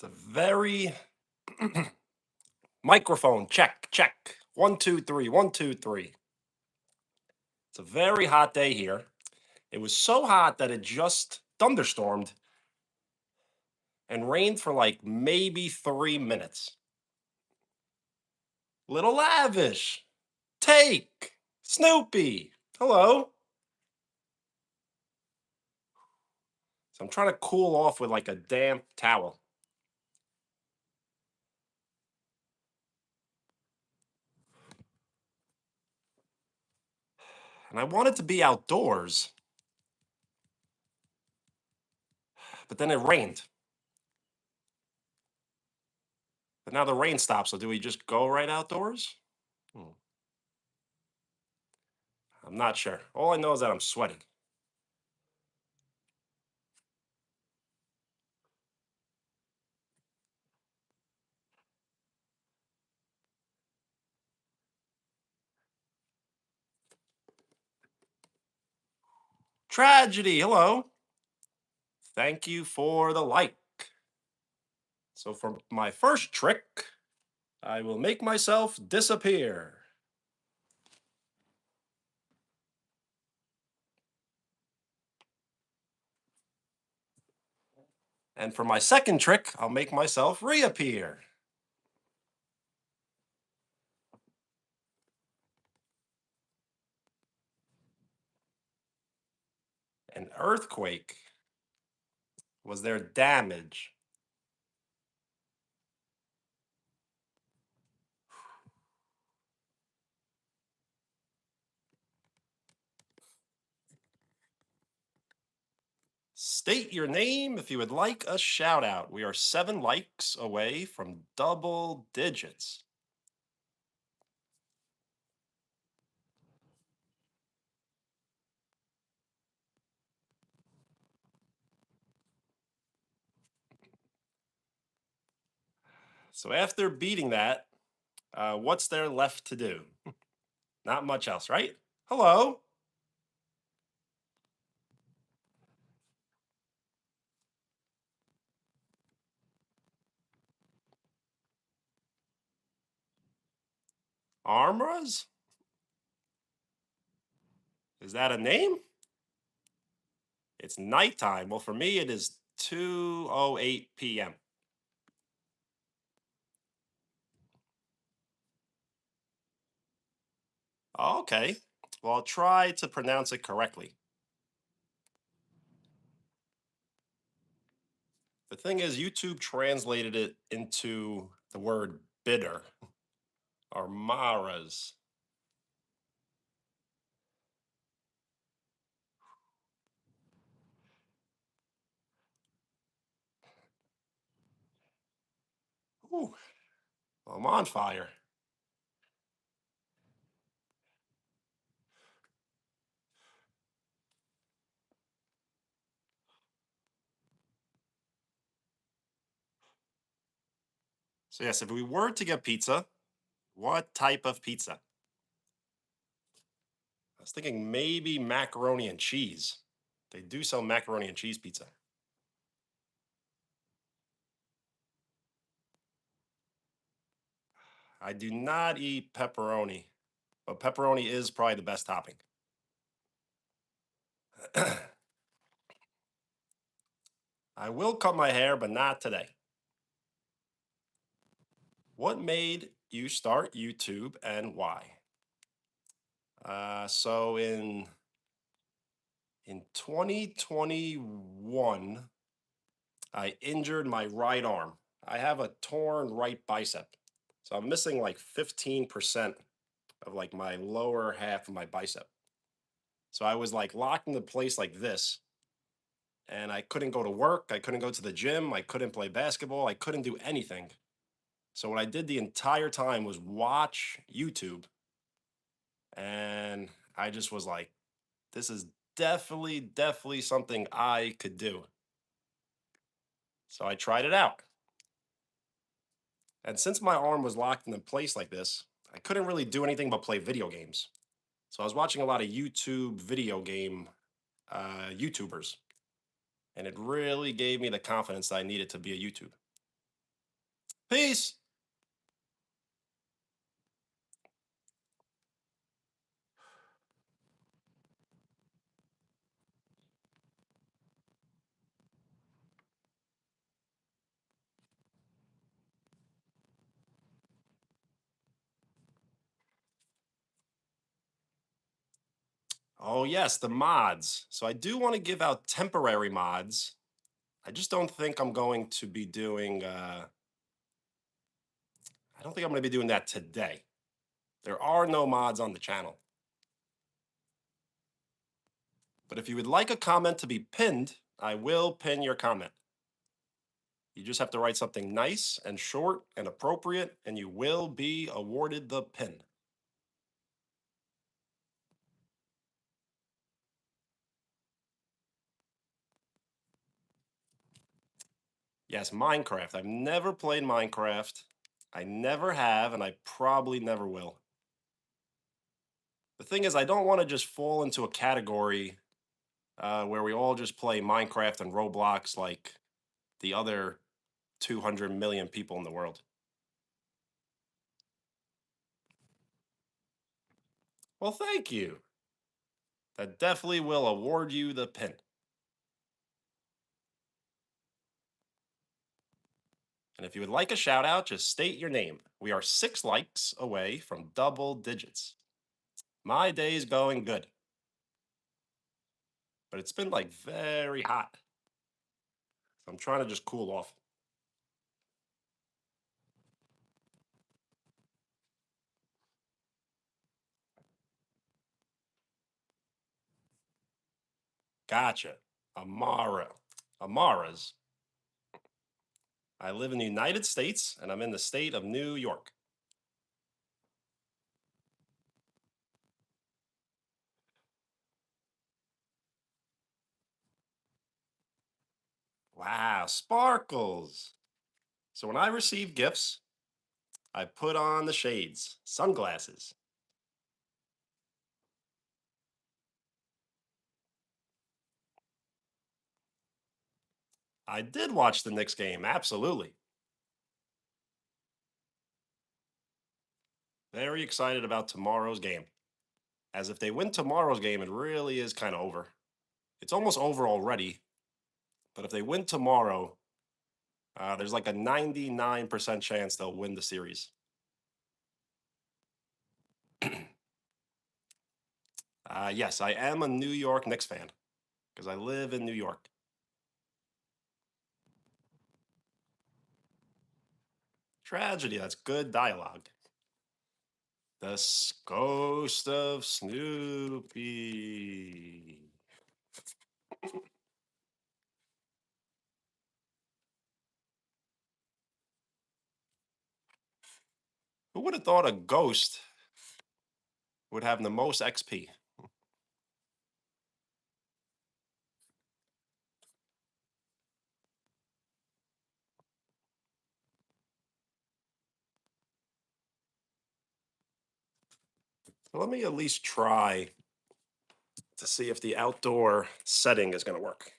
It's a very microphone check, check. 1, 2, 3, 1, 2, 3. It's a very hot day here. It was so hot that it just thunderstormed and rained for like maybe 3 minutes. Little lavish. Take. Snoopy. Hello. So I'm trying to cool off with like a damp towel. And I wanted to be outdoors, but then it rained. But now the rain stopped. So do we just go right outdoors? Hmm, I'm not sure. All I know is that I'm sweating. Tragedy. Hello. Thank you for the like. So for my first trick, I will make myself disappear. And for my second trick, I'll make myself reappear. An earthquake. Was there damage? State your name if you would like a shout out. We are 7 likes away from double digits. So after beating that, what's there left to do? Not much else, right? Hello. Armras? Is that a name? It's nighttime. Well, for me, it is 2:08 p.m. Okay. Well, I'll try to pronounce it correctly. The thing is, YouTube translated it into the word bitter or maras. Ooh, I'm on fire. So, yes, if we were to get pizza, what type of pizza? I was thinking maybe macaroni and cheese. They do sell macaroni and cheese pizza. I do not eat pepperoni, but pepperoni is probably the best topping. I will cut my hair, but not today. What made you start YouTube and why? So in 2021, I injured my right arm. I have a torn right bicep, so I'm missing like 15% of like my lower half of my bicep. So I was like locked into place like this, and I couldn't go to work. I couldn't go to the gym. I couldn't play basketball. I couldn't do anything. So what I did the entire time was watch YouTube, and I just was like, this is definitely something I could do. So I tried it out. And since my arm was locked in place like this, I couldn't really do anything but play video games. So I was watching a lot of YouTube video game YouTubers, and it really gave me the confidence that I needed to be a YouTube. Peace. Oh, yes, the mods. So I do want to give out temporary mods. I just don't think I'm going to be doing, I don't think I'm going to be doing that today. There are no mods on the channel. But if you would like a comment to be pinned, I will pin your comment. You just have to write something nice and short and appropriate, and you will be awarded the pin. Yes, Minecraft. I've never played Minecraft. I never have, and I probably never will. The thing is, I don't want to just fall into a category where we all just play Minecraft and Roblox like the other 200 million people in the world. Well, thank you. That definitely will award you the pin. And if you would like a shout out, just state your name. We are 6 likes away from double digits. My day's going good. But it's been like very hot. So I'm trying to just cool off. Gotcha. Amara. Amaras. I live in the United States and I'm in the state of New York. Wow, sparkles. So when I receive gifts, I put on the shades, sunglasses. I did watch the Knicks game, absolutely. Very excited about tomorrow's game. As if they win tomorrow's game, it really is kind of over. It's almost over already, but if they win tomorrow, there's like a 99% chance they'll win the series. Yes, I am a New York Knicks fan because I live in New York. Tragedy, that's good dialogue. The ghost of Snoopy. Who would have thought a ghost would have the most XP? So let me at least try to see if the outdoor setting is going to work.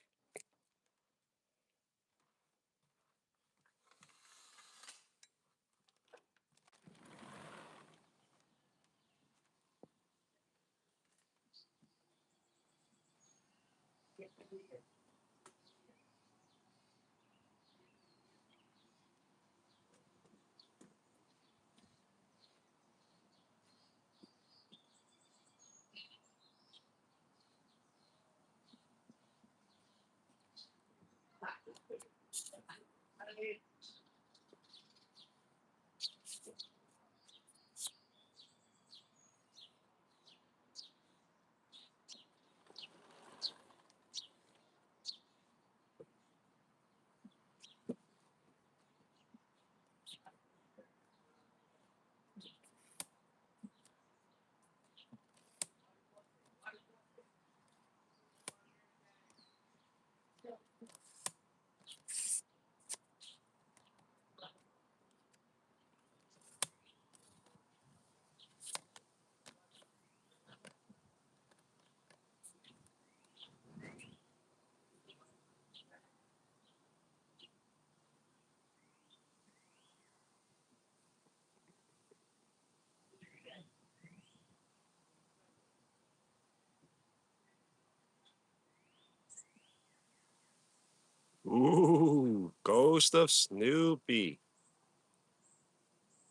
Ooh, Ghost of Snoopy.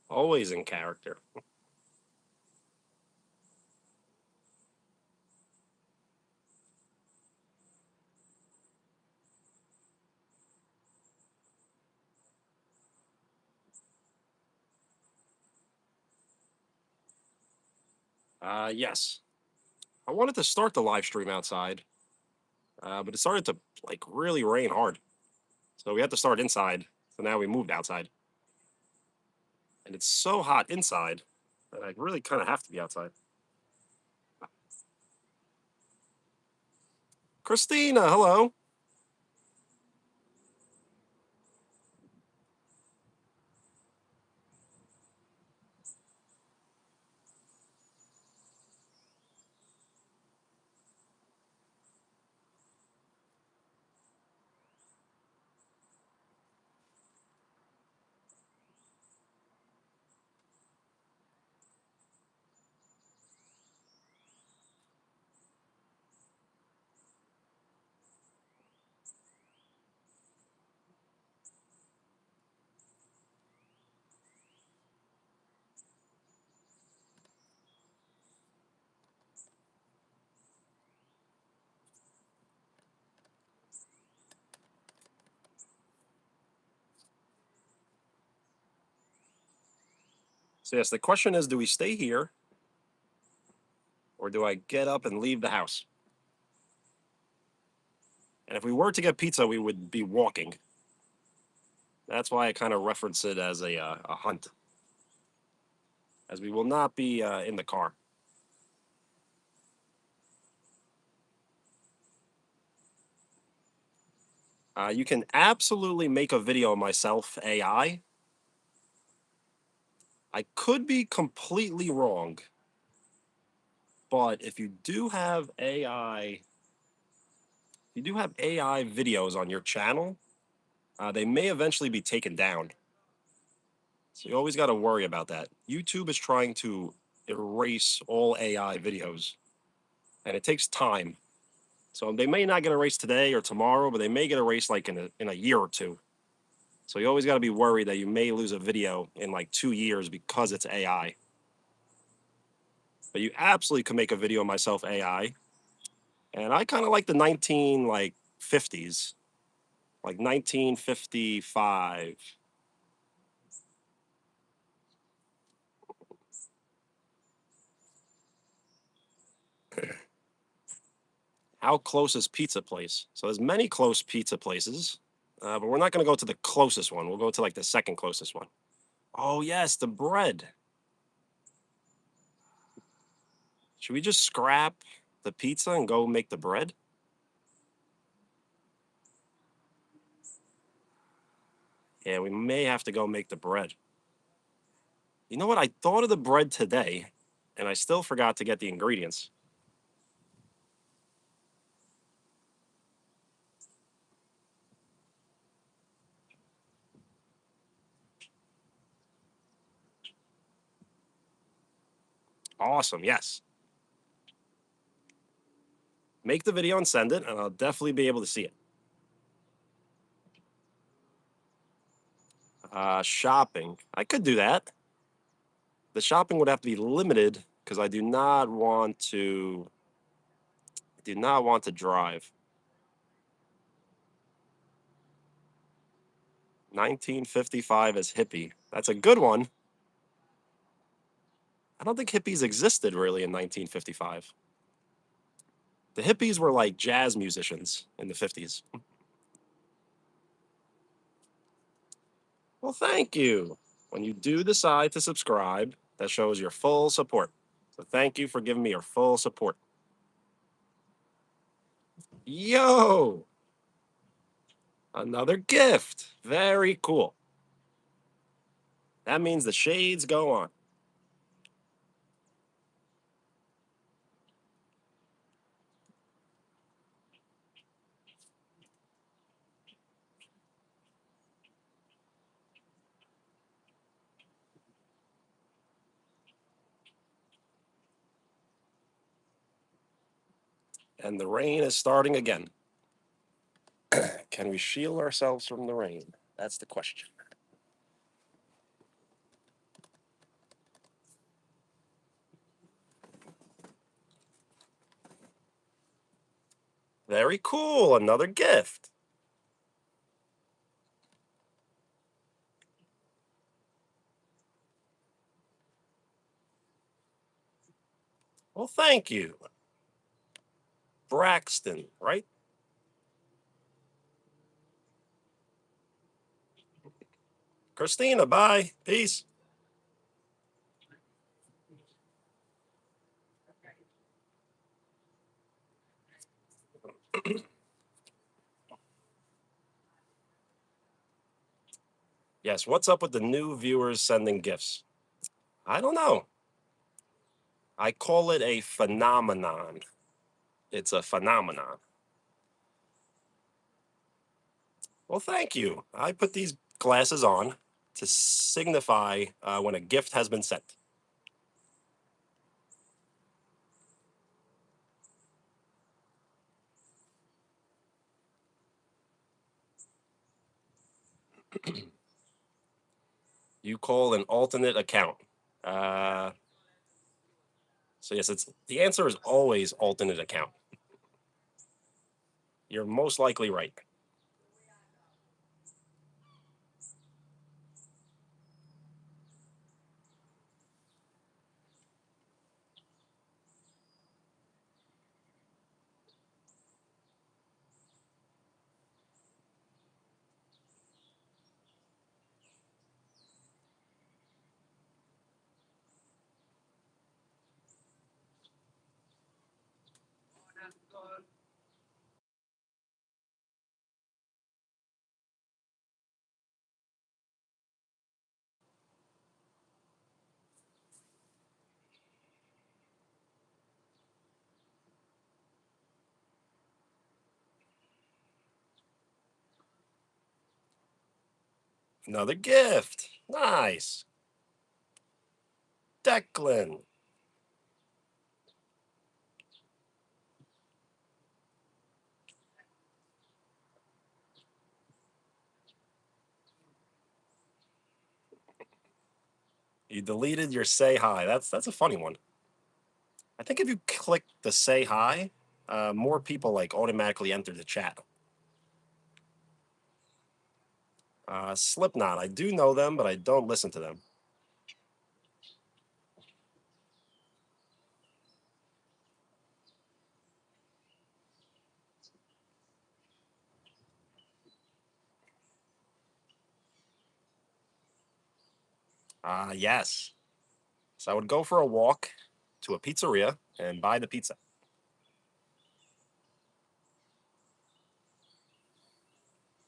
Always in character. Yes. I wanted to start the live stream outside, but it started to like really rain hard. So we had to start inside. So now we moved outside. And it's so hot inside that I really kind of have to be outside. Christina, hello. So, yes, the question is, do we stay here or do I get up and leave the house? And if we were to get pizza, we would be walking. That's why I kind of reference it as a hunt, as we will not be in the car. You can absolutely make a video of myself AI. I could be completely wrong, but if you do have AI, you do have AI videos on your channel, they may eventually be taken down. So you always got to worry about that. YouTube is trying to erase all AI videos, and it takes time. So they may not get erased today or tomorrow, but they may get erased like in a year or two. So you always got to be worried that you may lose a video in like 2 years because it's AI. But you absolutely could make a video of myself AI, and I kind of like the 19 like 50s, like 1955. How close is pizza place? So there's many close pizza places, but we're not going to go to the closest one. We'll go to like the second closest one. Oh yes, the bread. Should we just scrap the pizza and go make the bread? Yeah, we may have to go make the bread. You know what? I thought of the bread today, and I still forgot to get the ingredients. Awesome. Yes. Make the video and send it, and I'll definitely be able to see it. Shopping. I could do that. The shopping would have to be limited because I do not want to drive. 1955 as hippie. That's a good one. I don't think hippies existed really in 1955. The hippies were like jazz musicians in the 50s. Well, thank you. When you do decide to subscribe, that shows your full support. So thank you for giving me your full support. Yo, another gift. Very cool. That means the shades go on. And the rain is starting again. Can we shield ourselves from the rain? That's the question. Very cool. Another gift. Well, thank you. Braxton, right? Christina, bye. Peace. Yes, what's up with the new viewers sending gifts? I don't know. I call it a phenomenon. It's a phenomenon. Well, thank you. I put these glasses on to signify when a gift has been sent. You call an alternate account. Uh, so yes, it's the answer is always alternate account. You're most likely right. Another gift. Nice. Declan. You deleted your say hi. That's a funny one. I think if you click the say hi, more people like automatically enter the chat. Slipknot. I do know them, but I don't listen to them. Yes. So I would go for a walk to a pizzeria and buy the pizza.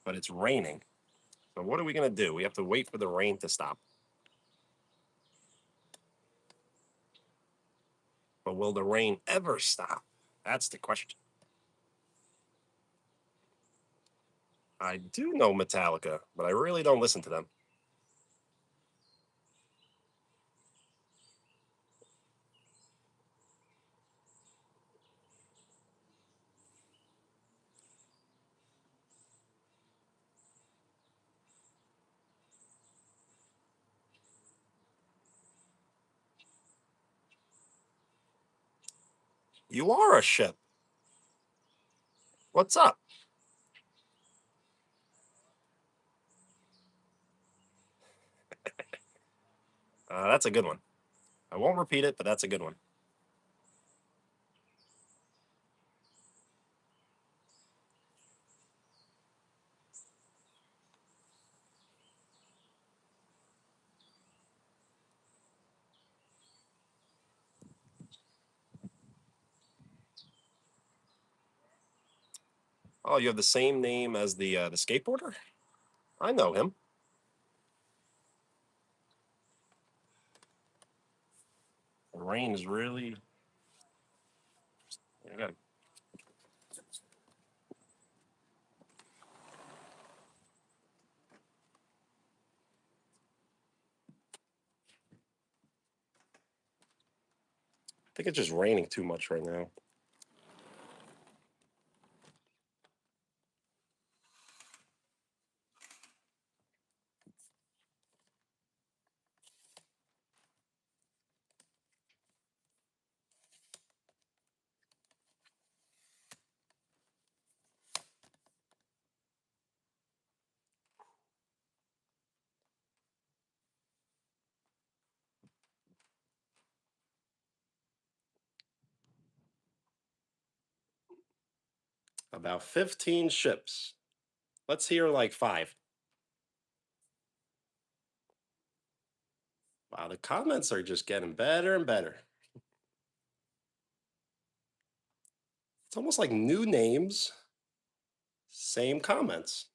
But it's raining. So what are we gonna do? We have to wait for the rain to stop. But will the rain ever stop? That's the question. I do know Metallica, but I really don't listen to them. You are a ship. What's up? That's a good one. I won't repeat it, but that's a good one. Oh, you have the same name as the skateboarder? I know him. The rain is really. I think it's just raining too much right now. About 15 ships. Let's hear like five. Wow, the comments are just getting better and better. It's almost like new names, same comments.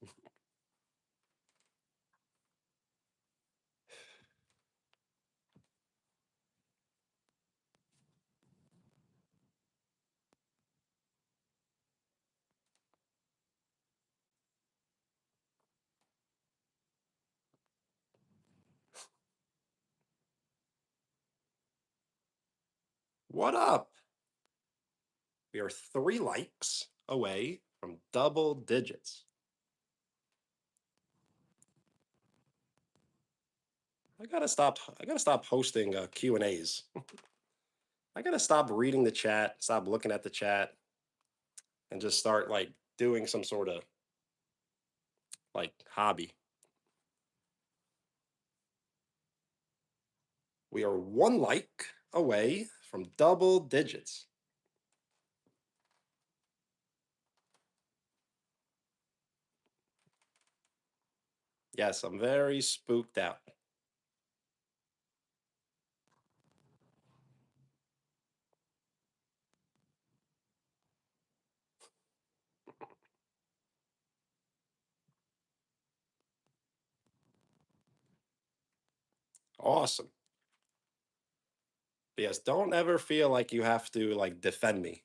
What up? We are 3 likes away from double digits. I gotta stop hosting Q&As. I gotta stop reading the chat, stop looking at the chat, and just start like doing some sort of like hobby. We are 1 like away from double digits. Yes, I'm very spooked out. Awesome. But yes, don't ever feel like you have to like defend me.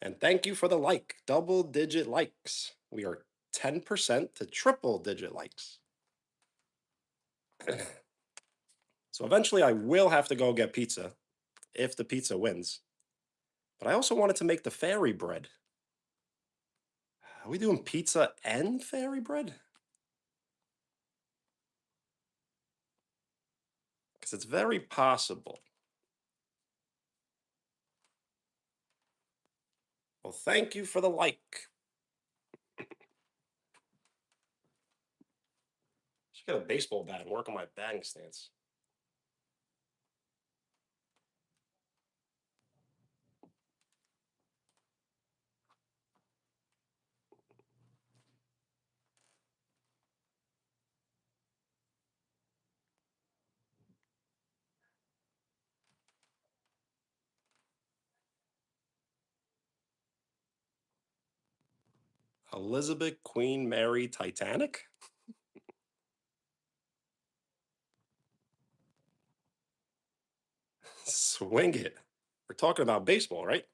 And thank you for the like, double digit likes. We are 10% to triple digit likes. So eventually I will have to go get pizza if the pizza wins. But I also wanted to make the fairy bread. Are we doing pizza and fairy bread? Because it's very possible. Well, thank you for the like. Should get a baseball bat and work on my batting stance. Elizabeth Queen Mary Titanic? Swing it. We're talking about baseball, right?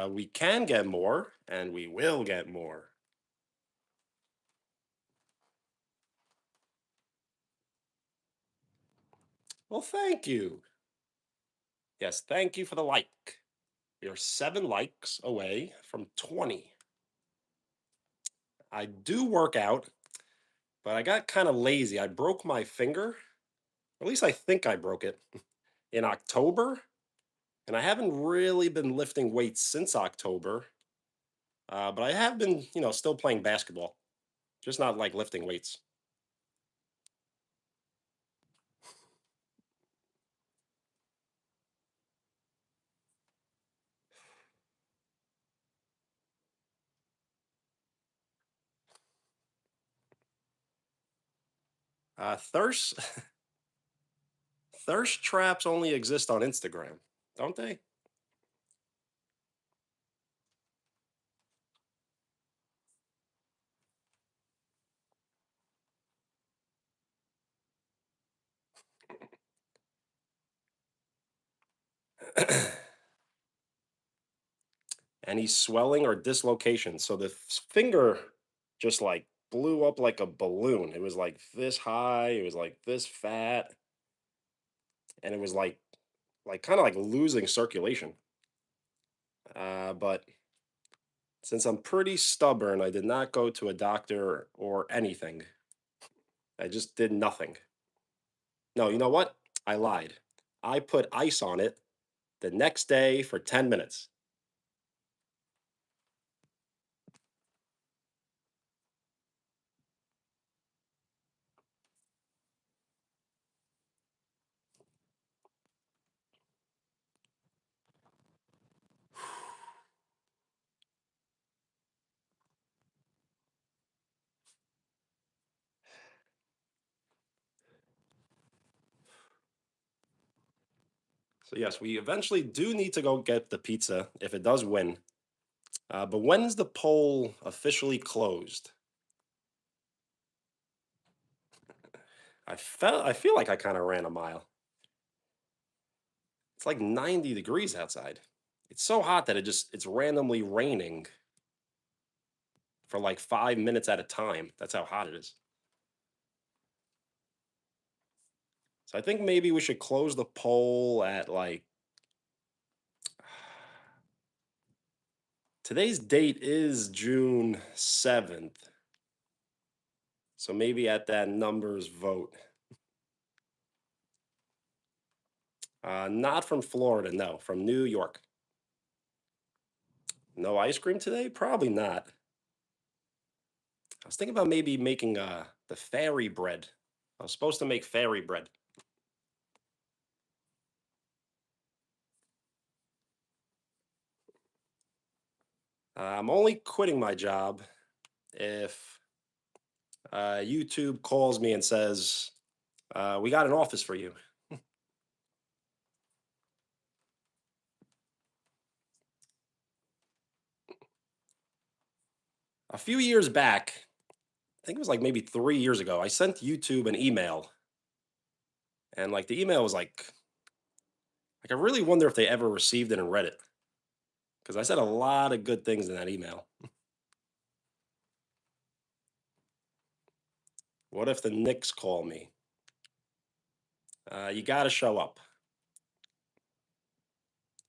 We can get more, and we will get more. Well, thank you. Yes, thank you for the like. We are 7 likes away from 20. I do work out, but I got kind of lazy. I broke my finger, at least I think I broke it, in October. And I haven't really been lifting weights since October, but I have been, still playing basketball, just not like lifting weights. Thirst thirst traps only exist on Instagram, don't they? Any swelling or dislocation. So the finger just like blew up like a balloon. It was like this high, it was like this fat, and it was like kind of like losing circulation. But since I'm pretty stubborn, I did not go to a doctor or anything. I just did nothing. No, you know what? I lied. I put ice on it the next day for 10 minutes. So yes, we eventually do need to go get the pizza if it does win. But when's the poll officially closed? I feel like I kind of ran a mile. It's like 90 degrees outside. It's so hot that it's randomly raining for like 5 minutes at a time. That's how hot it is. So I think maybe we should close the poll at like today's date is June 7th. So maybe at that numbers vote. Not from Florida, no, from New York. No ice cream today? Probably not. I was thinking about maybe making the fairy bread. I was supposed to make fairy bread. I'm only quitting my job if YouTube calls me and says, "We got an office for you." A few years back, I think it was like maybe 3 years ago, I sent YouTube an email, and like the email was like I really wonder if they ever received it and read it because I said a lot of good things in that email. What if the Knicks call me? You got to show up.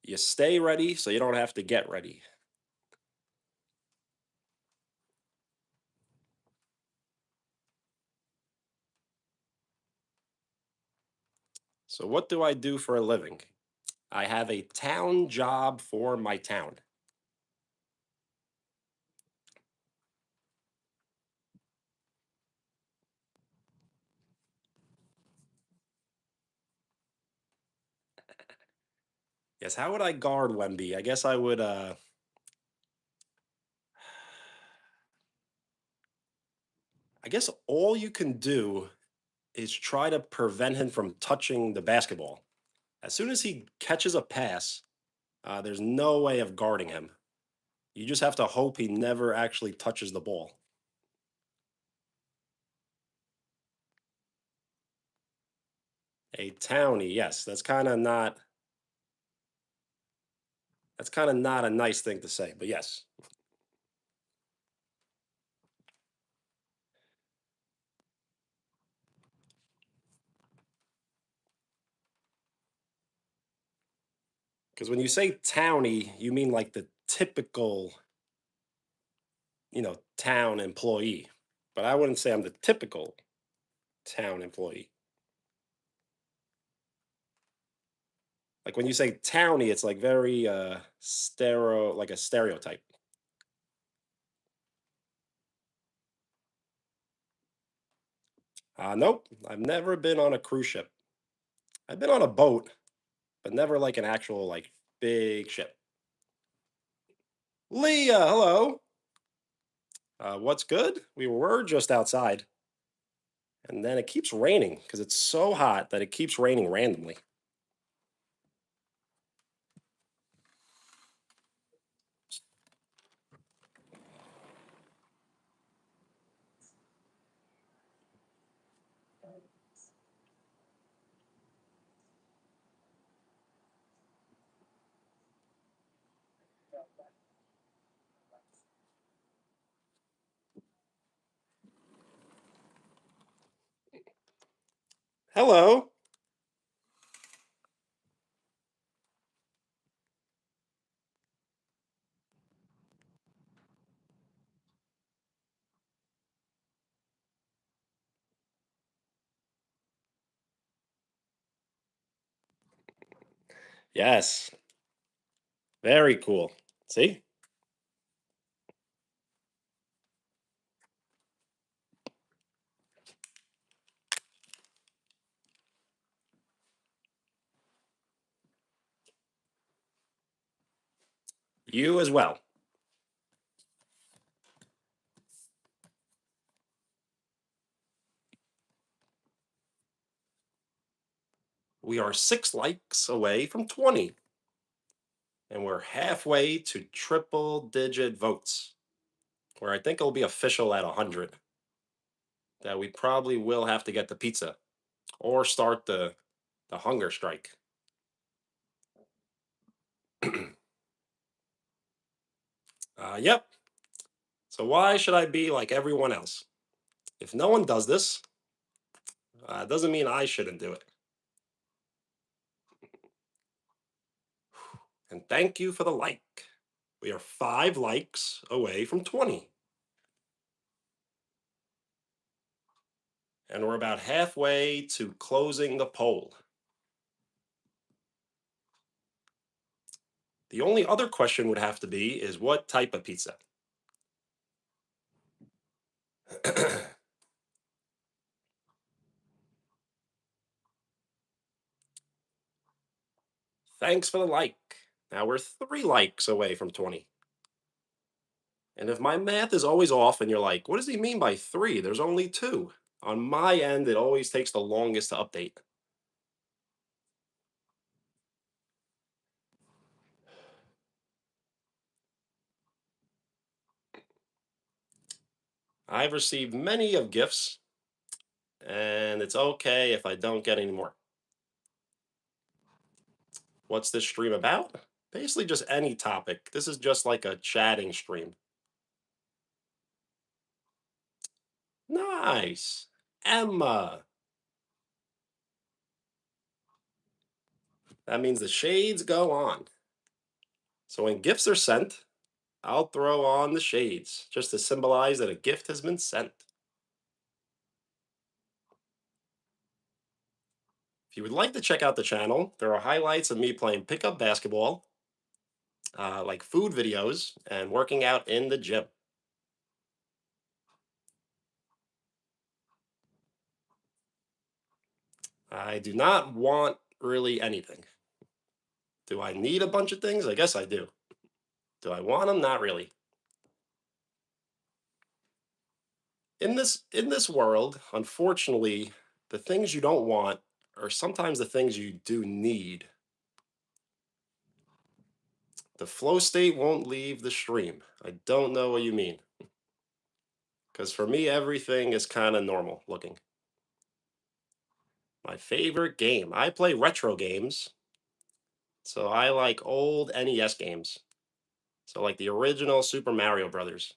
You stay ready so you don't have to get ready. So, what do I do for a living? I have a town job for my town. Yes, how would I guard Wemby? I guess I would. I guess all you can do is try to prevent him from touching the basketball. As soon as he catches a pass, there's no way of guarding him. You just have to hope he never actually touches the ball. A townie, yes, that's kind of not a nice thing to say, but yes. Because when you say townie, you mean like the typical, town employee. But I wouldn't say I'm the typical town employee. Like when you say townie, it's like very like a stereotype. Nope, I've never been on a cruise ship. I've been on a boat, but never like an actual like big ship. Leah, hello. What's good? We were just outside, and then it keeps raining because it's so hot that it keeps raining randomly. Hello. Yes, very cool. See? You as well. We are 6 likes away from 20, and we're halfway to triple digit votes, where I think it'll be official at 100 that we probably will have to get the pizza or start the hunger strike. Yep. So why should I be like everyone else? If no one does this, doesn't mean I shouldn't do it. And thank you for the like. We are 5 likes away from 20. And we're about halfway to closing the poll. The only other question would have to be is what type of pizza? Thanks for the like. Now we're 3 likes away from 20. And if my math is always off and you're like, what does he mean by 3? There's only 2. On my end, it always takes the longest to update. I've received many of gifts, and it's okay if I don't get any more. What's this stream about? Basically, just any topic. This is just like a chatting stream. Nice. Emma. That means the shades go on. So when gifts are sent, I'll throw on the shades just to symbolize that a gift has been sent. If you would like to check out the channel, there are highlights of me playing pickup basketball, like food videos, and working out in the gym. I do not want really anything. Do I need a bunch of things? I guess I do. Do I want them? Not really. In this world, unfortunately, the things you don't want are sometimes the things you do need. The flow state won't leave the stream. I don't know what you mean. Because for me, everything is kind of normal looking. My favorite game. I play retro games. So I like old NES games. So like the original Super Mario Brothers.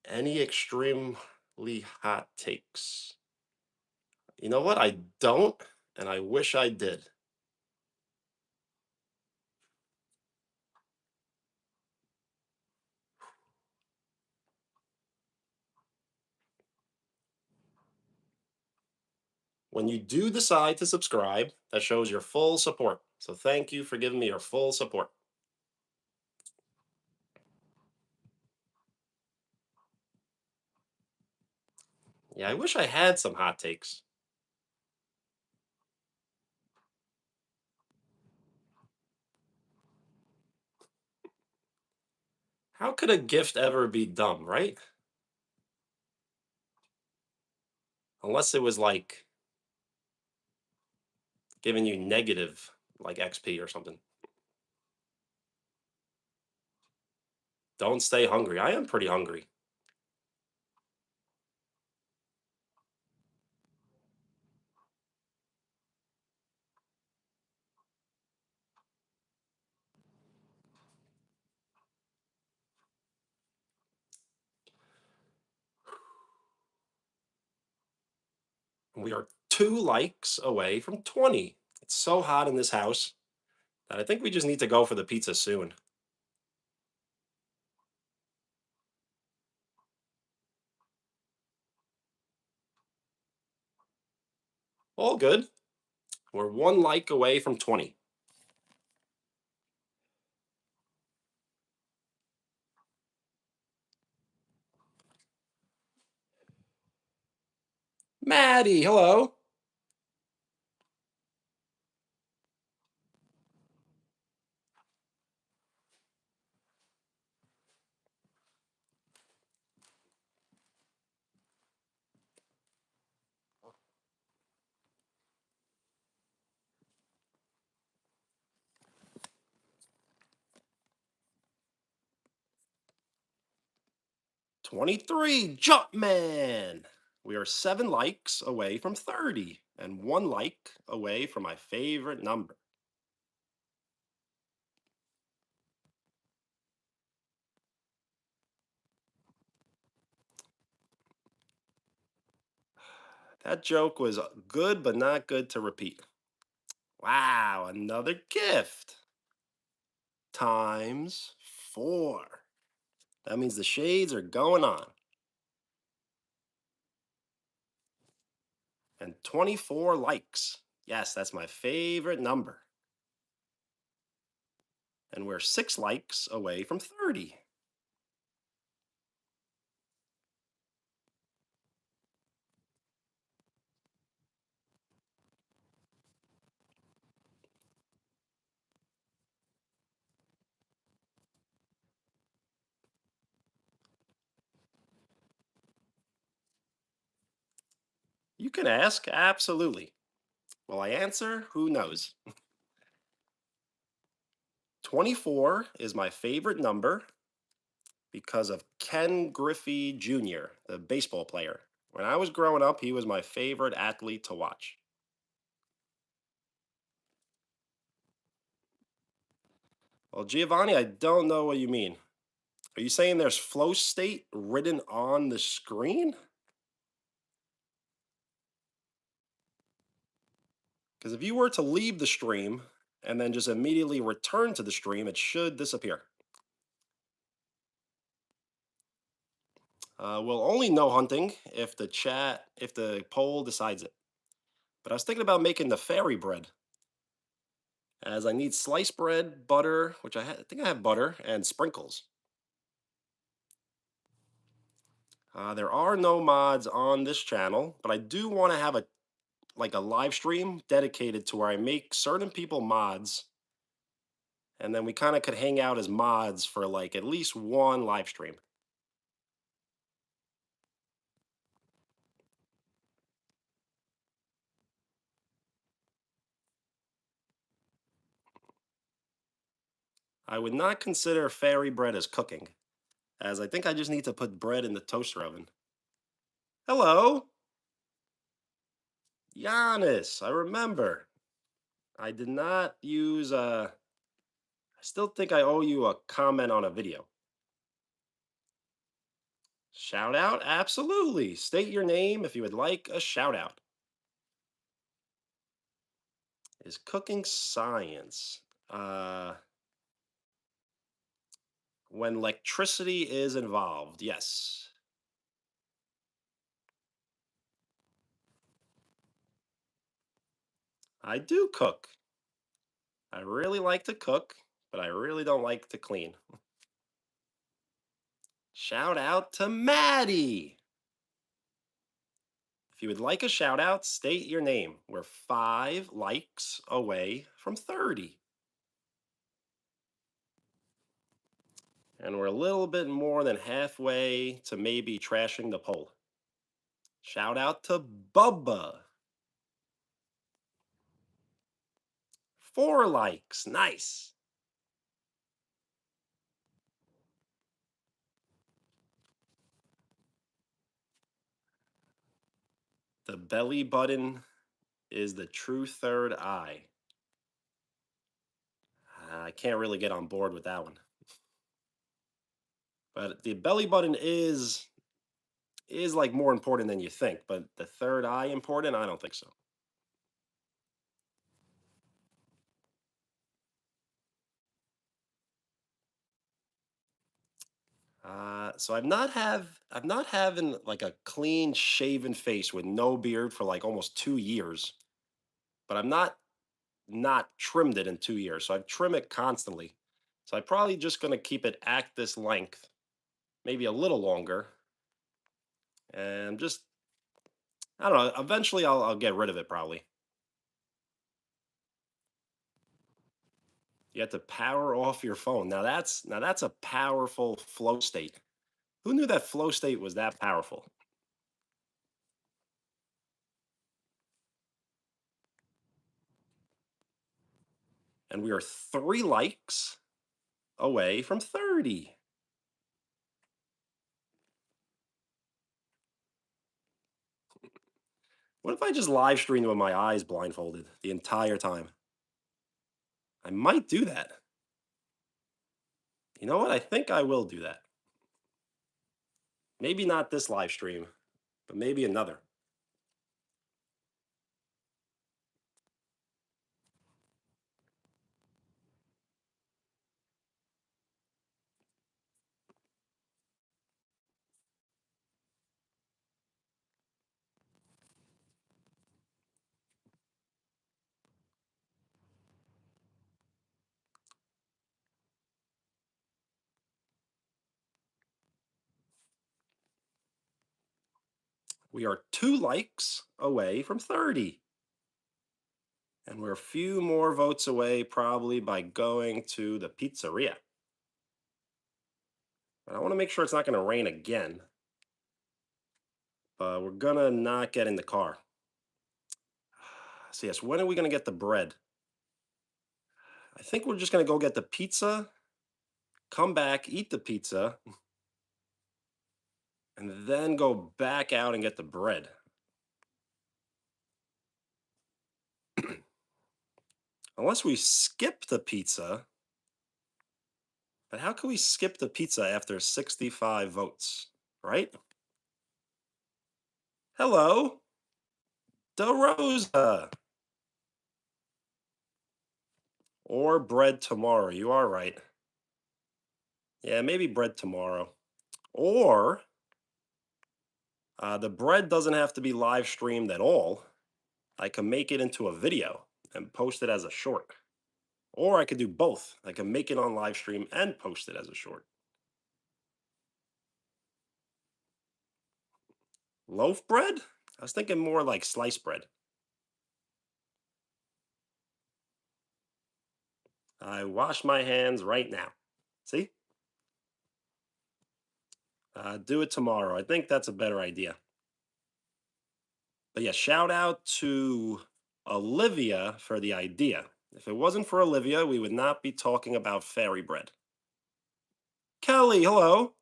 Any extremely hot takes? You know what? I don't, and I wish I did. When you do decide to subscribe, that shows your full support. So thank you for giving me your full support. Yeah, I wish I had some hot takes. How could a gift ever be dumb, right? Unless it was like giving you negative like XP or something. Don't stay hungry. I am pretty hungry. We are 2 likes away from 20. It's so hot in this house that I think we just need to go for the pizza soon. All good. We're 1 like away from 20. Maddie, hello. 23, Jumpman. We are 7 likes away from 30 and 1 like away from my favorite number. That joke was good, but not good to repeat. Wow, another gift. Times 4. That means the shades are going on. And 24 likes. Yes, that's my favorite number. And we're 6 likes away from 30. You can ask, absolutely. Will I answer? Who knows? 24 is my favorite number because of Ken Griffey Jr., the baseball player. When I was growing up, he was my favorite athlete to watch. Well, Giovanni, I don't know what you mean. Are you saying there's flow state written on the screen? Because if you were to leave the stream and then just immediately return to the stream, it should disappear. We'll only know hunting if the poll decides it. But I was thinking about making the fairy bread, as I need sliced bread, butter, which I think I have butter, and sprinkles. There are no mods on this channel, but I do want to have a live stream dedicated to where I make certain people mods, and then we kind of could hang out as mods for like at least one live stream. I would not consider fairy bread as cooking, as I think I just need to put bread in the toaster oven. Hello, Giannis. I remember. I did not use. I still think I owe you a comment on a video. Shout out? Absolutely. State your name if you would like a shout out. Is cooking science? When electricity is involved, yes. I do cook. I really like to cook, but I really don't like to clean. Shout out to Maddie. If you would like a shout out, state your name. We're 5 likes away from 30. And we're a little bit more than halfway to maybe trashing the poll. Shout out to Bubba. 4 likes. Nice. The belly button is the true third eye. I can't really get on board with that one. But the belly button is like more important than you think, but the third eye important? I don't think so. So I've not having like a clean shaven face with no beard for like almost 2 years, but I'm not trimmed it in 2 years. So I trim it constantly. So I'm probably just gonna keep it at this length, maybe a little longer, and just I don't know. Eventually, I'll get rid of it probably. You have to power off your phone. Now that's a powerful flow state. Who knew that flow state was that powerful? And we are 3 likes away from 30. What if I just live streamed with my eyes blindfolded the entire time? I might do that. You know what? I think I will do that. Maybe not this live stream, but maybe another. We are 2 likes away from 30. And we're a few more votes away, probably by going to the pizzeria. But I want to make sure it's not going to rain again. But we're going to not get in the car. So, yes, when are we going to get the bread? I think we're just going to go get the pizza, come back, eat the pizza, and then go back out and get the bread. Unless we skip the pizza. But how can we skip the pizza after 65 votes, right? Hello, DeRosa. Or bread tomorrow. You are right. Yeah, maybe bread tomorrow. Or the bread doesn't have to be live streamed at all. I can make it into a video and post it as a short. Or I could do both. I can make it on live stream and post it as a short. Loaf bread? I was thinking more like sliced bread. I wash my hands right now. See? Do it tomorrow. I think that's a better idea. But yeah, shout out to Olivia for the idea. If it wasn't for Olivia, we would not be talking about fairy bread. Kelly, hello.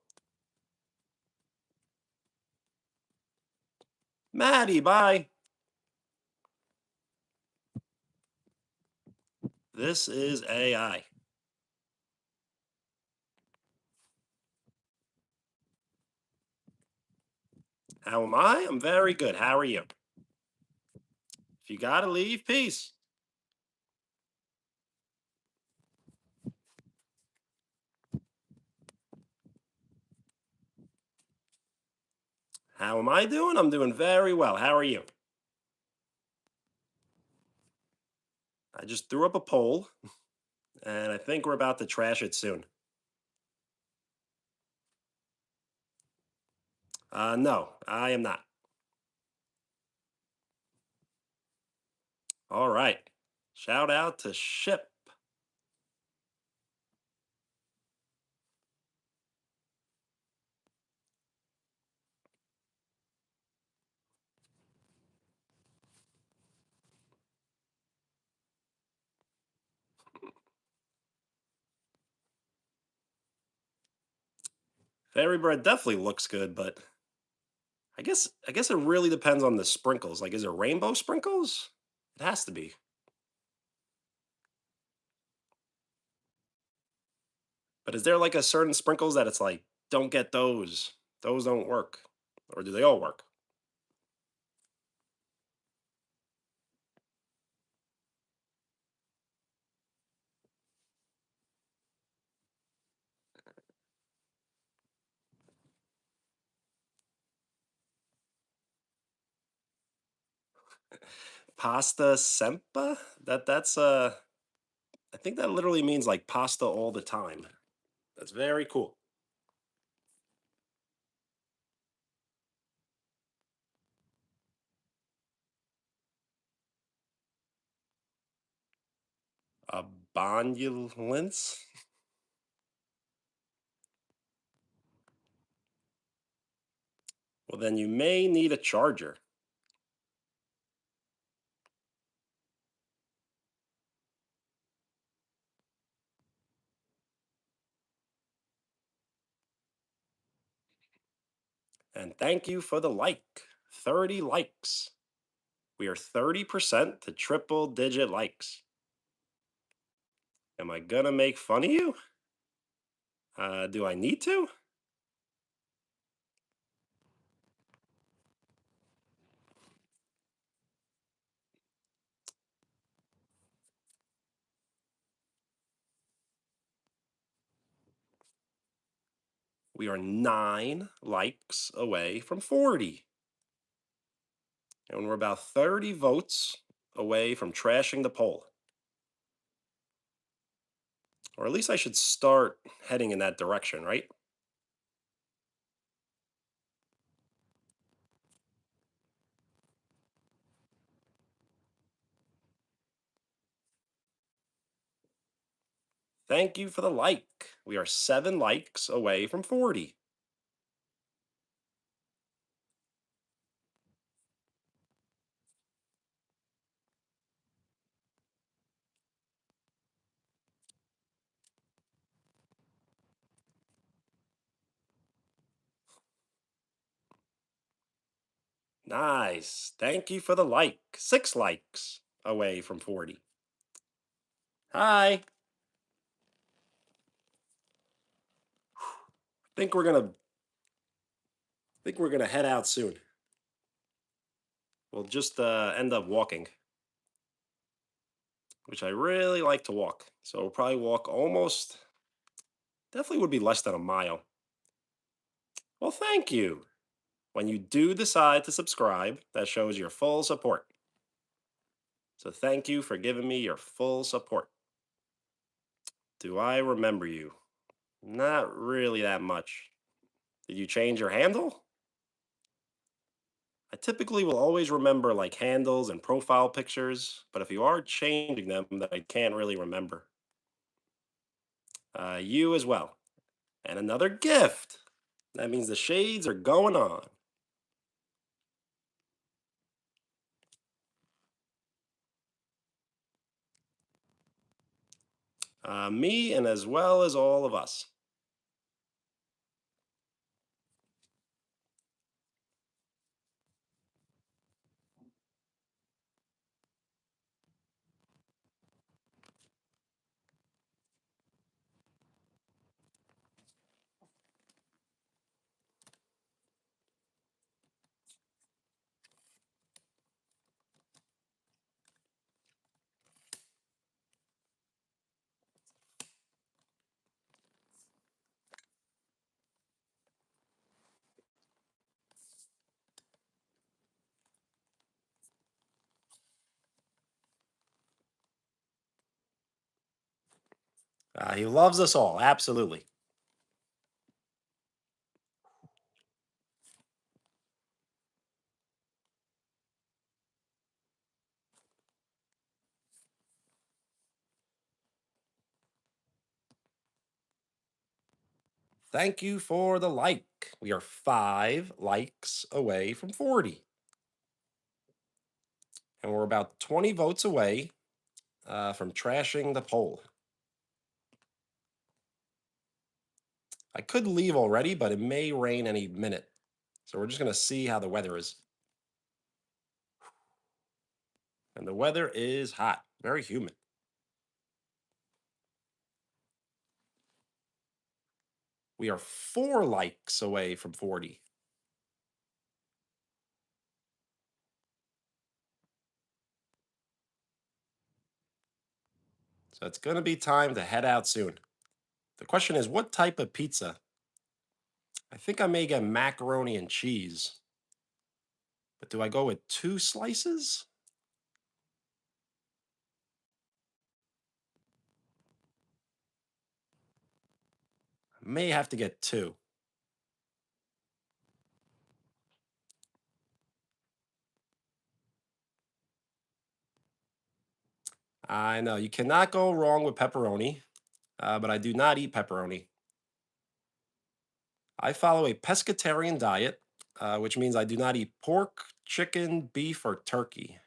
Maddie, bye. This is AI. How am I? I'm very good. How are you? If you gotta leave, peace. How am I doing? I'm doing very well. How are you? I just threw up a poll, and I think we're about to trash it soon. No, I am not. All right. Shout out to Ship. Fairy bread definitely looks good, but I guess it really depends on the sprinkles. Like, is it rainbow sprinkles? It has to be. But is there like a certain sprinkles that it's like, don't get those. Those don't work. Or do they all work? Pasta sempa? That's I think that literally means like pasta all the time. That's very cool. A bonulence? Well, then you may need a charger. And thank you for the like. 30 likes. We are 30% to triple digit likes. Am I gonna make fun of you? Do I need to? We are 9 likes away from 40. And we're about 30 votes away from trashing the poll. Or at least I should start heading in that direction, right? Thank you for the like. We are 7 likes away from 40. Nice. Thank you for the like. 6 likes away from 40. Hi. Think we're gonna think we're gonna head out soon. We'll just end up walking, which I really like to walk. So we'll probably walk almost, definitely would be less than a mile. Well, thank you. When you do decide to subscribe, that shows your full support. So thank you for giving me your full support. Do I remember you? Not really that much. Did you change your handle? I typically will always remember like handles and profile pictures, but if you are changing them, then I can't really remember. You as well. And another gift. That means the shades are going on. Me and as well as all of us. He loves us all, absolutely. Thank you for the like. We are 5 likes away from 40. And we're about 20 votes away from trashing the poll. I could leave already, but it may rain any minute. So we're just going to see how the weather is. And the weather is hot, very humid. We are 4 likes away from 40. So it's going to be time to head out soon. The question is, what type of pizza? I think I may get macaroni and cheese. But do I go with 2 slices? I may have to get 2. I know you cannot go wrong with pepperoni, but I do not eat pepperoni. I follow a pescatarian diet, which means I do not eat pork, chicken, beef, or turkey.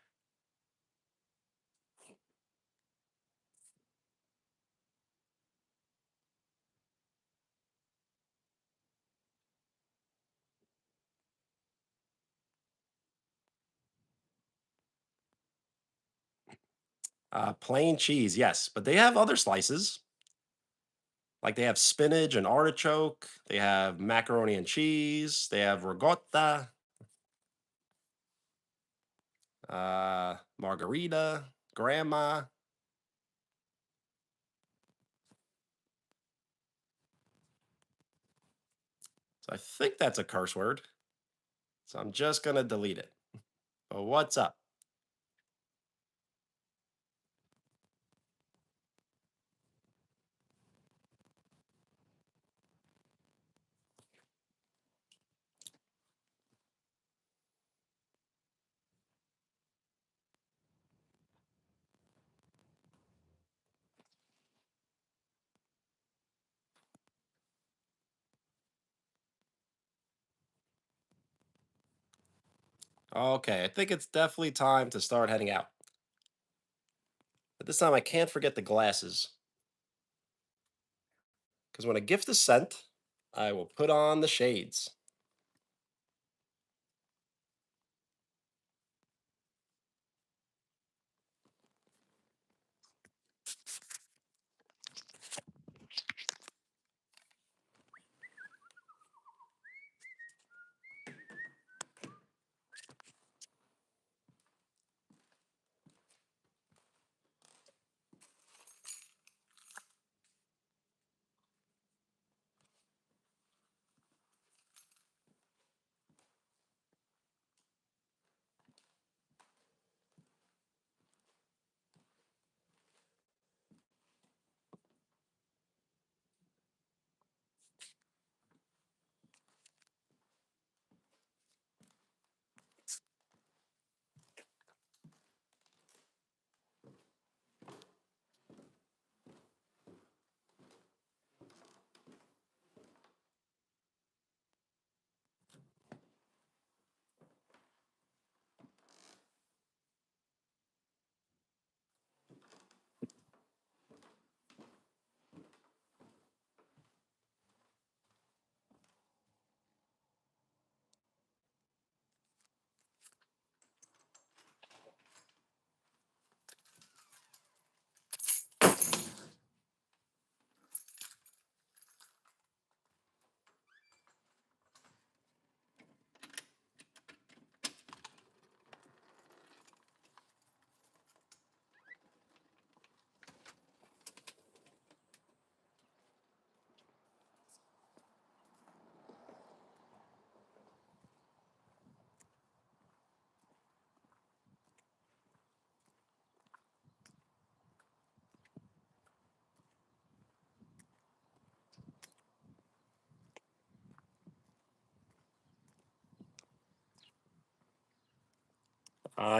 Plain cheese, yes, but they have other slices. Like they have spinach and artichoke. They have macaroni and cheese. They have ricotta, margarita, grandma. So I think that's a curse word. So I'm just gonna delete it. But what's up? Okay, I think it's definitely time to start heading out. But this time I can't forget the glasses. Because when a gift is sent, I will put on the shades.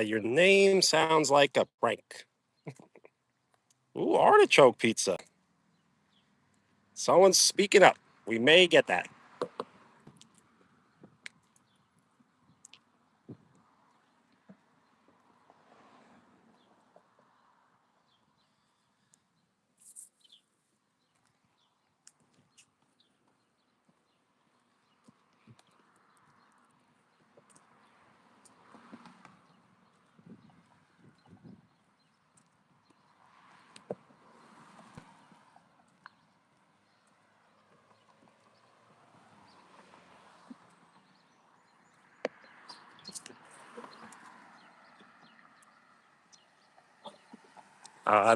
Your name sounds like a prank. Ooh, artichoke pizza. Someone's speaking up. We may get that.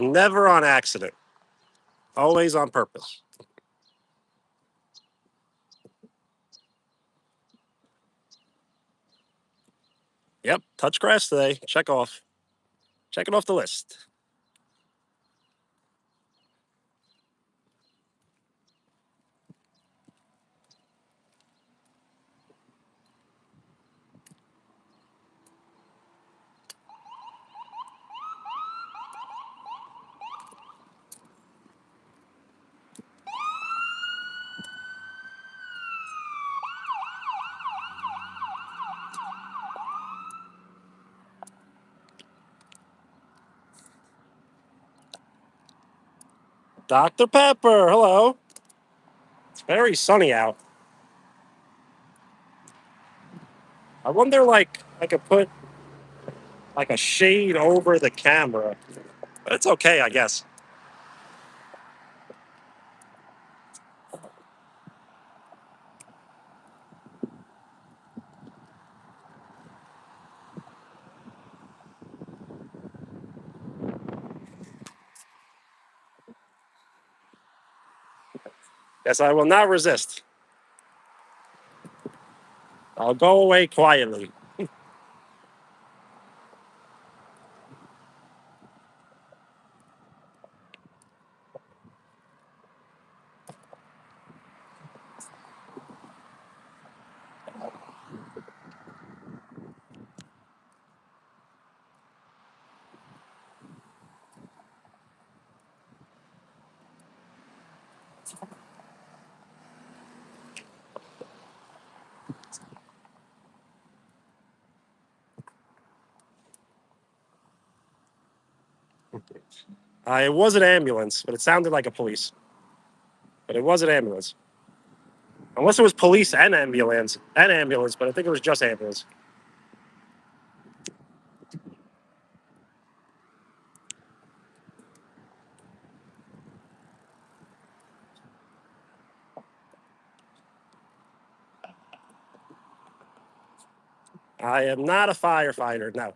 Never on accident, always on purpose. Yep, touch grass today. Check off. Check it off the list. Dr. Pepper, hello. It's very sunny out. I wonder, like, I could put like a shade over the camera But it's okay, I guess. Yes, I will not resist. I'll go away quietly. It was an ambulance, but it sounded like a police. But it was an ambulance. Unless it was police and ambulance, but I think it was just ambulance. I am not a firefighter, no.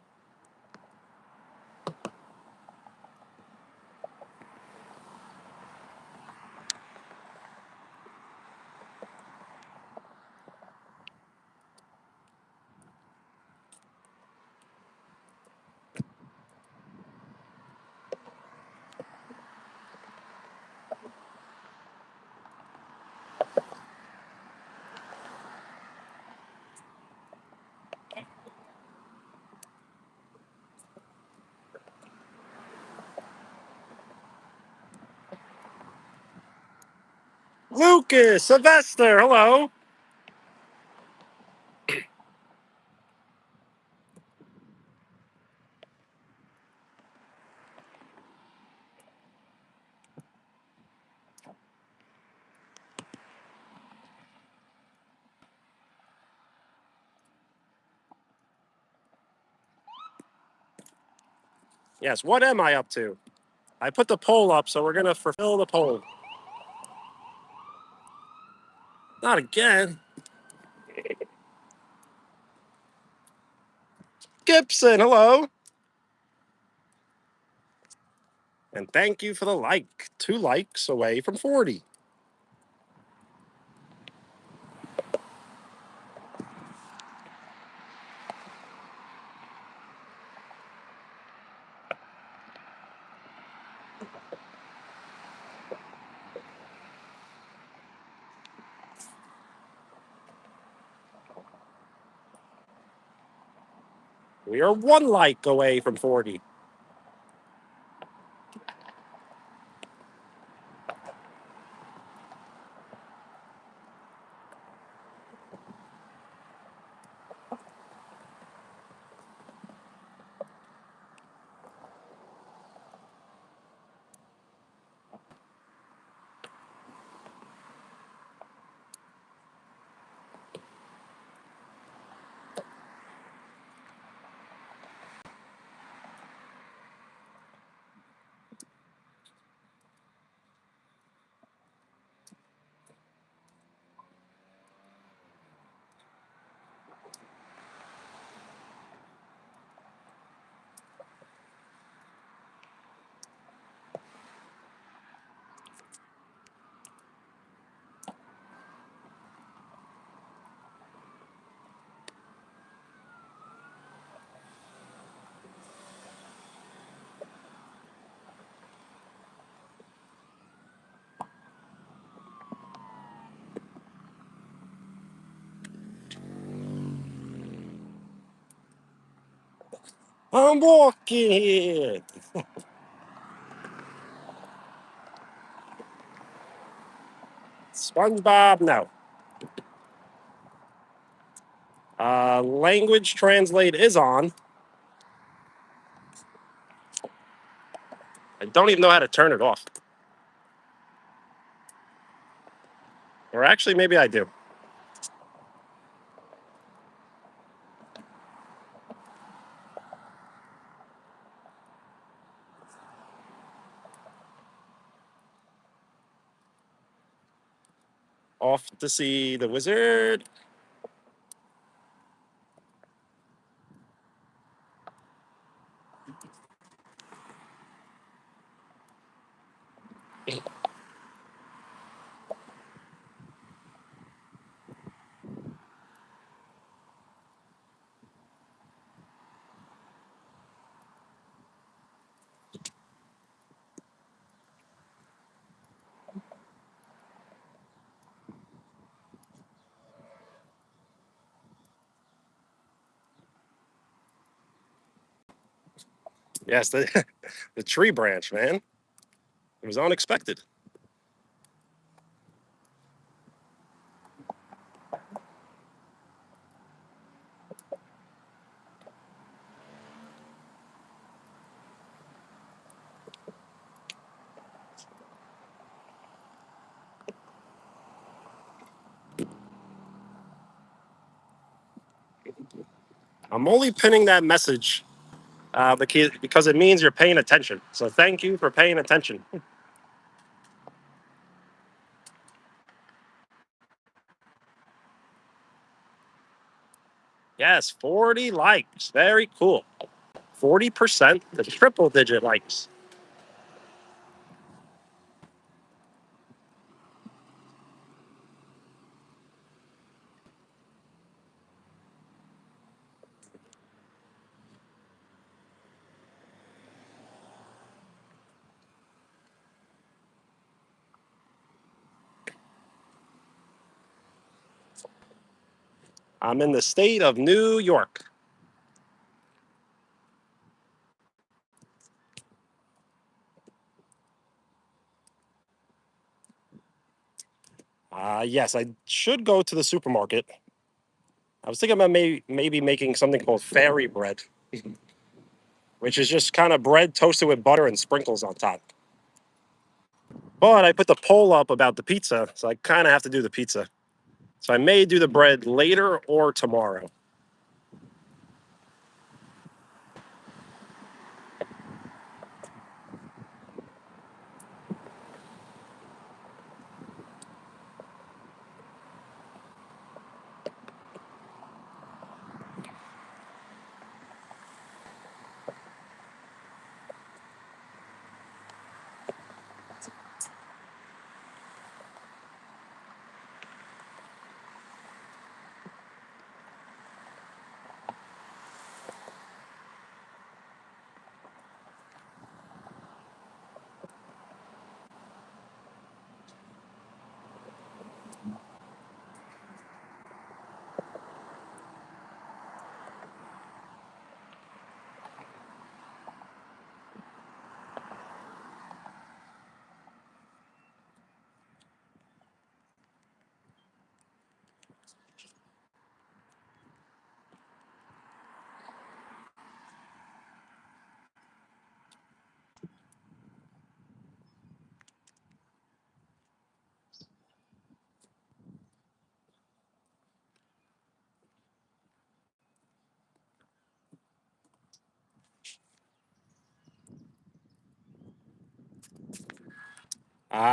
Lucas, Sylvester, hello. Yes, what am I up to? I put the poll up, so we're going to fulfill the poll. Not again. Gibson, hello. And thank you for the like. 2 likes away from 40. We are 1 like away from 40. I'm walking here. SpongeBob, no. Language translate is on. I don't even know how to turn it off. Or actually, maybe I do. Off to see the wizard. Yes, the, the tree branch, man. It was unexpected. I'm only pinning that message because it means you're paying attention. So thank you for paying attention. Yes, 40 likes. Very cool. 40%, the triple digit likes. I'm in the state of New York. Yes, I should go to the supermarket. I was thinking about maybe making something called fairy bread, which is just kind of bread toasted with butter and sprinkles on top. But I put the poll up about the pizza, so I kind of have to do the pizza. So I may do the bread later or tomorrow.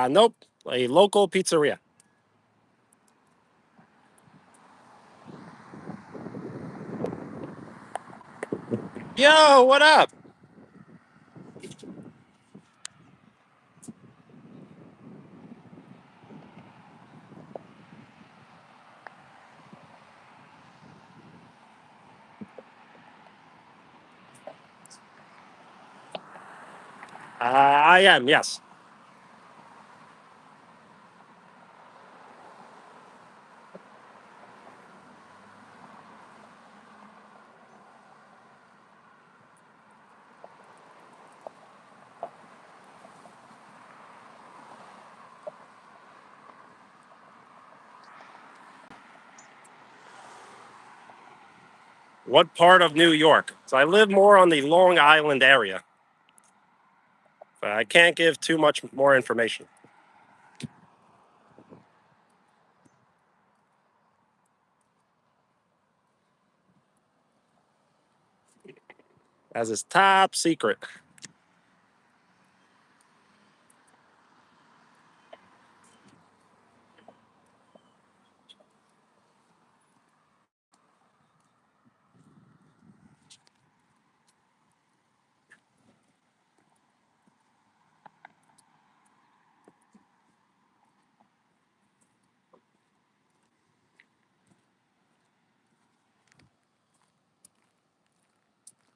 Nope, a local pizzeria. Yo, what up? I am, yes. What part of New York? So I live more on the Long Island area, but I can't give too much more information. As is top secret.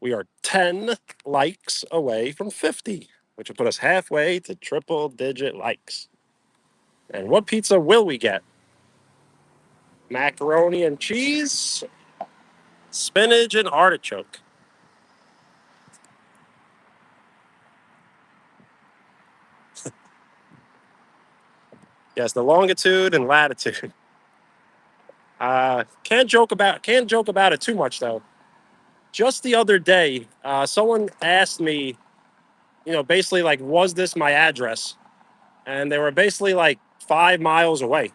We are 10 likes away from 50, which will put us halfway to triple digit likes. And what pizza will we get? Macaroni and cheese, spinach and artichoke. Yes, the longitude and latitude. Can't joke about it too much though. Just the other day, someone asked me, basically like, was this my address? And they were basically like 5 miles away.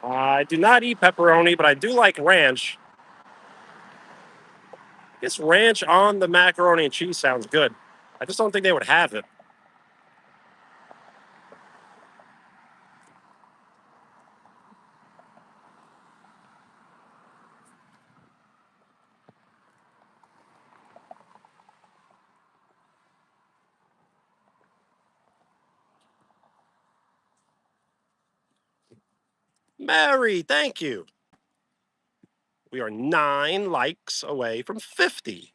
I do not eat pepperoni, but I do like ranch. I guess ranch on the macaroni and cheese sounds good. I just don't think they would have it. Mary, thank you. We are 9 likes away from 50.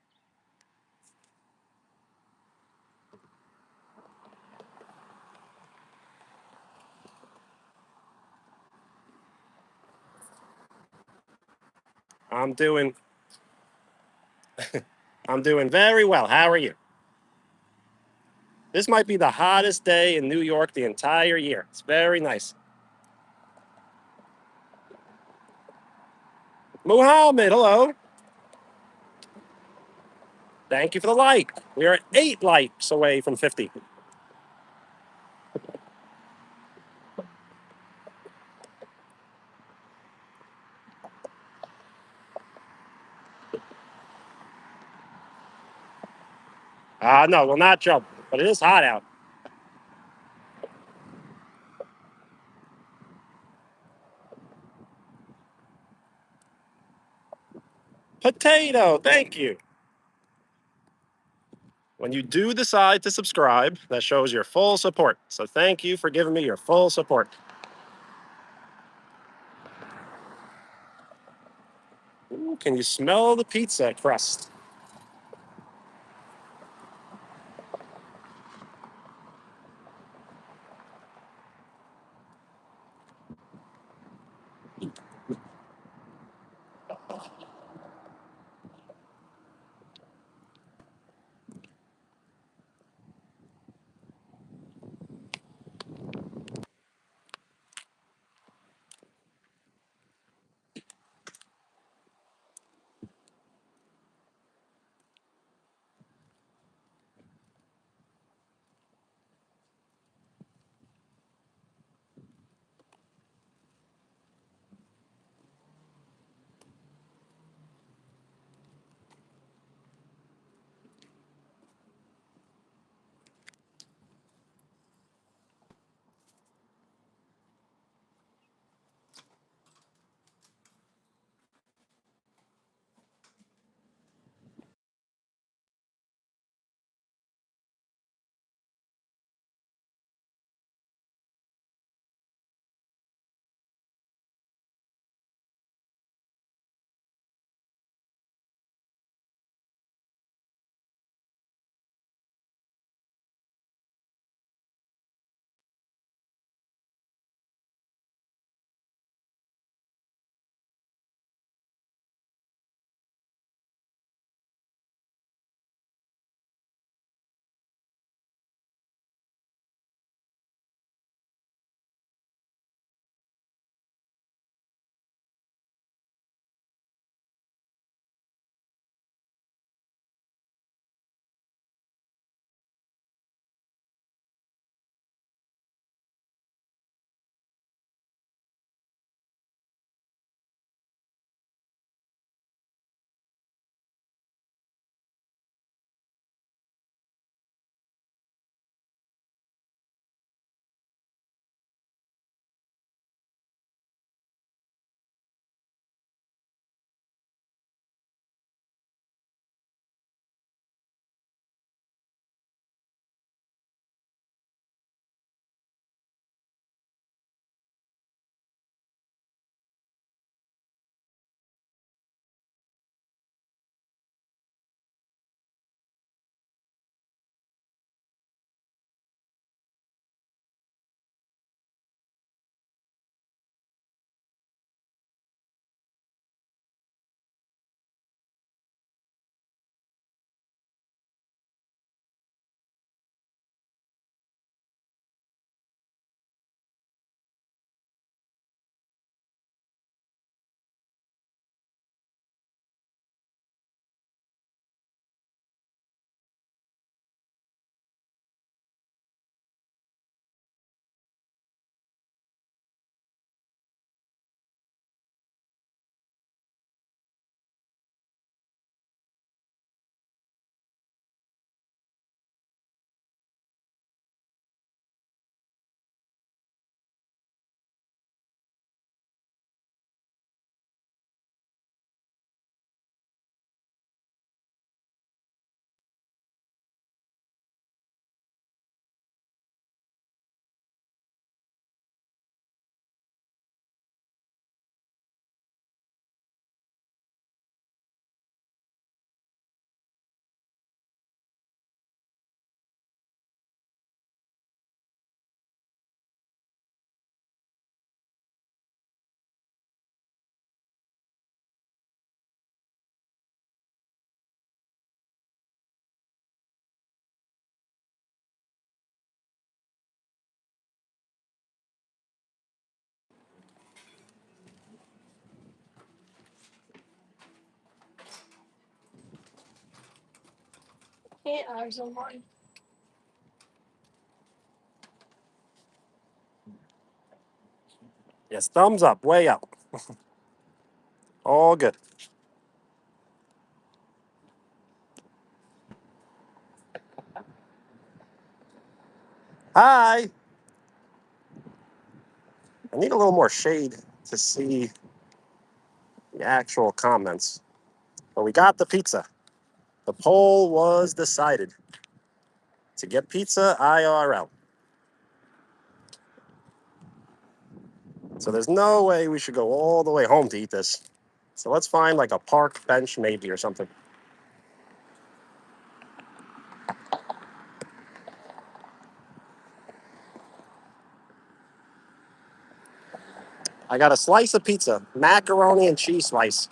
I'm doing I'm doing very well. How are you? This might be the hottest day in New York the entire year. It's very nice. Muhammad, hello. Thank you for the like. We are 8 likes away from 50. No, we'll not jump, but it is hot out. Potato, thank you. When you do decide to subscribe, that shows your full support. So thank you for giving me your full support. Ooh, can you smell the pizza crust? Yes, thumbs up, way up. All good. Hi. I need a little more shade to see the actual comments. But we got the pizza. The poll was decided to get pizza IRL. So there's no way we should go all the way home to eat this. So let's find like a park bench maybe or something. I got a slice of pizza, macaroni and cheese slice.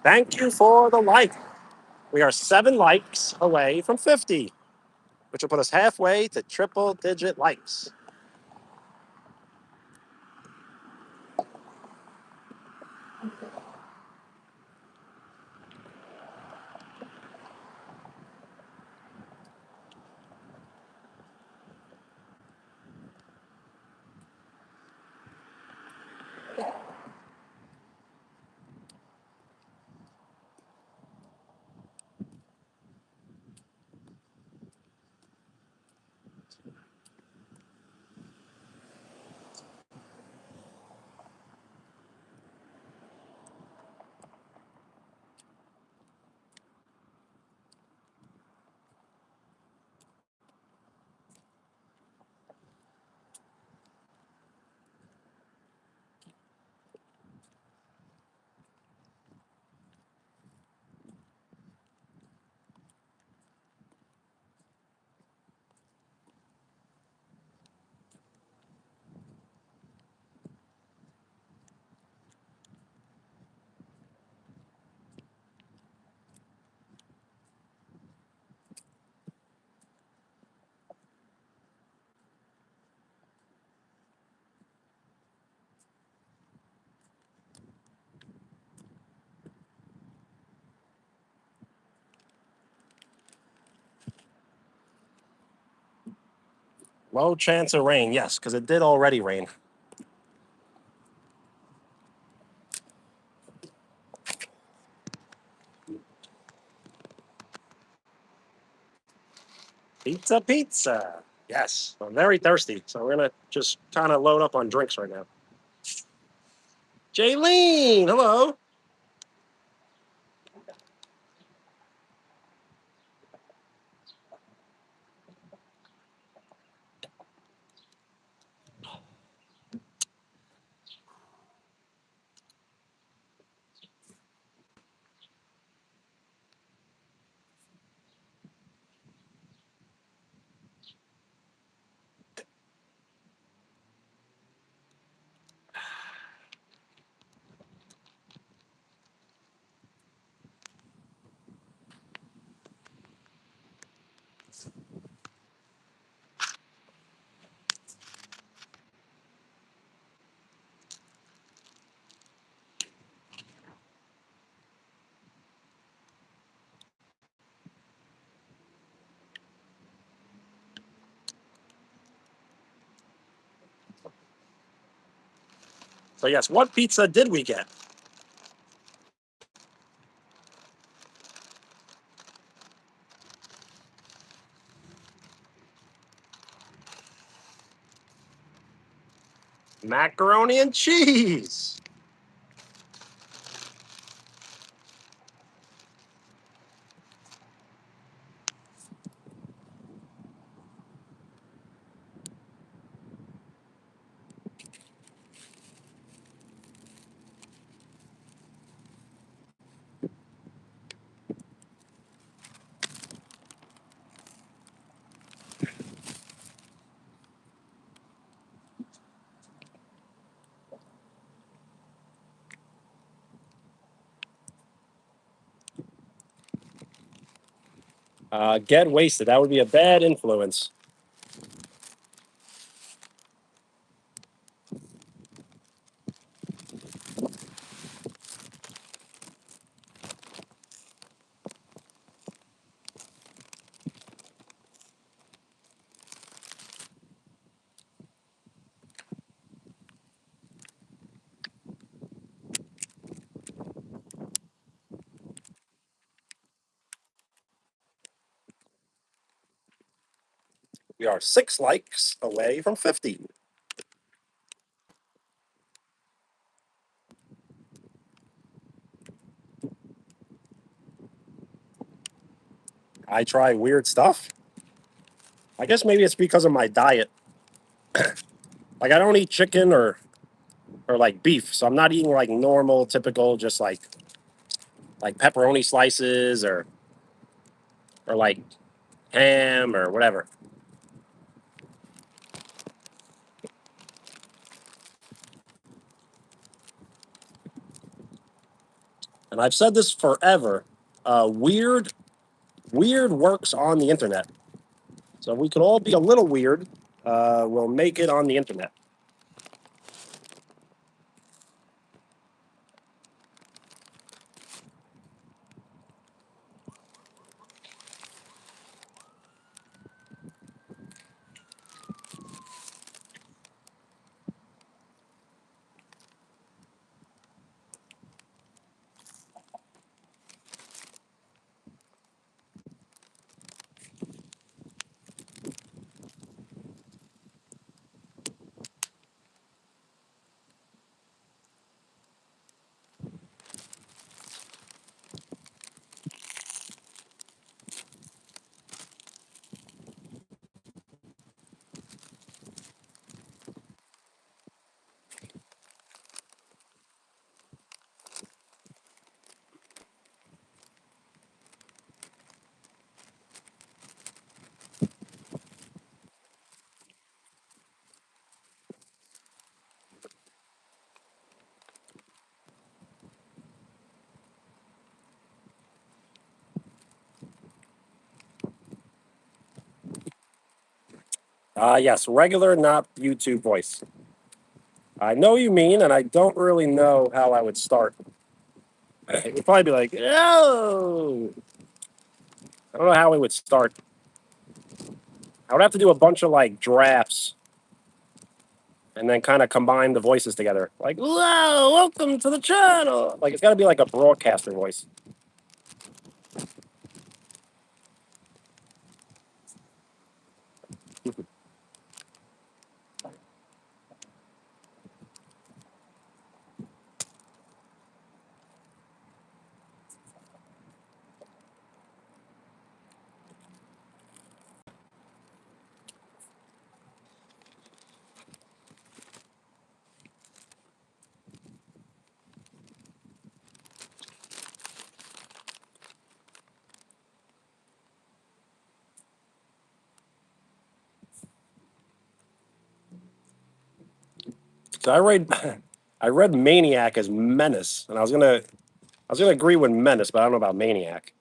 Thank you for the like. We are 7 likes away from 50, which will put us halfway to triple digit likes. Low chance of rain, yes, because it did already rain. Pizza, pizza. Yes, I'm very thirsty, so we're gonna just kind of load up on drinks right now. Jaylene, hello. So yes, what pizza did we get? Macaroni and cheese. Get wasted. That would be a bad influence. We are 6 likes away from 50. I try weird stuff. I guess maybe it's because of my diet. Like I don't eat chicken or like beef, so I'm not eating like normal, typical, just like pepperoni slices or like ham or whatever. And I've said this forever. Weird works on the internet. So we could all be a little weird. We'll make it on the internet. Yes, regular, not YouTube voice. I know what you mean, and I don't really know how I would start. It would probably be like, oh, I don't know how it would start. I would have to do a bunch of like drafts and then kind of combine the voices together. Like, hello, welcome to the channel. Like, it's got to be like a broadcaster voice. So I read Maniac as Menace, and I was gonna agree with Menace, but I don't know about Maniac.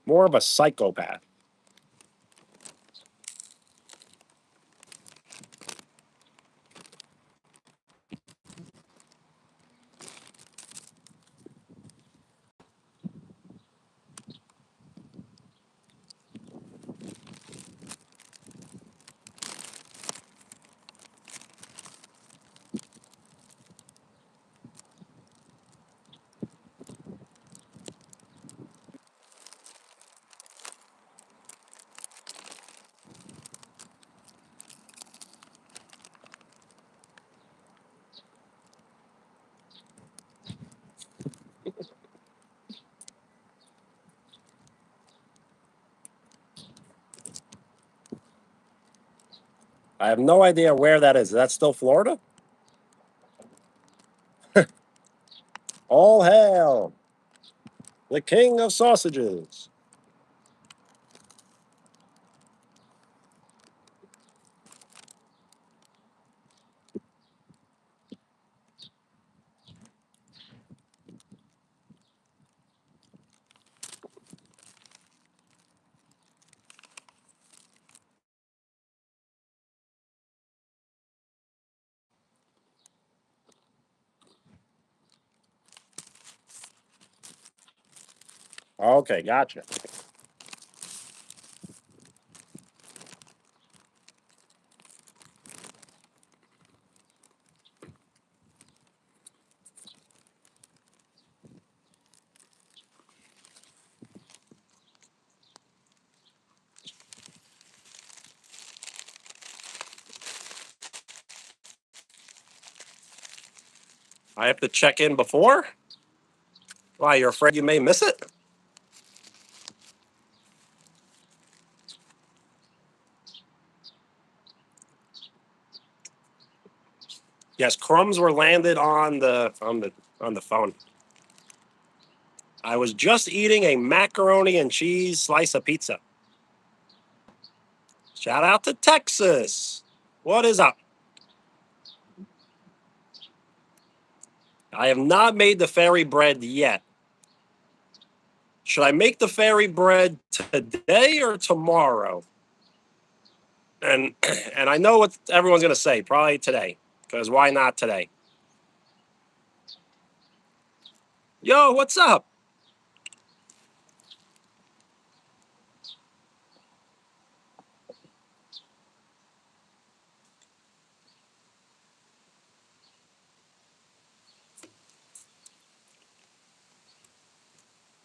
More of a psychopath. I have no idea where that is. Is that still Florida? All hail the king of sausages. Okay, gotcha. I have to check in before? Why, you're afraid you may miss it? Yes, crumbs were landed on the phone. I was just eating a macaroni and cheese slice of pizza. Shout out to Texas. What is up? I have not made the fairy bread yet. Should I make the fairy bread today or tomorrow? And and I know what everyone's gonna say, probably today. Because why not today? Yo, what's up?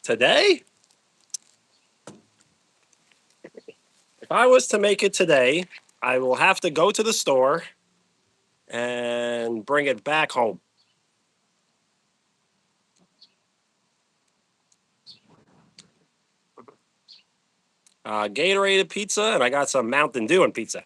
Today? If I was to make it today, I will have to go to the store and bring it back home. Gatorade pizza, and I got some Mountain Dew and pizza.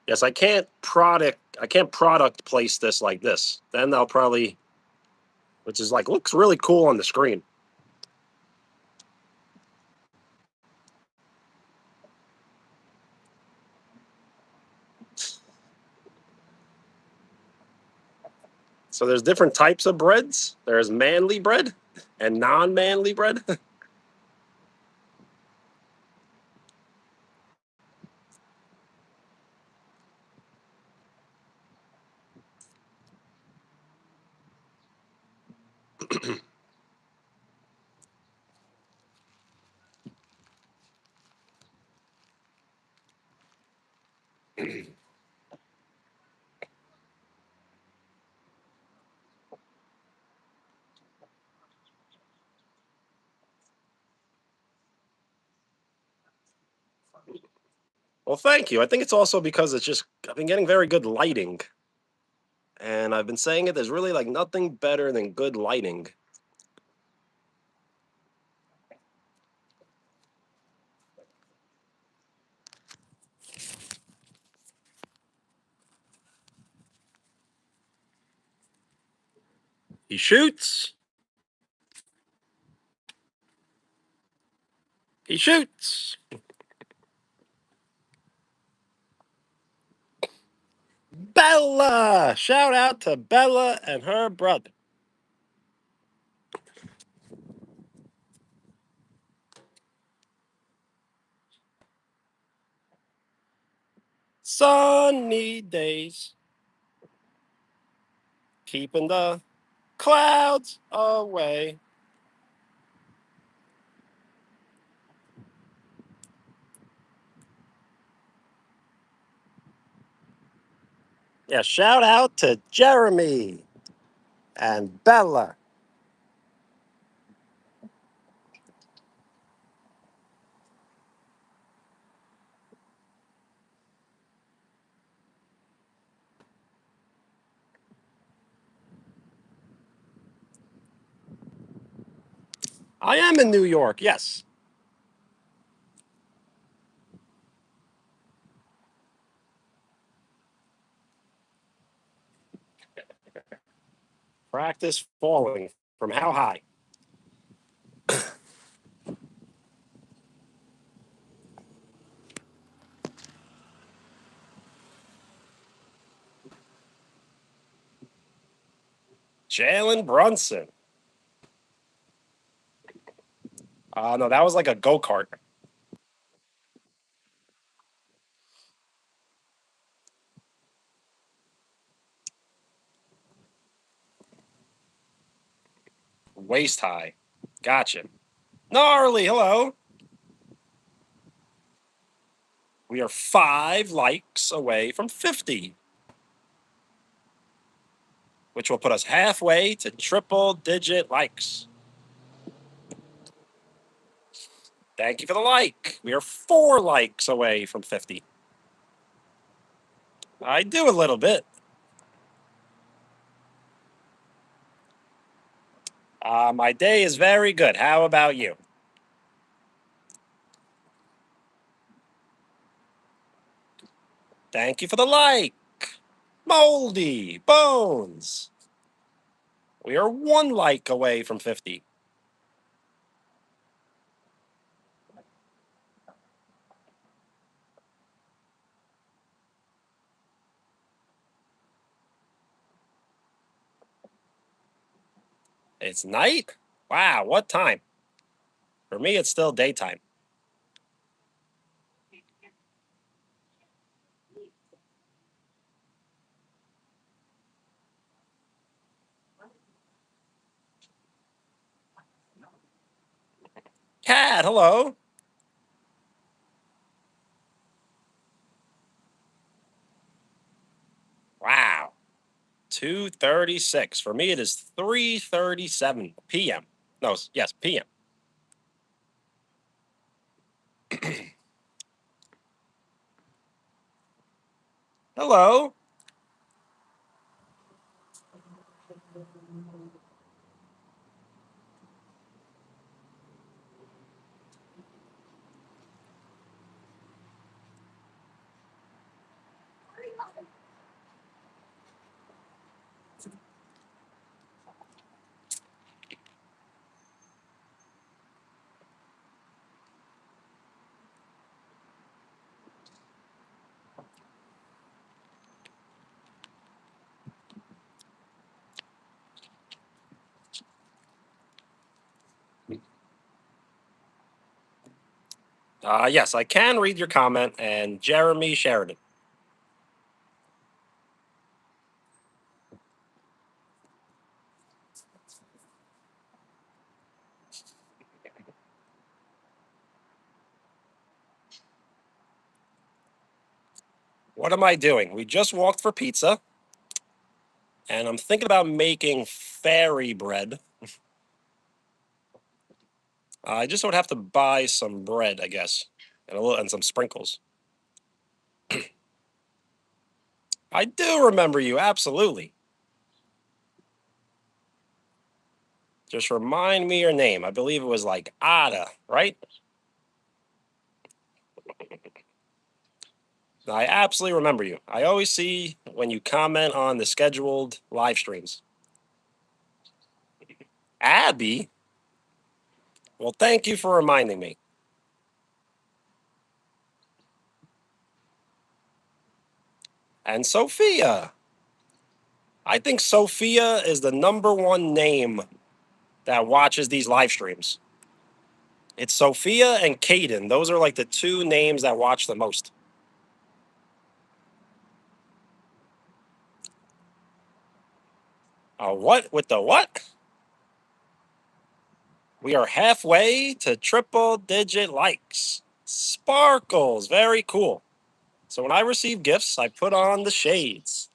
Yes, I can't product place this like this. Then they'll probably, which is like looks really cool on the screen. So there's different types of breads. There's manly bread and non-manly bread. Well, thank you. I think it's also because it's just I've been getting very good lighting, and I've been saying it. There's really like nothing better than good lighting. He shoots. He shoots. Bella! Shout out to Bella and her brother. Sunny days, keeping the clouds away. Yeah, shout out to Jeremy. and Bella. I am in New York, yes. Practice falling from how high? Jalen Brunson. No, that was like a go kart. Waist high. Gotcha. Gnarly, hello. We are 5 likes away from 50, which will put us halfway to triple digit likes. Thank you for the like. We are 4 likes away from 50. I do a little bit. My day is very good. How about you? Thank you for the like. Moldy Bones. We are 1 like away from 50. It's night? Wow, what time? For me, it's still daytime. Cat, hello. Wow. 2:36. For me, it is 3:37 p.m. No, yes, p.m. Hello. Yes, I can read your comment, and Jeremy Sheridan. What am I doing? We just walked for pizza, and I'm thinking about making fairy bread. I just would have to buy some bread, I guess, and some sprinkles. I do remember you, absolutely. Just remind me your name. I believe it was like Ada, right? I absolutely remember you. I always see when you comment on the scheduled live streams. Abby? Well, thank you for reminding me. And Sophia. I think Sophia is the number one name that watches these live streams. It's Sophia and Caden. Those are like the two names that watch the most. What with the what? We are halfway to triple digit likes. Sparkles, very cool. So when I receive gifts, I put on the shades.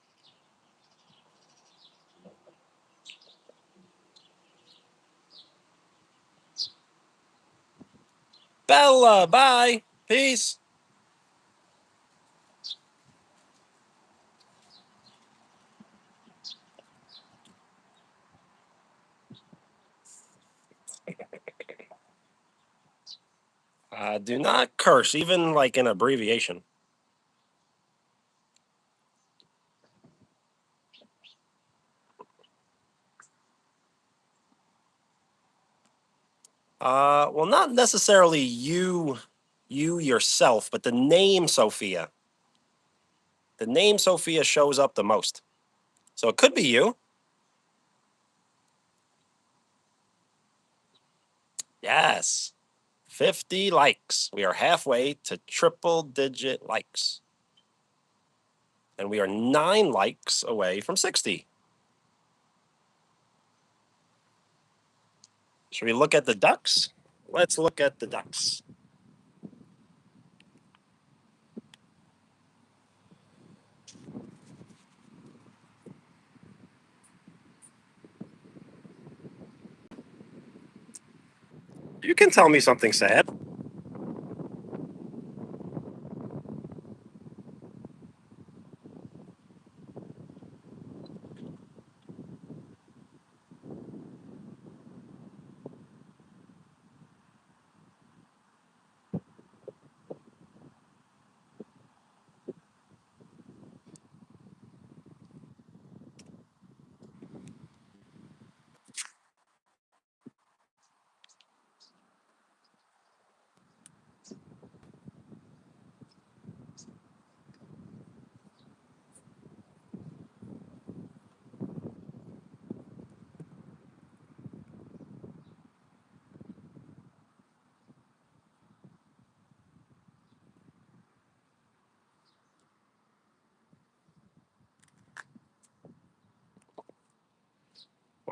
Bella, bye. Peace. Do not curse, even like an abbreviation. Well, not necessarily you yourself, but the name Sophia. The name Sophia shows up the most. So it could be you. Yes. 50 likes. We are halfway to triple digit likes. And we are 9 likes away from 60. Should we look at the ducks? Let's look at the ducks. You can tell me something sad.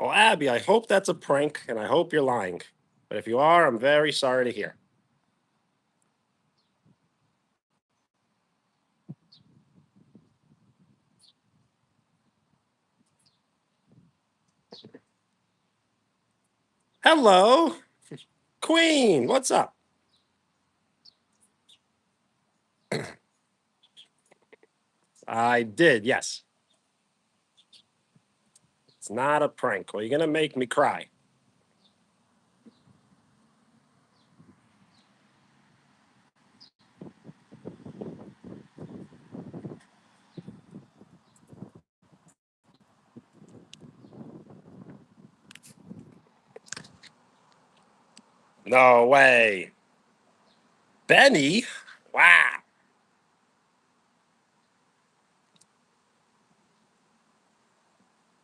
Well, Abby, I hope that's a prank and I hope you're lying. But if you are, I'm very sorry to hear. Hello, Queen. What's up? I did, yes. It's not a prank. Well, you're going to make me cry. No way. Benny? Wow.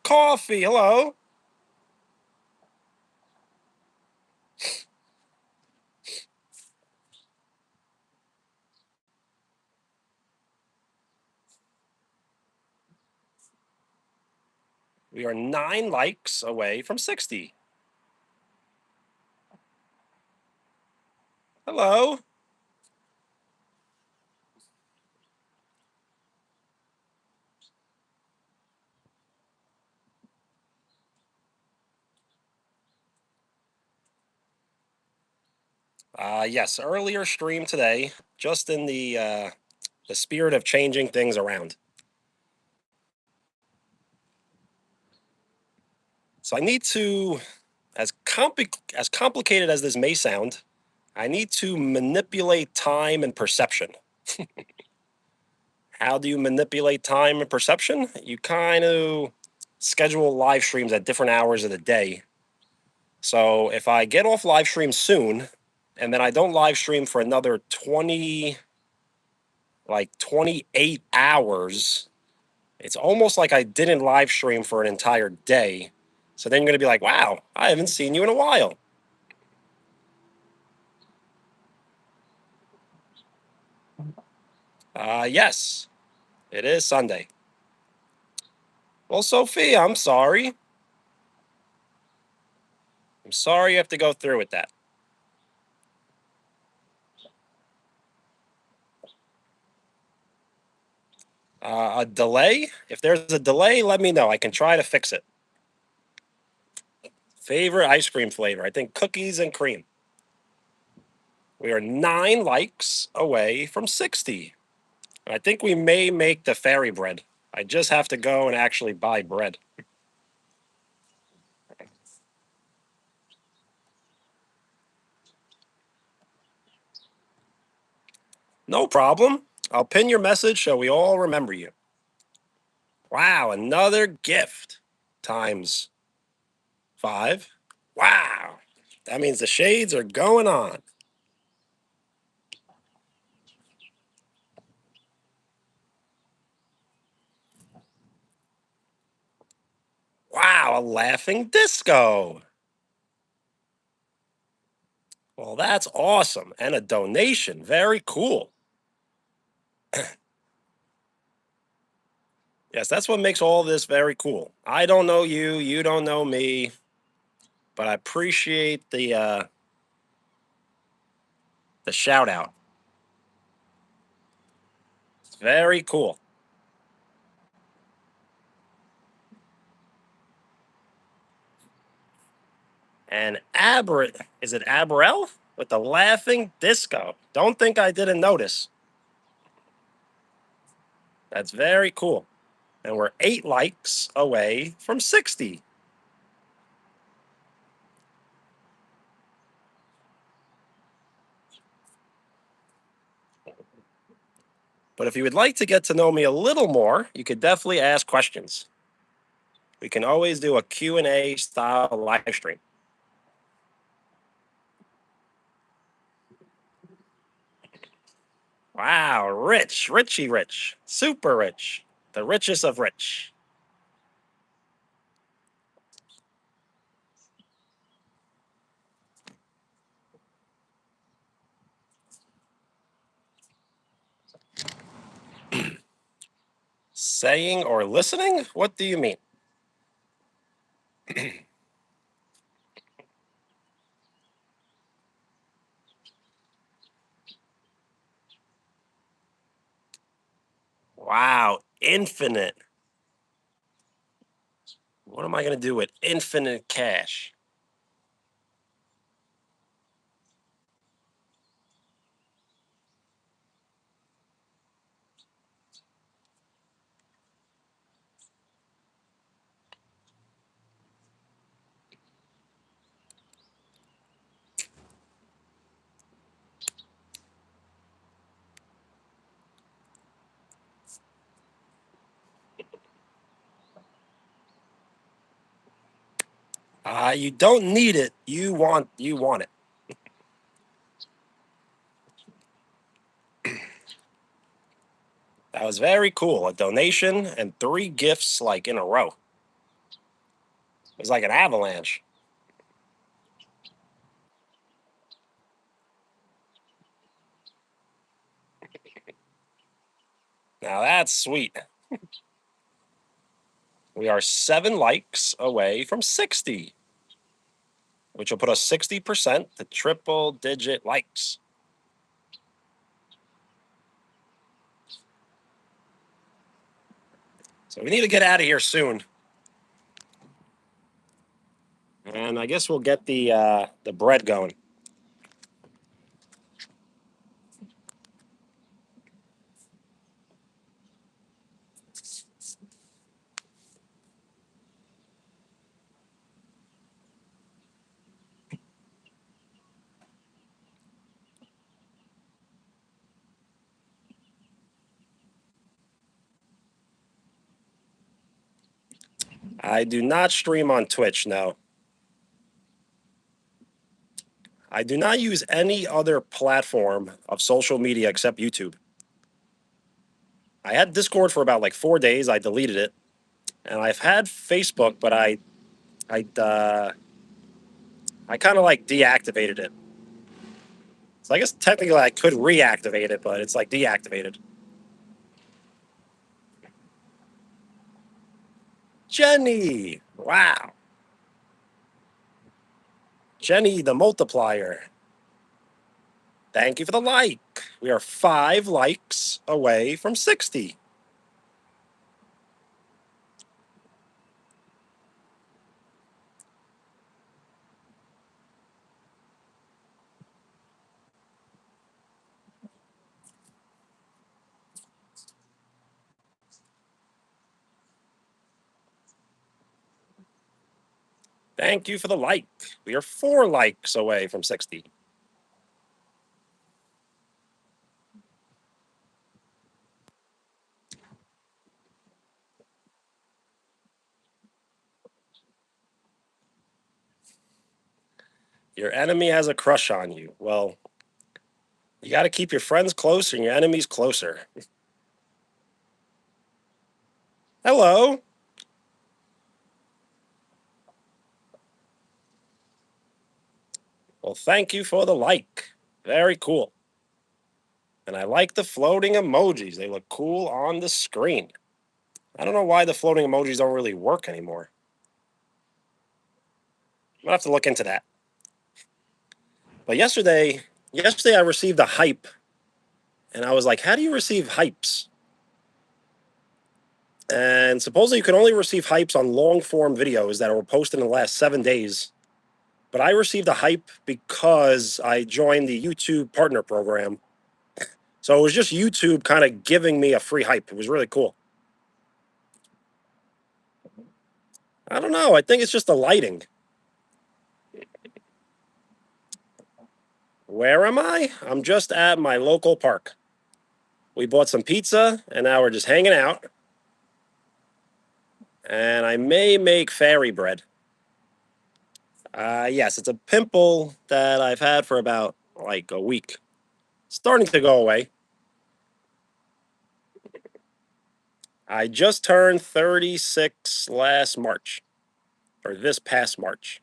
Coffee. Hello. We are 9 likes away from 60. Hello. Yes, earlier stream today, just in the spirit of changing things around. So I need to, as complicated as this may sound, I need to manipulate time and perception. How do you manipulate time and perception? You kind of schedule live streams at different hours of the day. So if I get off live stream soon, and then I don't live stream for another 28 hours, it's almost like I didn't live stream for an entire day. So then you're going to be like, wow, I haven't seen you in a while. Yes, it is Sunday. Well, Sophia, I'm sorry. I'm sorry you have to go through with that. A delay? If there's a delay, let me know. I can try to fix it. Favorite ice cream flavor? I think cookies and cream. We are 9 likes away from 60. I think we may make the fairy bread. I just have to go and actually buy bread. No problem. I'll pin your message so we all remember you. Wow, another gift times 5. Wow. That means the shades are going on. Wow, a laughing disco. Well, that's awesome. And a donation. Very cool. Yes, that's what makes all this very cool. I don't know you, you don't know me, but I appreciate the shout out. It's very cool. And is it Abrel with the laughing disco? Don't think I didn't notice. That's very cool. And we're 8 likes away from 60. But if you would like to get to know me a little more, you could definitely ask questions. We can always do a Q&A style live stream. Wow, rich, richy rich, super rich, the richest of rich. Saying or listening? What do you mean? Wow, infinite. What am I going to do with infinite cash? You don't need it. You want it. That was very cool. A donation and 3 gifts like in a row. It was like an avalanche. Now that's sweet. We are 7 likes away from 60, which will put us 60% to triple digit likes. So we need to get out of here soon. And I guess we'll get the bread going. I do not stream on Twitch, no. I do not use any other platform of social media except YouTube. I had Discord for about like 4 days. I deleted it, and I've had Facebook, but I kind of like deactivated it. So I guess technically I could reactivate it, but it's like deactivated. Jenny, wow, Jenny the multiplier. Thank you for the like. We are 5 likes away from 60. Thank you for the like. We are 4 likes away from 60. Your enemy has a crush on you. Well, you got to keep your friends closer and your enemies closer. Hello. Well, thank you for the like. Very cool. And I like the floating emojis. They look cool on the screen. I don't know why the floating emojis don't really work anymore. I'll have to look into that. But yesterday I received a hype, and I was like, "How do you receive hypes?" And supposedly you can only receive hypes on long form videos that were posted in the last 7 days. But I received a hype because I joined the YouTube partner program. So it was just YouTube kind of giving me a free hype. It was really cool. I don't know. I think it's just the lighting. Where am I? I'm just at my local park. We bought some pizza and now we're just hanging out. And I may make fairy bread. Yes, it's a pimple that I've had for about like a week. Starting to go away. I just turned 36 last March, or this past March.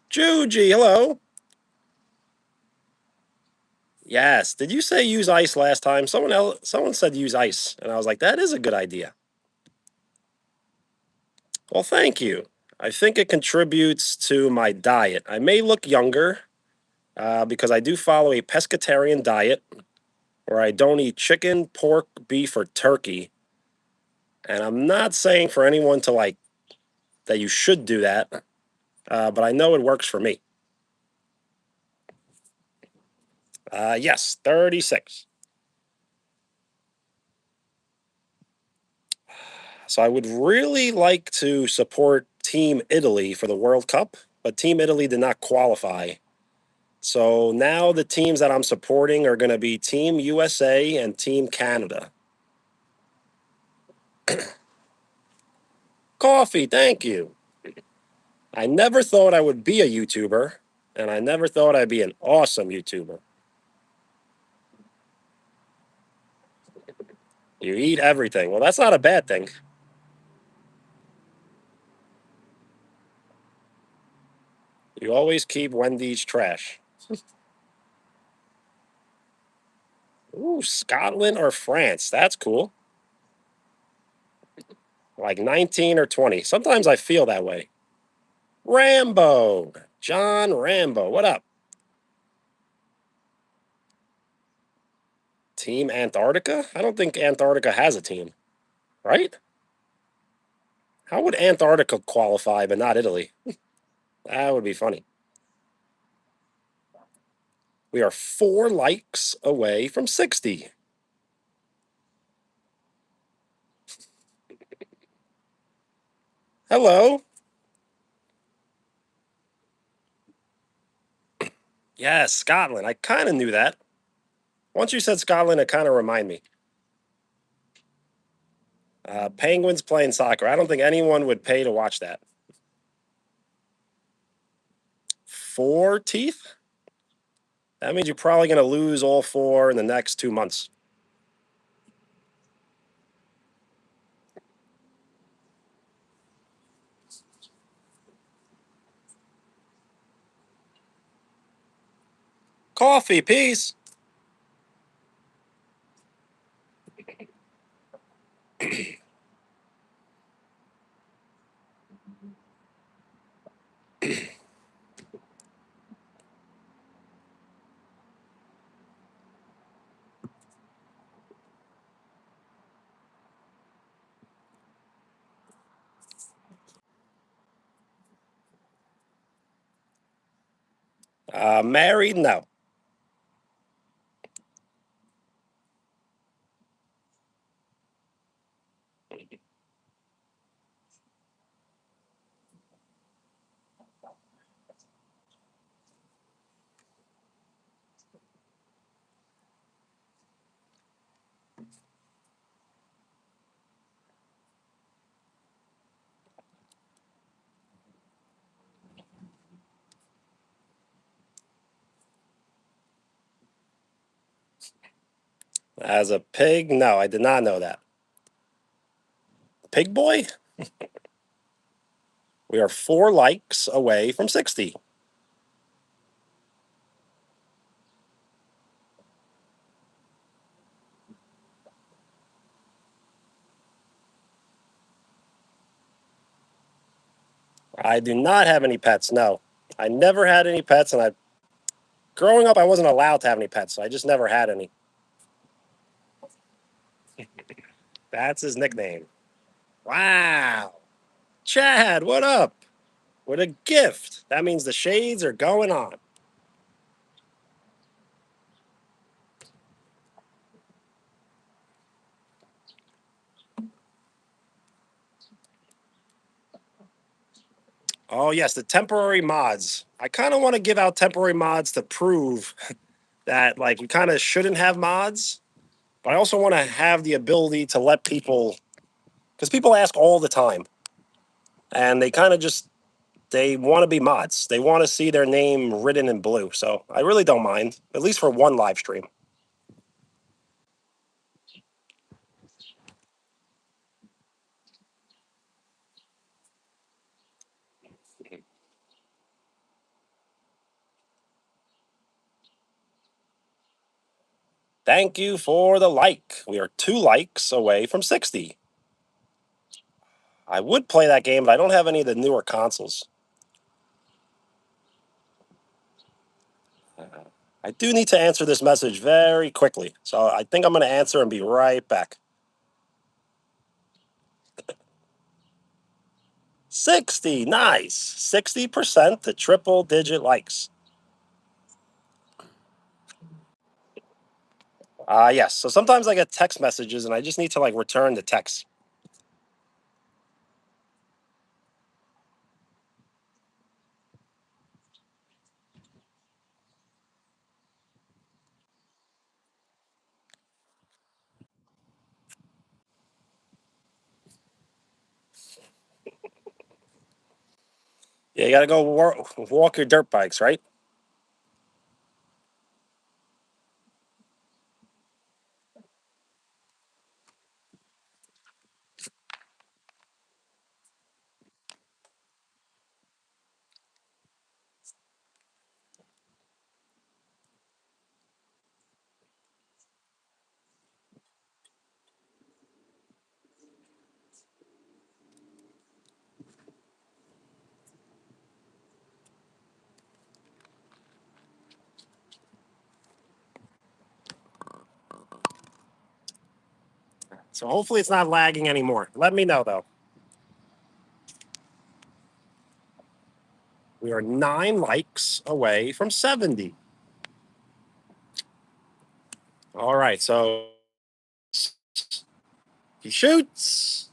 Juji, hello. Yes. Did you say use ice last time? Someone said use ice, and I was like, that is a good idea. Well, thank you. I think it contributes to my diet. I may look younger because I do follow a pescatarian diet where I don't eat chicken, pork, beef, or turkey. And I'm not saying for anyone to like that you should do that, but I know it works for me. Yes, 36. So I would really like to support Team Italy for the World Cup, but Team Italy did not qualify. So now the teams that I'm supporting are going to be Team USA and Team Canada. Coffee, thank you. I never thought I would be a YouTuber, and I never thought I'd be an awesome YouTuber. You eat everything. Well, that's not a bad thing. You always keep Wendy's trash. Ooh, Scotland or France. That's cool. Like 19 or 20. Sometimes I feel that way. Rambo. John Rambo. What up? Team Antarctica? I don't think Antarctica has a team, right? How would Antarctica qualify but not Italy? That would be funny. We are 4 likes away from 60. Hello. Yes, Scotland. I kind of knew that. Once you said Scotland, it kind of reminded me. Penguins playing soccer. I don't think anyone would pay to watch that. 4 teeth? That means you're probably going to lose all 4 in the next 2 months. Coffee, peace. Married? No. As a pig? No, I did not know that. Pig boy? We are 4 likes away from 60. I do not have any pets. No, I never had any pets, and growing up I wasn't allowed to have any pets, so I just never had any. That's his nickname. Wow, Chad, what up? What a gift! That means the shades are going on. Oh yes, the temporary mods. I kind of want to give out temporary mods to prove that like we kind of shouldn't have mods, but I also want to have the ability to let people, because people ask all the time, and they kind of just they want to be mods. They want to see their name written in blue. So I really don't mind, at least for one live stream. Thank you for the like. We are 2 likes away from 60. I would play that game, but I don't have any of the newer consoles. I do need to answer this message very quickly. So I think I'm going to answer and be right back. 60, nice. 60% to triple digit likes. Yes. So sometimes I get text messages and I just need to like return the text. Yeah, you got to go walk your dirt bikes, right? So hopefully it's not lagging anymore. Let me know though. We are 9 likes away from 70. All right, so he shoots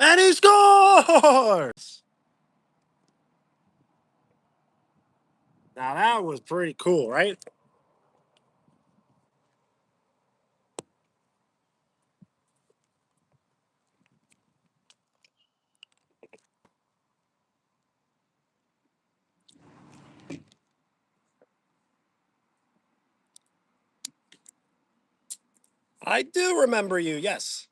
and he scores. Now that was pretty cool, right? I do remember you, yes.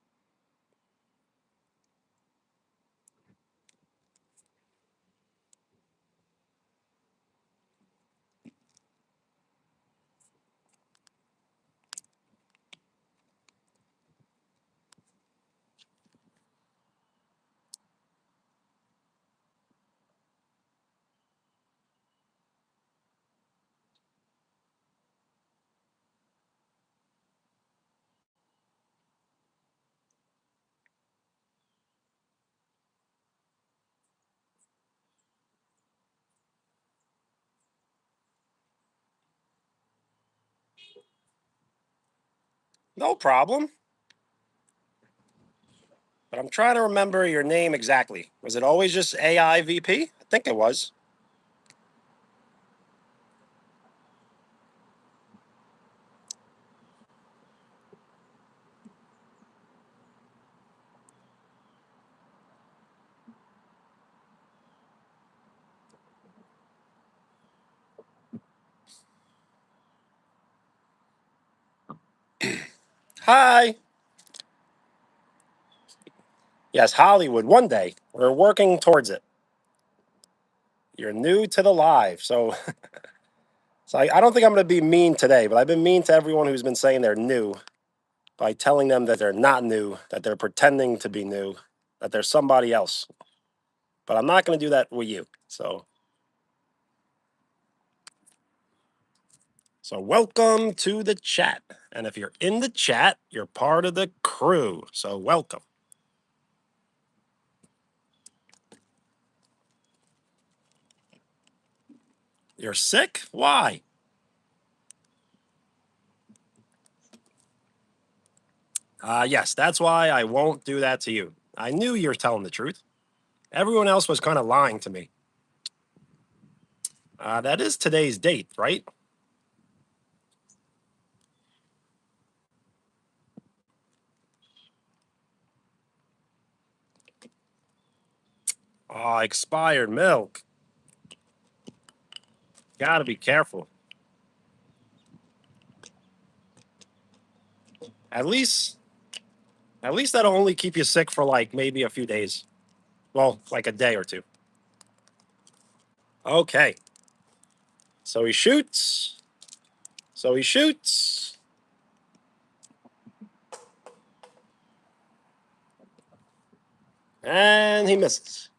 No problem. But I'm trying to remember your name exactly. Was it always just AIVP? I think it was. Hi. Yes, Hollywood. One day. We're working towards it. You're new to the live. So I don't think I'm going to be mean today, but I've been mean to everyone who's been saying they're new by telling them that they're not new, that they're pretending to be new, that they're somebody else. But I'm not going to do that with you. So welcome to the chat. And if you're in the chat, you're part of the crew. So welcome. You're sick? Why? Yes, that's why I won't do that to you. I knew you were telling the truth. Everyone else was kind of lying to me. That is today's date, right? Oh, expired milk. Gotta be careful. At least, at least that'll only keep you sick for like maybe a few days. Well, like a day or two. Okay. So he shoots. So he shoots. And he misses.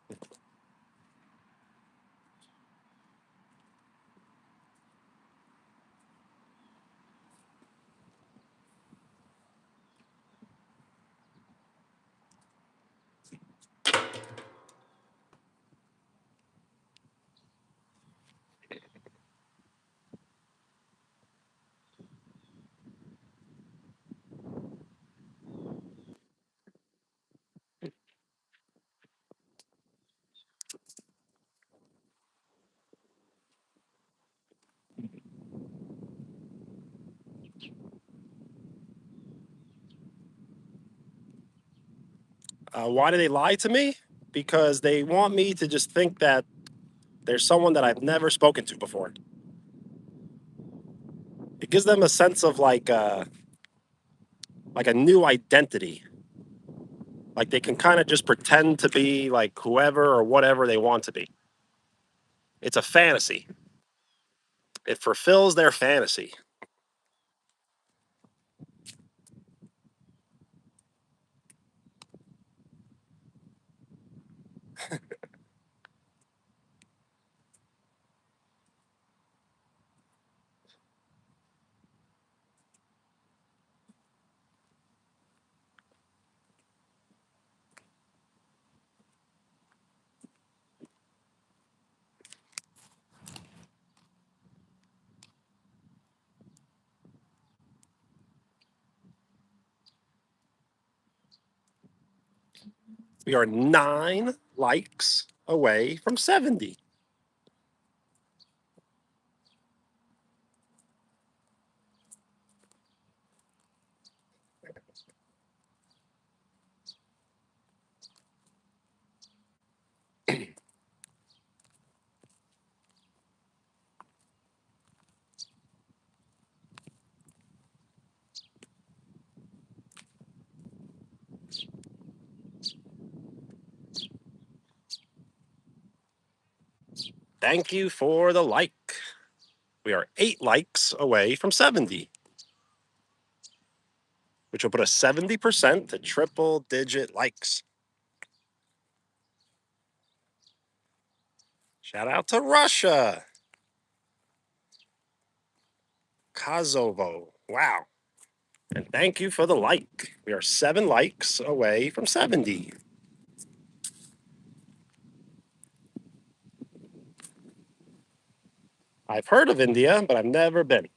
Why do they lie to me? Because they want me to just think that there's someone that I've never spoken to before. It gives them a sense of like a new identity. Like they can kind of just pretend to be like whoever or whatever they want to be. It's a fantasy. It fulfills their fantasy. We are 9 likes away from 70. Thank you for the like. We are 8 likes away from 70, which will put us 70% to triple digit likes. Shout out to Russia. Kosovo. Wow. And thank you for the like. We are 7 likes away from 70. I've heard of India, but I've never been.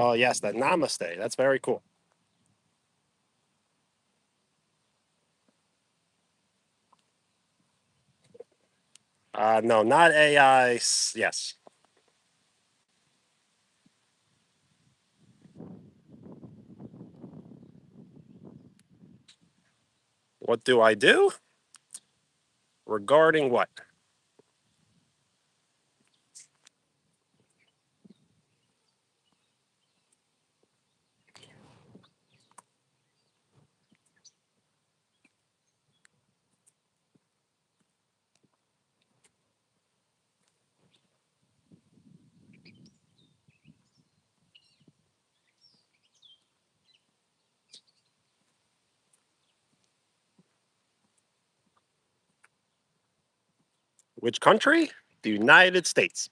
Oh, yes, that namaste. That's very cool. No, not AI. Yes. What do I do? Regarding what? Which country? The United States.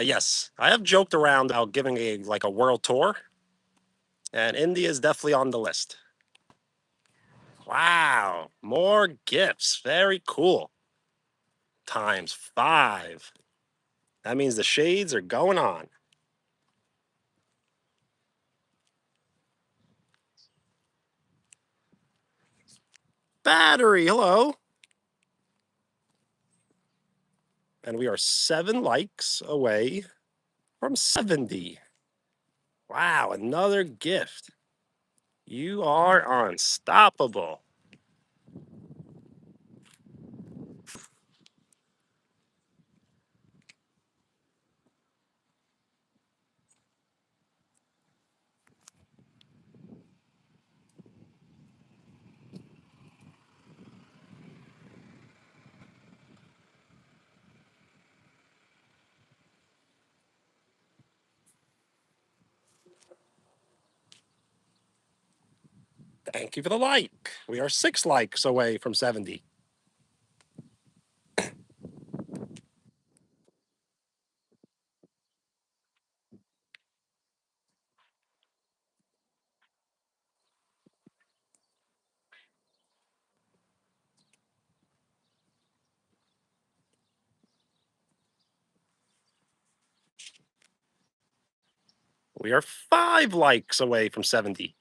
Yes, I have joked around about giving a world tour, and India is definitely on the list. Wow, more gifts. Very cool. Times five. That means the shades are going on. Battery, hello. And we are 7 likes away from 70. Wow, another gift. You are unstoppable. Thank you for the like. We are 6 likes away from 70. We are 5 likes away from 70.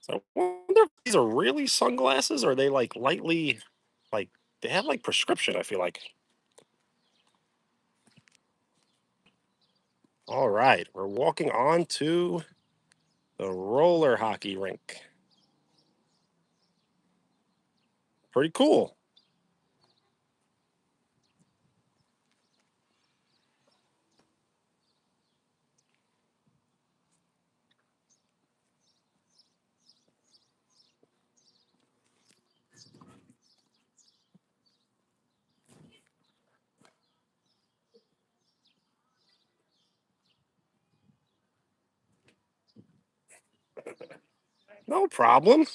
So I wonder if these are really sunglasses or are they like lightly, like, they have like prescription, I feel like. All right, we're walking on to the roller hockey rink. Pretty cool. No problem.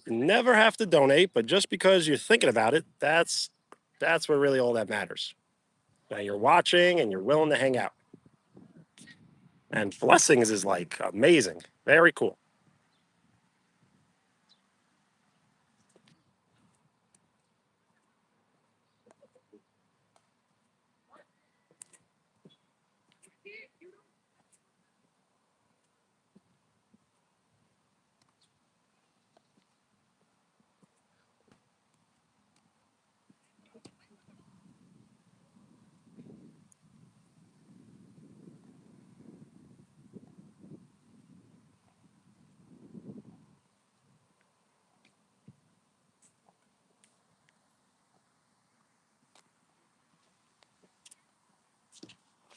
You never have to donate, but just because you're thinking about it, that's where really all that matters. Now you're watching and you're willing to hang out. And blessings is like amazing. Very cool.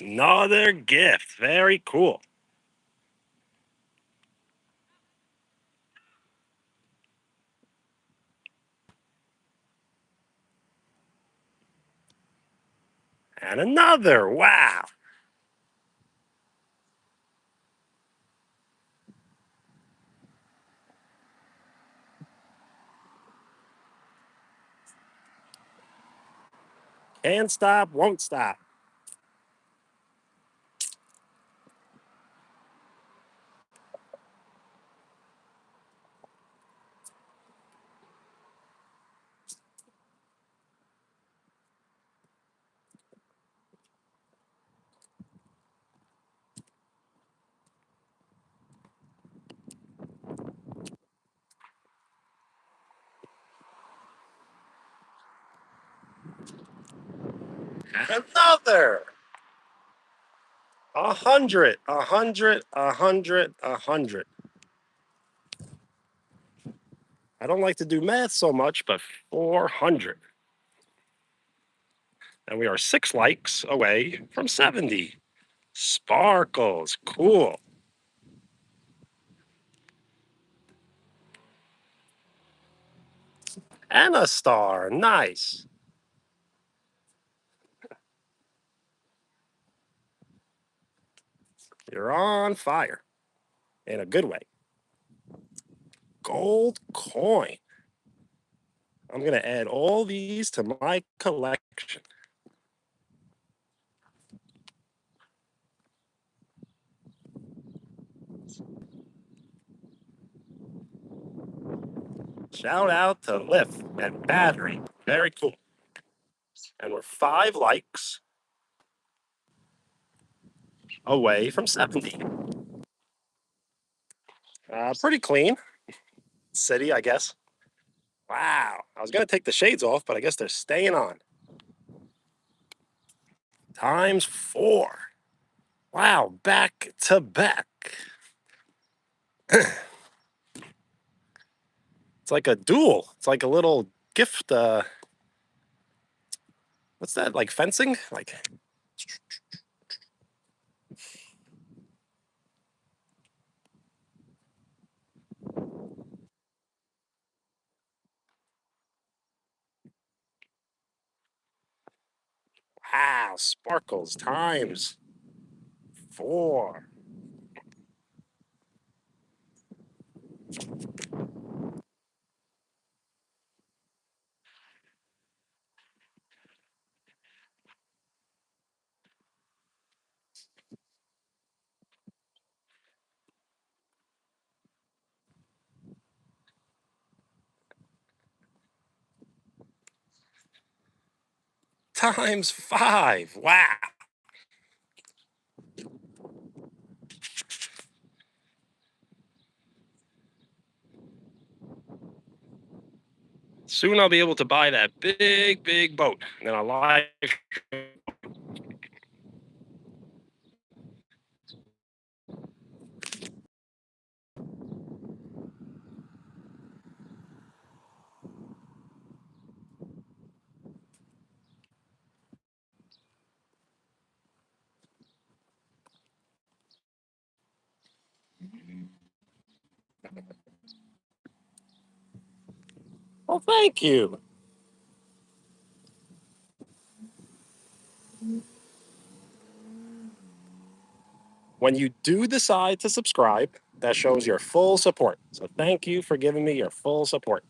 Another gift. Very cool. And another. Wow. Can't stop, won't stop. And another. 100, 100, 100, 100. I don't like to do math so much, but 400. And we are 6 likes away from 70. Sparkles. Cool. And a star. Nice. You're on fire in a good way. Gold coin. I'm going to add all these to my collection. Shout out to Lift and Battery. Very cool. And we're 5 likes away from 70. Pretty clean. City, I guess. Wow. I was going to take the shades off, but I guess they're staying on. Times 4. Wow. Back to back. It's like a duel. It's like a little gift. What's that? Like fencing? Like, wow. Sparkles times 4. Times 5. Wow. Soon I'll be able to buy that big, big boat. And then I'll live. Well, thank you. When you do decide to subscribe, that shows your full support. So thank you for giving me your full support.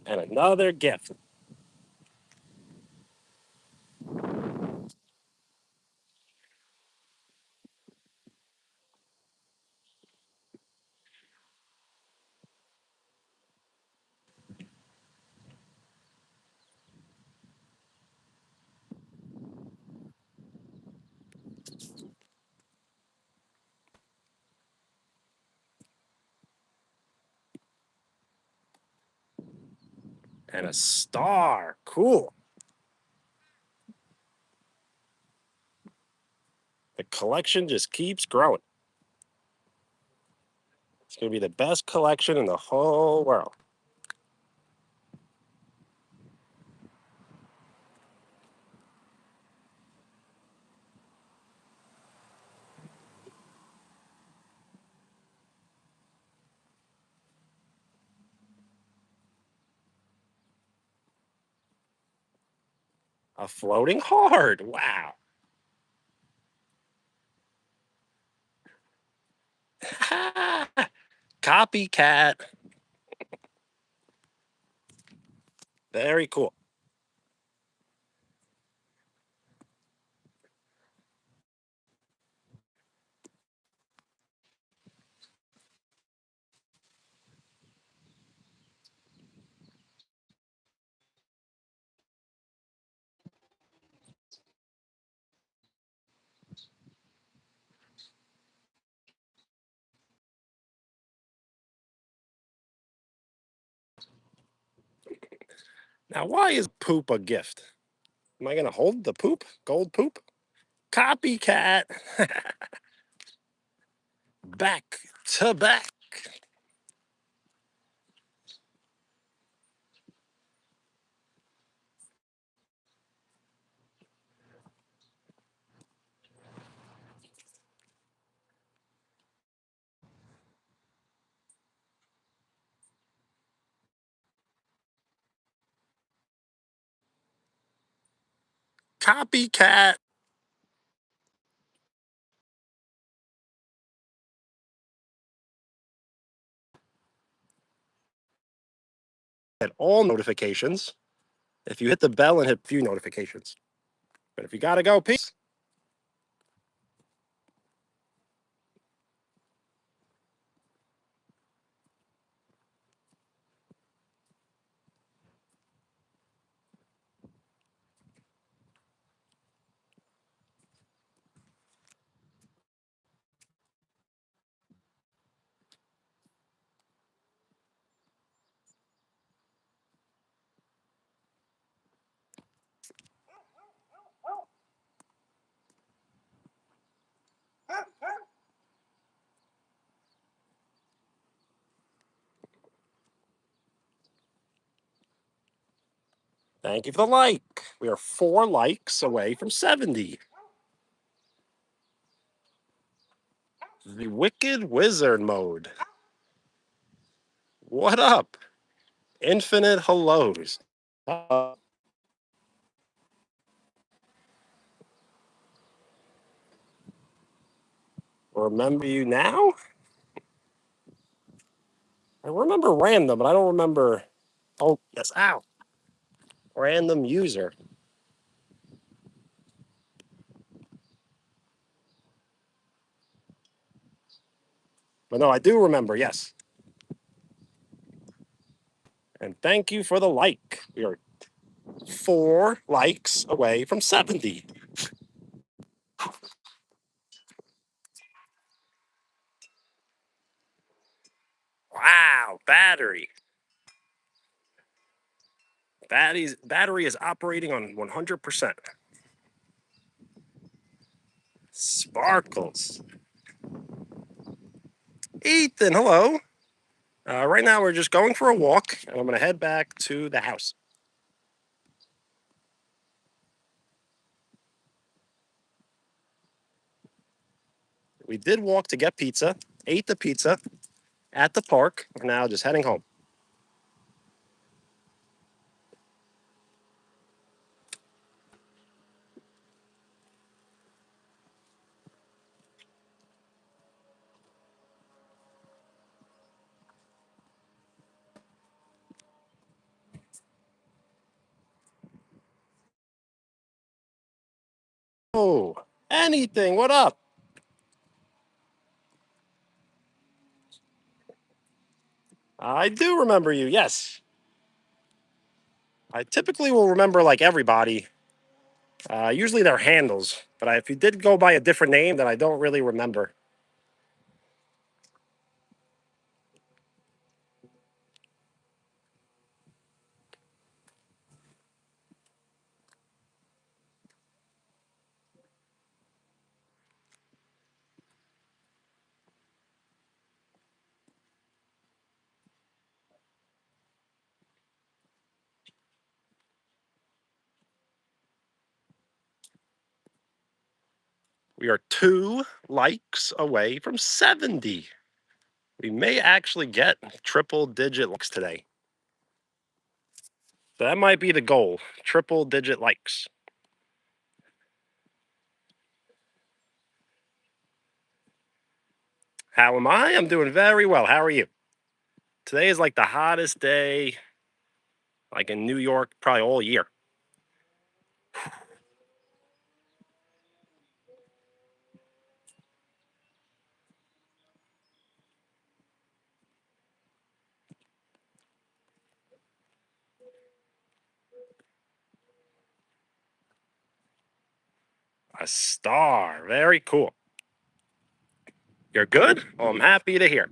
And another gift. And a star. Cool. The collection just keeps growing. It's going to be the best collection in the whole world. A floating heart. Wow. Copycat. Very cool. Now, why is poop a gift? Am I going to hold the poop? Gold poop? Copycat. Back to back. Copycat. At all notifications. If you hit the bell and hit few notifications. But if you got to go, peace. Thank you for the like. We are 4 likes away from 70. The Wicked Wizard mode. What up? Infinite hellos. Remember you now? I remember random, but I don't remember. Oh, yes. Ow. Random user. But no, I do remember. Yes. And thank you for the like. We are 4 likes away from 70. Wow. Battery. Battery is operating on 100%. Sparkles. Ethan, hello. Right now, we're just going for a walk, and I'm going to head back to the house. We did walk to get pizza, ate the pizza at the park. We're now just heading home. Oh, anything. What up? I do remember you. Yes. I typically will remember like everybody, usually their handles. But if you did go by a different name, then I don't really remember. We are 2 likes away from 70. We may actually get triple digit likes today. So that might be the goal, triple digit likes. How am I? I'm doing very well. How are you? Today is like the hottest day, like in New York, probably all year. A star. Very cool. You're good? Well, I'm happy to hear.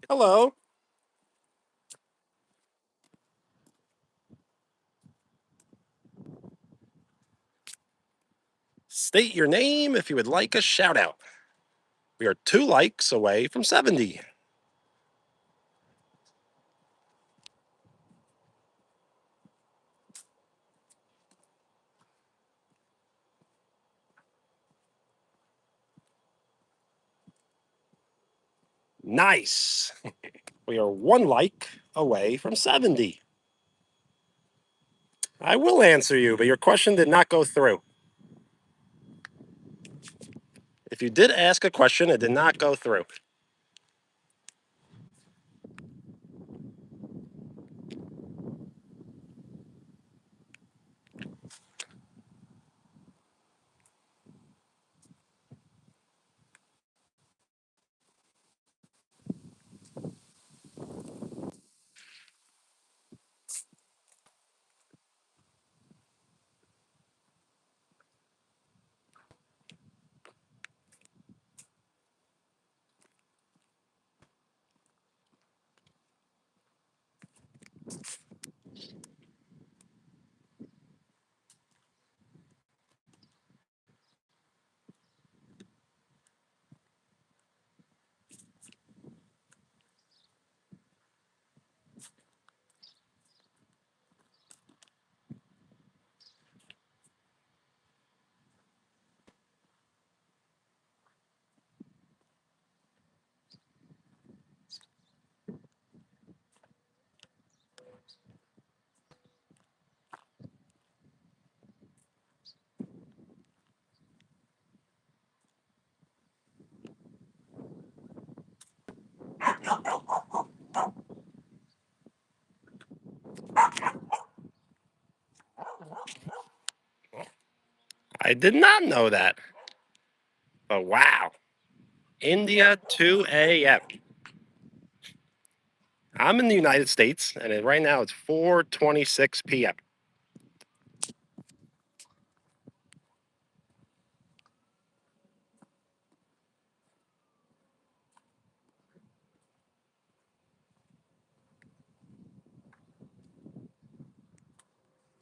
Hello. State your name if you would like a shout out. We are 2 likes away from 70. Nice. We are 1 like away from 70. I will answer you, but your question did not go through. If you did ask a question, it did not go through. I did not know that. But wow. India 2 a.m. I'm in the United States, and right now it's 4:26 p.m.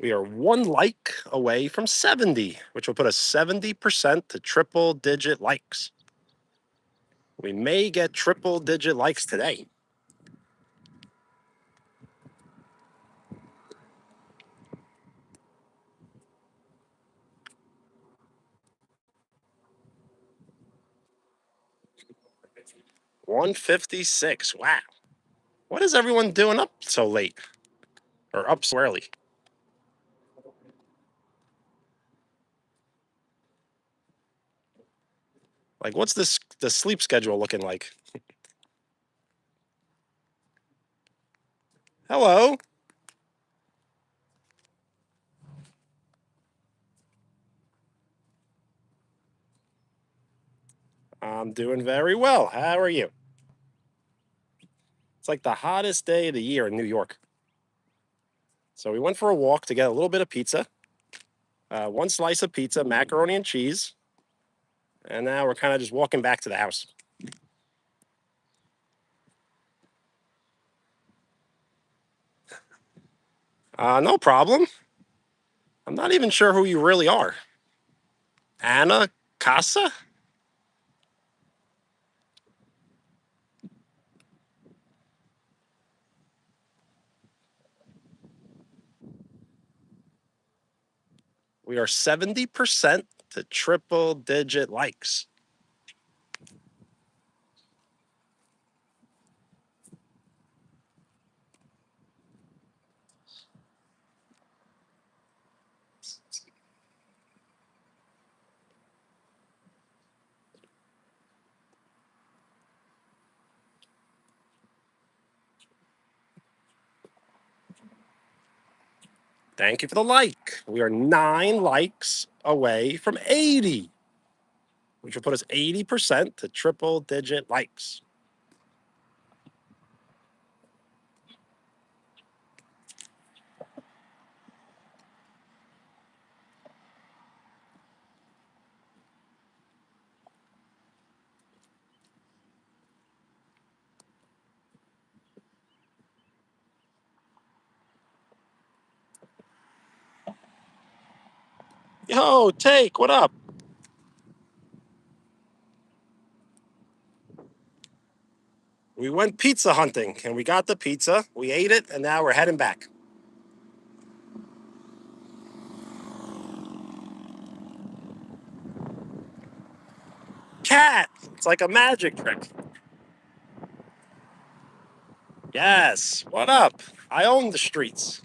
We are 1 like away from 70, which will put us 70% to triple digit likes. We may get triple digit likes today. 156. Wow. What is everyone doing up so late or up so early? Like, what's the sleep schedule looking like? Hello, I'm doing very well. How are you? It's like the hottest day of the year in New York. So we went for a walk to get a little bit of pizza, one slice of pizza, macaroni and cheese, and now we're kind of just walking back to the house. No problem. I'm not even sure who you really are. Anna Casa? We are 70% to triple digit likes. Thank you for the like. We are 9 likes away from 80, which will put us 80% to triple digit likes. Yo, Take, what up? We went pizza hunting and we got the pizza. We ate it and now we're heading back. Cat! It's like a magic trick. Yes, what up? I own the streets.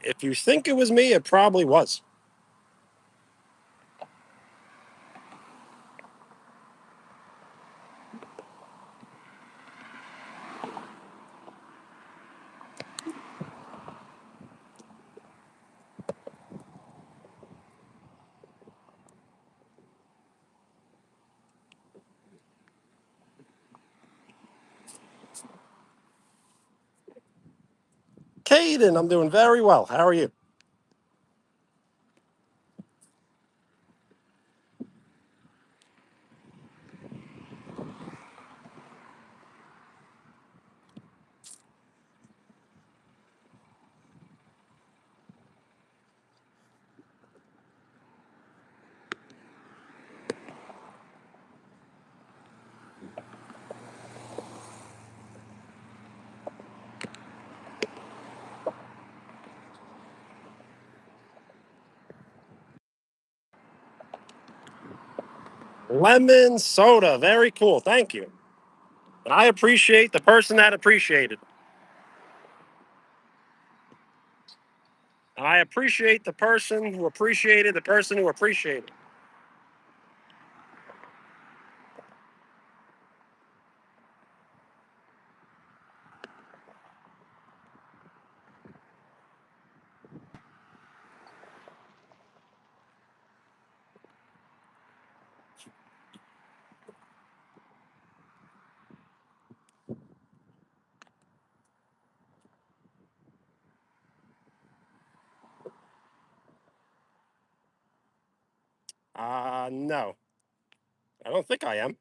If you think it was me, it probably was. Caden, I'm doing very well. How are you? Lemon soda. Very cool. Thank you. And I appreciate the person that appreciated. And I appreciate the person who appreciated the person who appreciated. No, I don't think I am.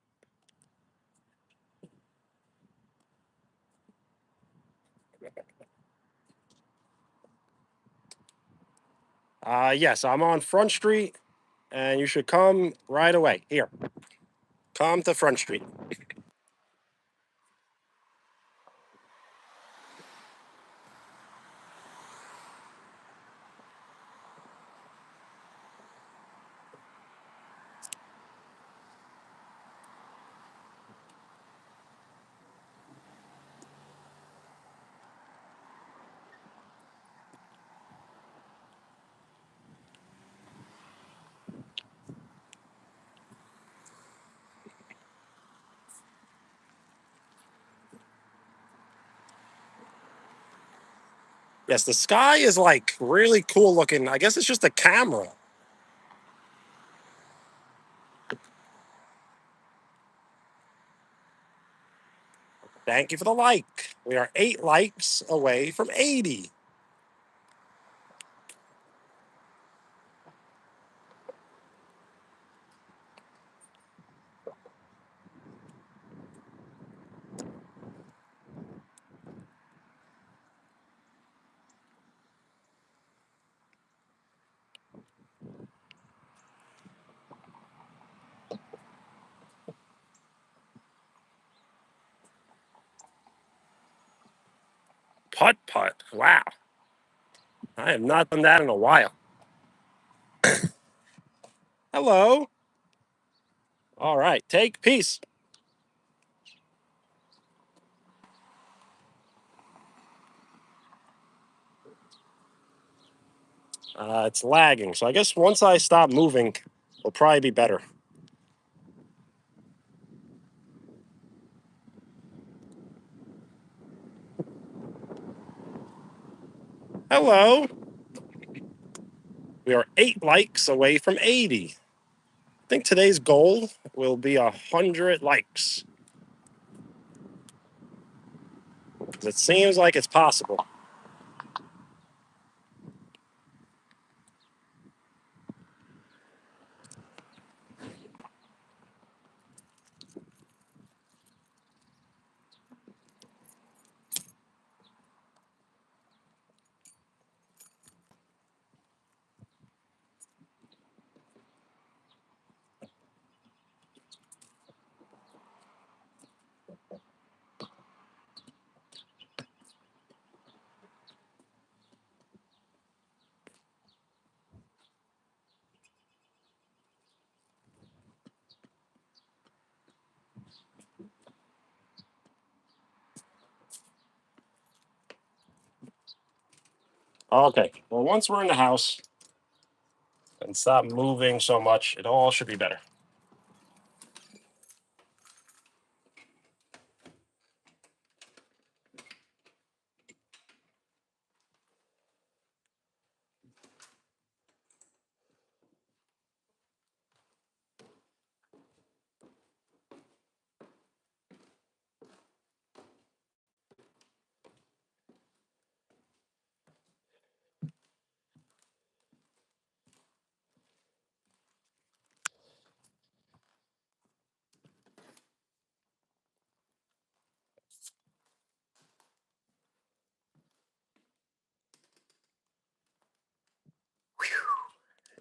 Yes, I'm on Front Street, and you should come right away. Here, come to Front Street. Yes, the sky is like really cool looking. I guess it's just a camera. Thank you for the like. We are 8 likes away from 80. Putt putt. Wow. I have not done that in a while. Hello. All right. Take peace. It's lagging. So I guess once I stop moving, it'll probably be better. Hello. We are 8 likes away from 80. I think today's goal will be 100 likes. It seems like it's possible. Okay. Well, once we're in the house and stop moving so much, it all should be better.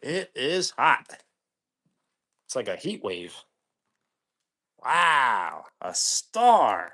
It is hot. It's like a heat wave. Wow. A star.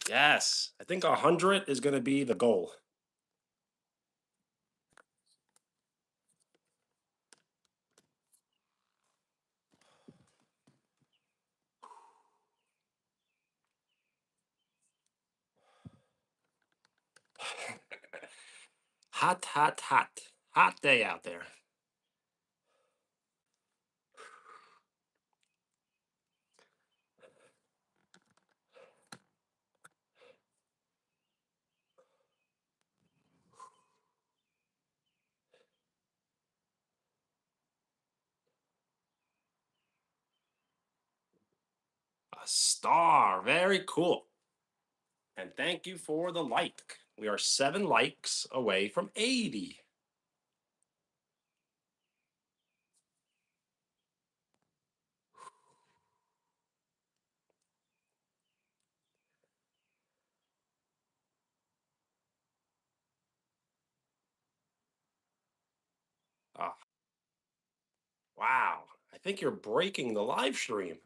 Yes, I think 100 is going to be the goal. Hot, hot, hot. Hot day out there. A star. Very cool. And thank you for the like. We are 7 likes away from 80. Ah, wow. I think you're breaking the live stream.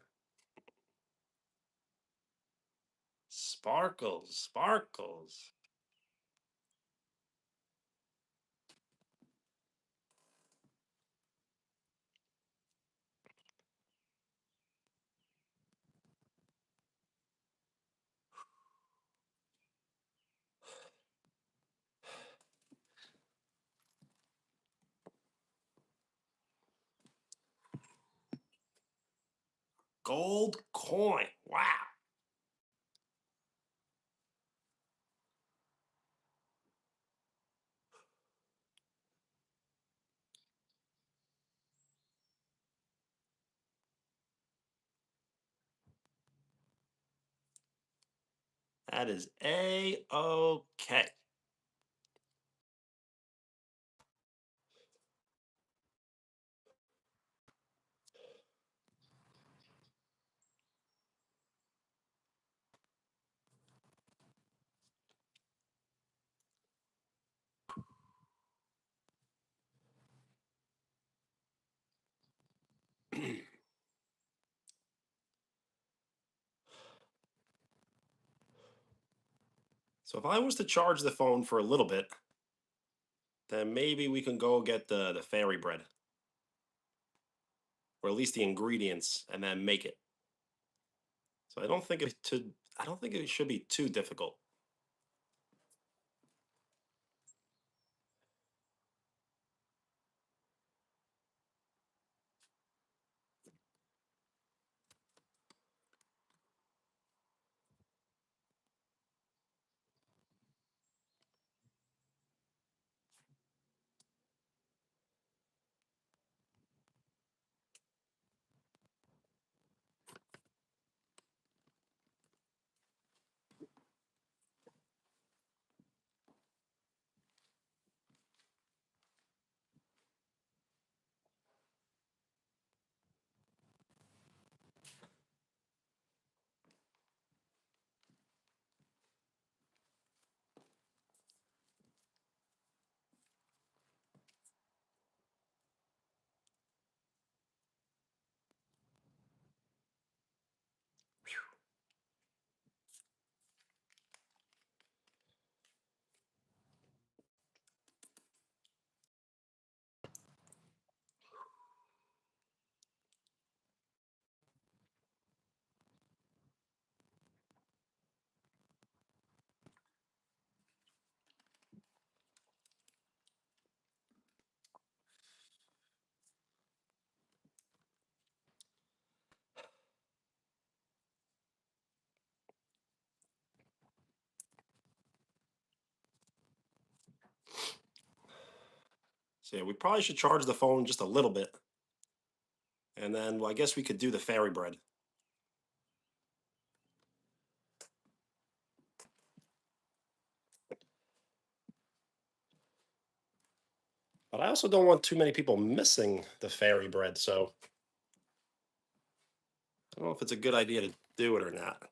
Sparkles, sparkles. Gold coin. Wow. That is A-OK. So if I was to charge the phone for a little bit, then maybe we can go get the fairy bread, or at least the ingredients, and then make it. So I don't think it should be too difficult. So yeah, we probably should charge the phone just a little bit, and then well, I guess we could do the fairy bread. But I also don't want too many people missing the fairy bread, so I don't know if it's a good idea to do it or not.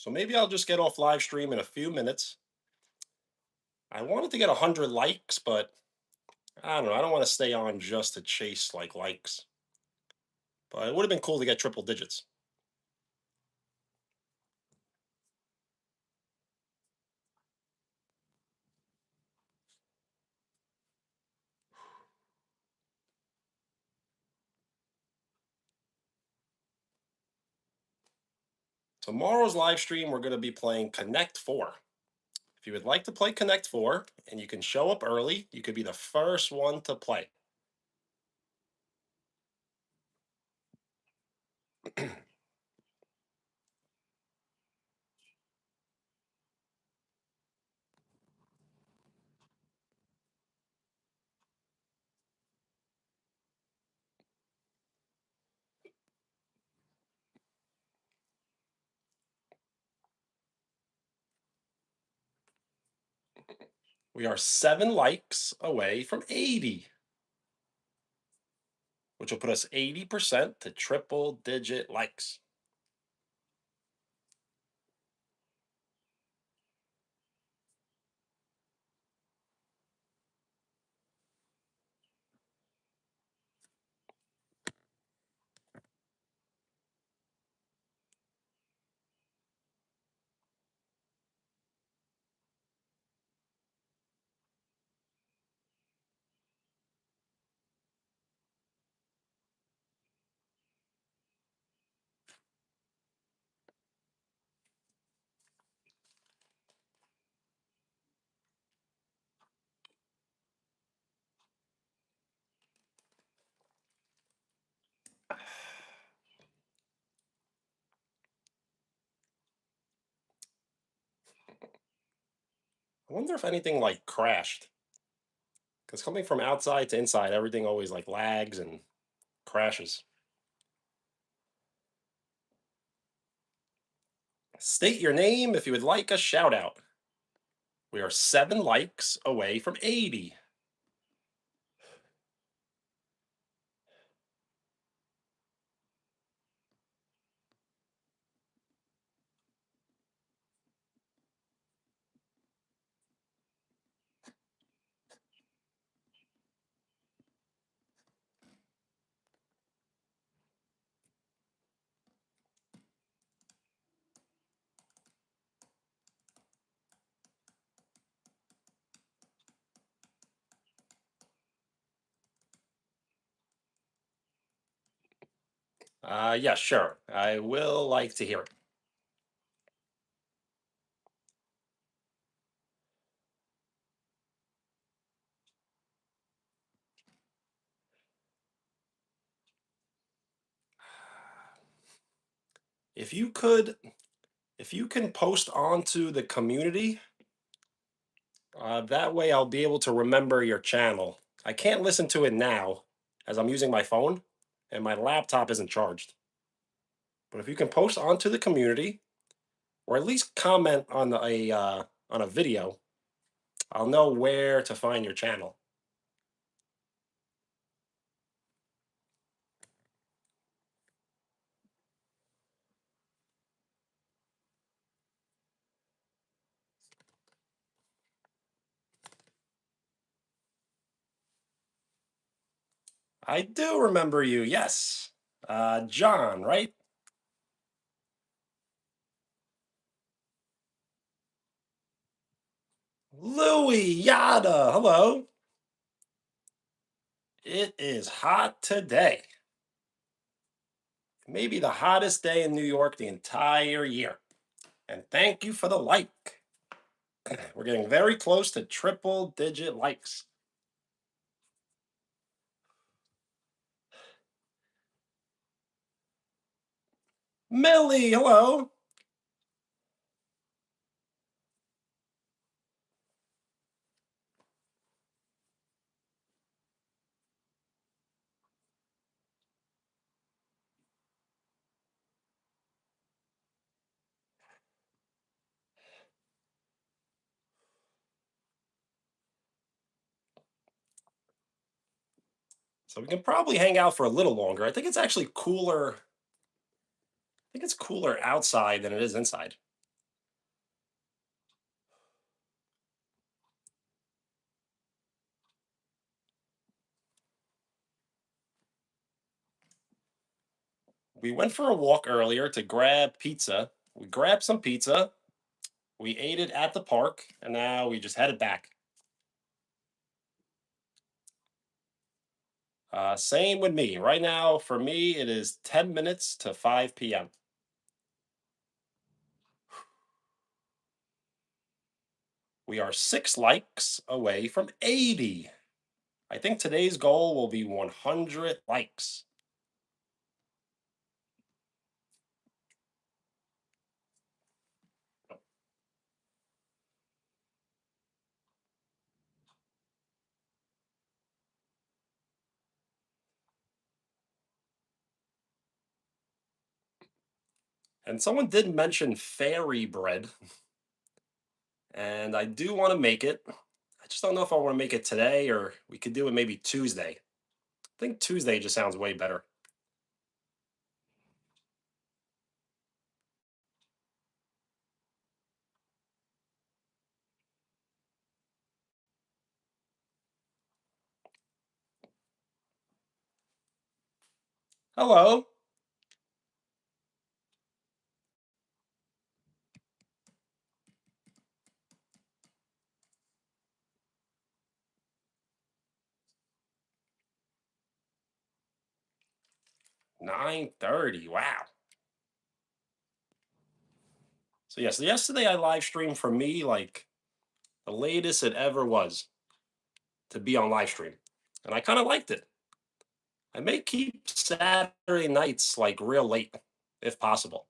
So maybe I'll just get off live stream in a few minutes. I wanted to get 100 likes, but I don't know. I don't want to stay on just to chase like likes. But it would have been cool to get triple digits. Tomorrow's live stream, we're going to be playing Connect 4. If you would like to play Connect 4 and you can show up early, you could be the first one to play. We are 7 likes away from 80, which will put us 80% to triple digit likes. I wonder if anything like crashed. Because coming from outside to inside, everything always like lags and crashes. State your name if you would like a shout out. We are 7 likes away from 80. Yeah, sure. I will like to hear it. If you could, if you can post onto the community, that way I'll be able to remember your channel. I can't listen to it now as I'm using my phone and my laptop isn't charged. But if you can post onto the community or at least comment on a video, I'll know where to find your channel. I do remember you. Yes, John, right? Louis Yada. Hello. It is hot today. Maybe the hottest day in New York the entire year. And thank you for the like. We're getting very close to triple digit likes. Millie, hello. So we can probably hang out for a little longer. I think it's actually cooler. I think it's cooler outside than it is inside. We went for a walk earlier to grab pizza. We grabbed some pizza. We ate it at the park, and now we just headed back. Same with me. Right now, for me, it is 10 minutes to 5 p.m. We are 6 likes away from 80. I think today's goal will be 100 likes. And someone did mention fairy bread, and I do want to make it. I just don't know if I want to make it today or we could do it maybe Tuesday. I think Tuesday just sounds way better. Hello. 9:30. Wow. So yes, yesterday I live streamed for me like the latest it ever was to be on live stream. And I kind of liked it. I may keep Saturday nights like real late if possible.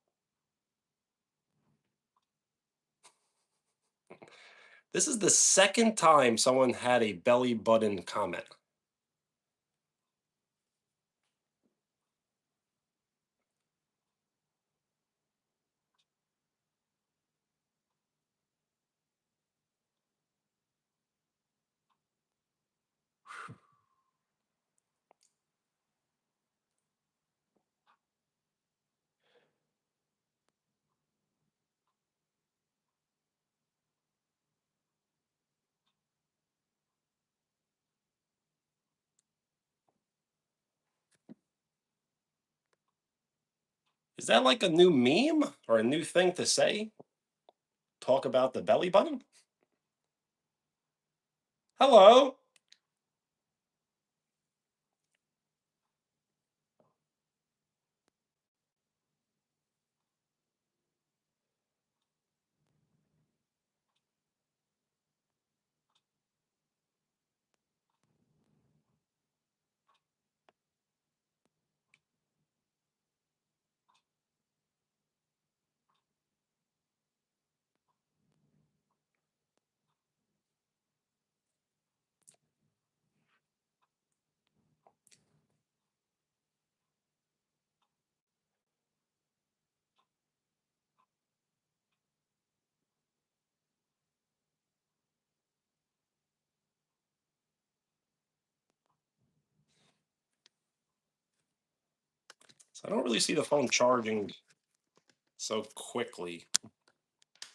This is the second time someone had a belly button comment. Is that like a new meme or a new thing to say? Talk about the belly button? Hello. So I don't really see the phone charging so quickly.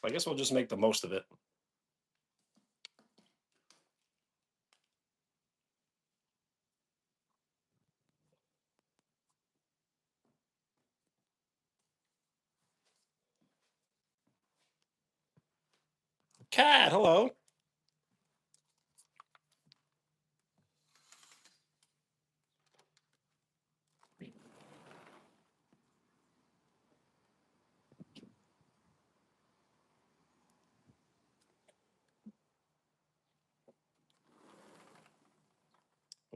I guess we'll just make the most of it. Cat, hello.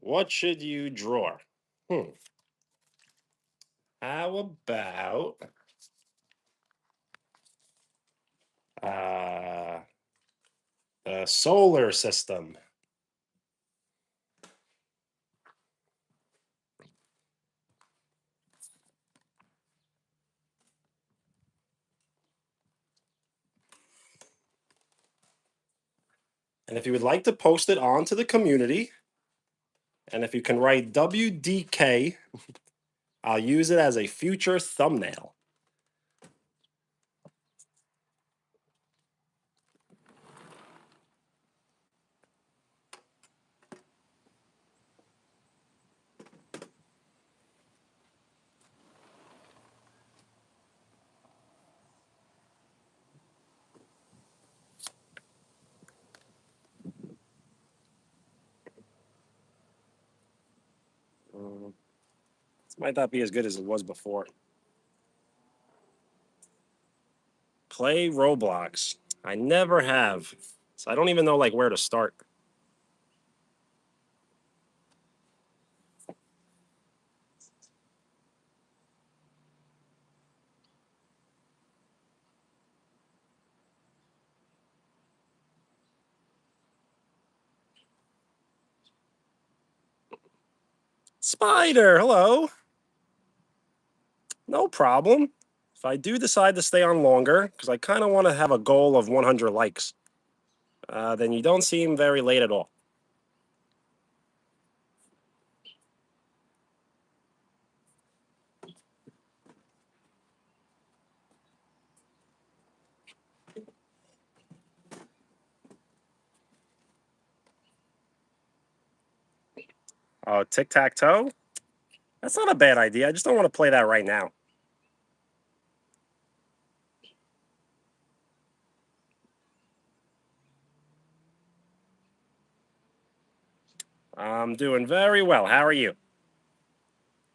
What should you draw? Hmm. How about uh the solar system? And if you would like to post it onto the community, and if you can write WDK, I'll use it as a future thumbnail. Might not be as good as it was before. Play Roblox. I never have. So I don't even know like where to start. Spider, hello. No problem. If I do decide to stay on longer, because I kind of want to have a goal of 100 likes, then you don't seem very late at all. Oh, tic tac toe? That's not a bad idea. I just don't want to play that right now. I'm doing very well. How are you?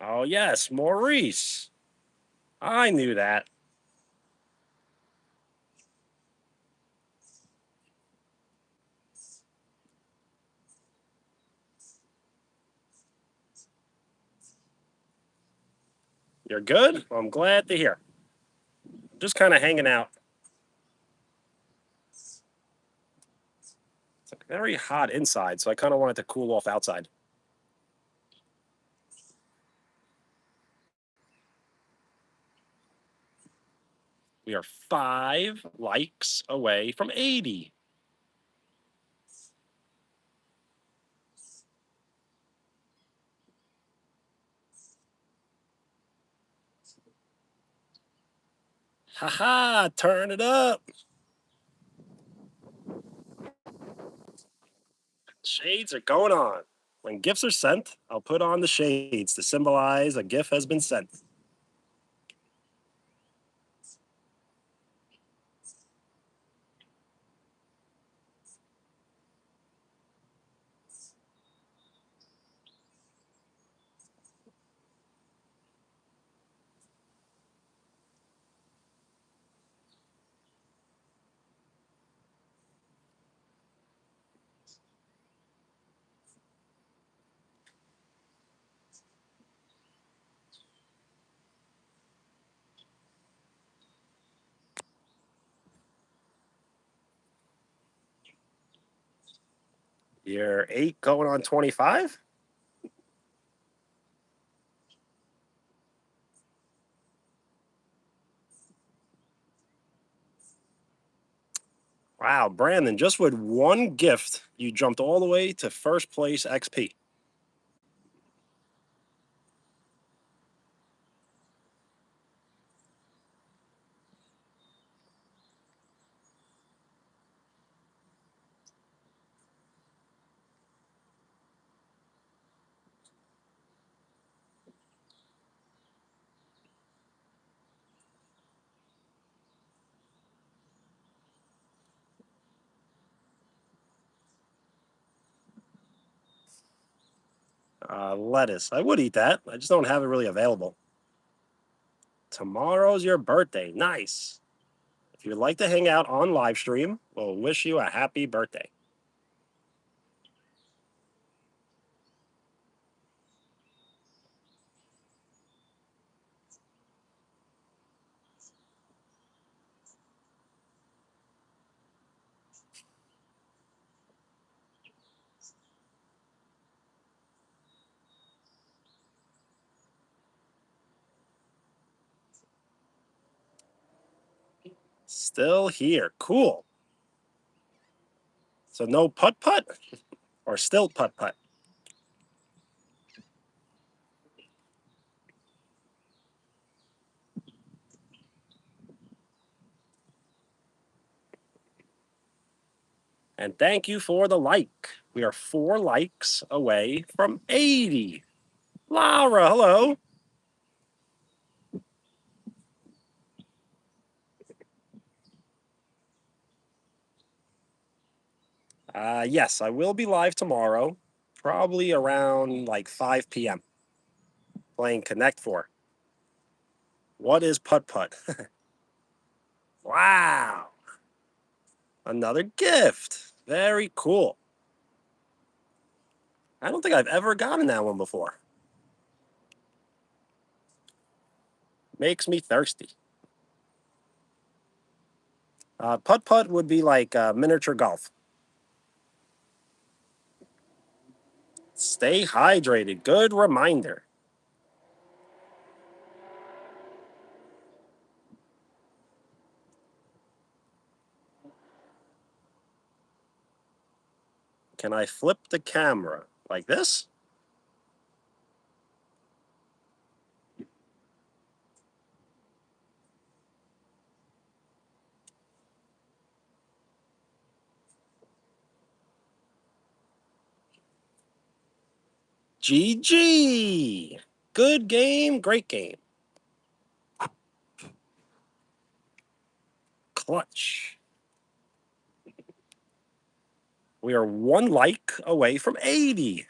Oh, yes, Maurice. I knew that. You're good? Well, I'm glad to hear. Just kind of hanging out. It's like very hot inside, so I kind of wanted to cool off outside. We are 5 likes away from 80. Haha, turn it up. Shades are going on. When gifts are sent, I'll put on the shades to symbolize a gift has been sent. You're 8 going on 25? Wow, Brandon, just with one gift, you jumped all the way to first place XP. Lettuce. I would eat that. I just don't have it really available. Tomorrow's your birthday. Nice. If you'd like to hang out on live stream, we'll wish you a happy birthday. Still here. Cool. So no putt putt or still putt putt. And thank you for the like. We are 4 likes away from 80. Laura, hello. Yes, I will be live tomorrow, probably around like 5 p.m. playing Connect for. What is putt putt? Wow. Another gift. Very cool. I don't think I've ever gotten that one before. Makes me thirsty. Putt putt would be like miniature golf. Stay hydrated. Good reminder. Can I flip the camera like this? GG. Good game, great game. Clutch. We are one like away from 80.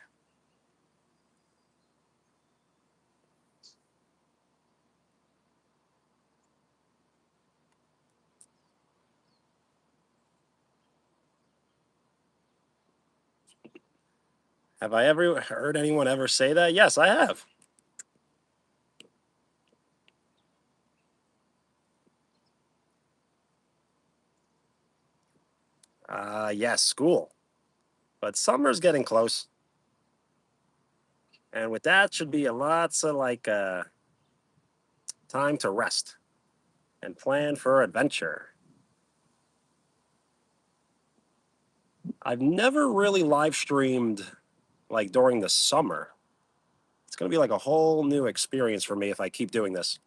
Have I ever heard anyone ever say that? Yes, I have. Yes, school. But summer's getting close. And with that should be a lots of time to rest and plan for adventure. I've never really live streamed like during the summer. It's going to be like a whole new experience for me if I keep doing this.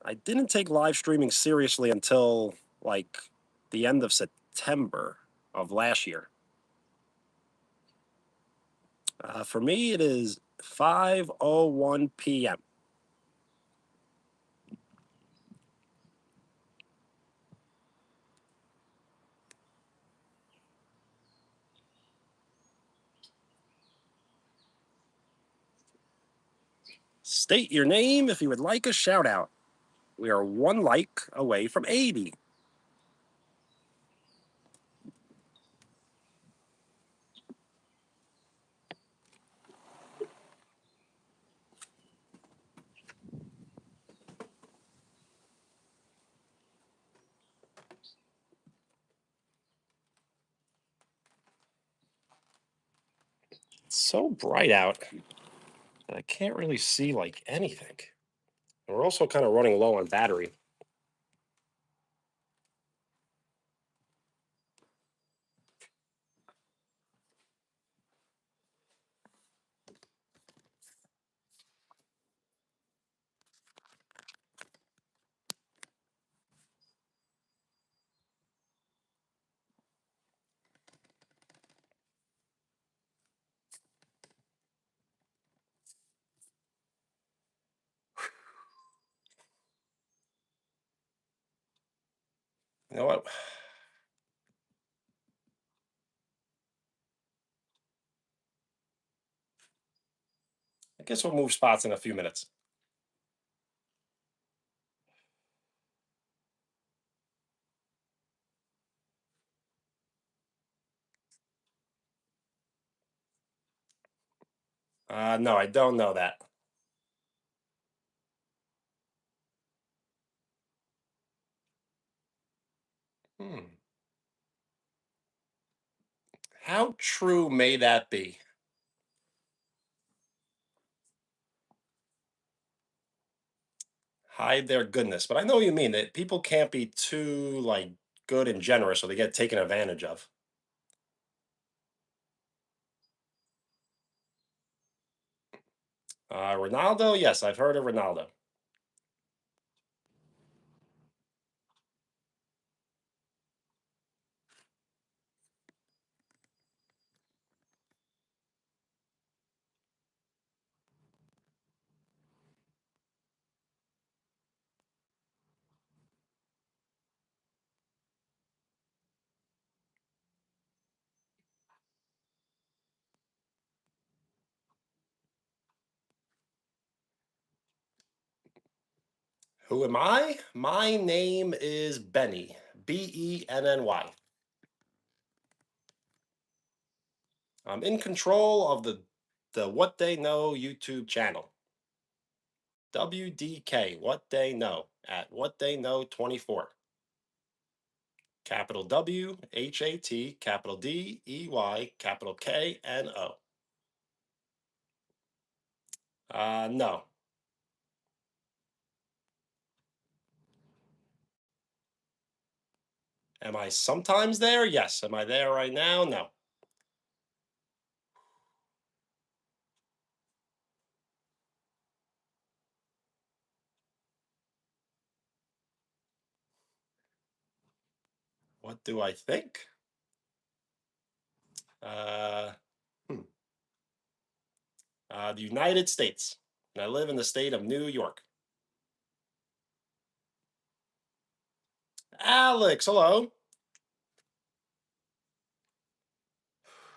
I didn't take live streaming seriously until like the end of September of last year. For me, it is 5:01 p.m. State your name if you would like a shout out. We are one like away from 80. It's so bright out that I can't really see like anything. And we're also kind of running low on battery. You know what? I guess we'll move spots in a few minutes. No, I don't know that. Hmm. How true may that be? Hide their goodness. But I know what you mean that people can't be too like good and generous or they get taken advantage of. Ronaldo, yes, I've heard of Ronaldo. Who am I? My name is Benny. Benny. I'm in control of the What They Know YouTube channel. WDK, What They Know, at What They Know 24. Capital WHAT, capital DEY, capital KNO. No. Am I sometimes there? Yes. Am I there right now? No. What do I think? Uh, hmm. The United States. And I live in the state of New York. Alex, hello.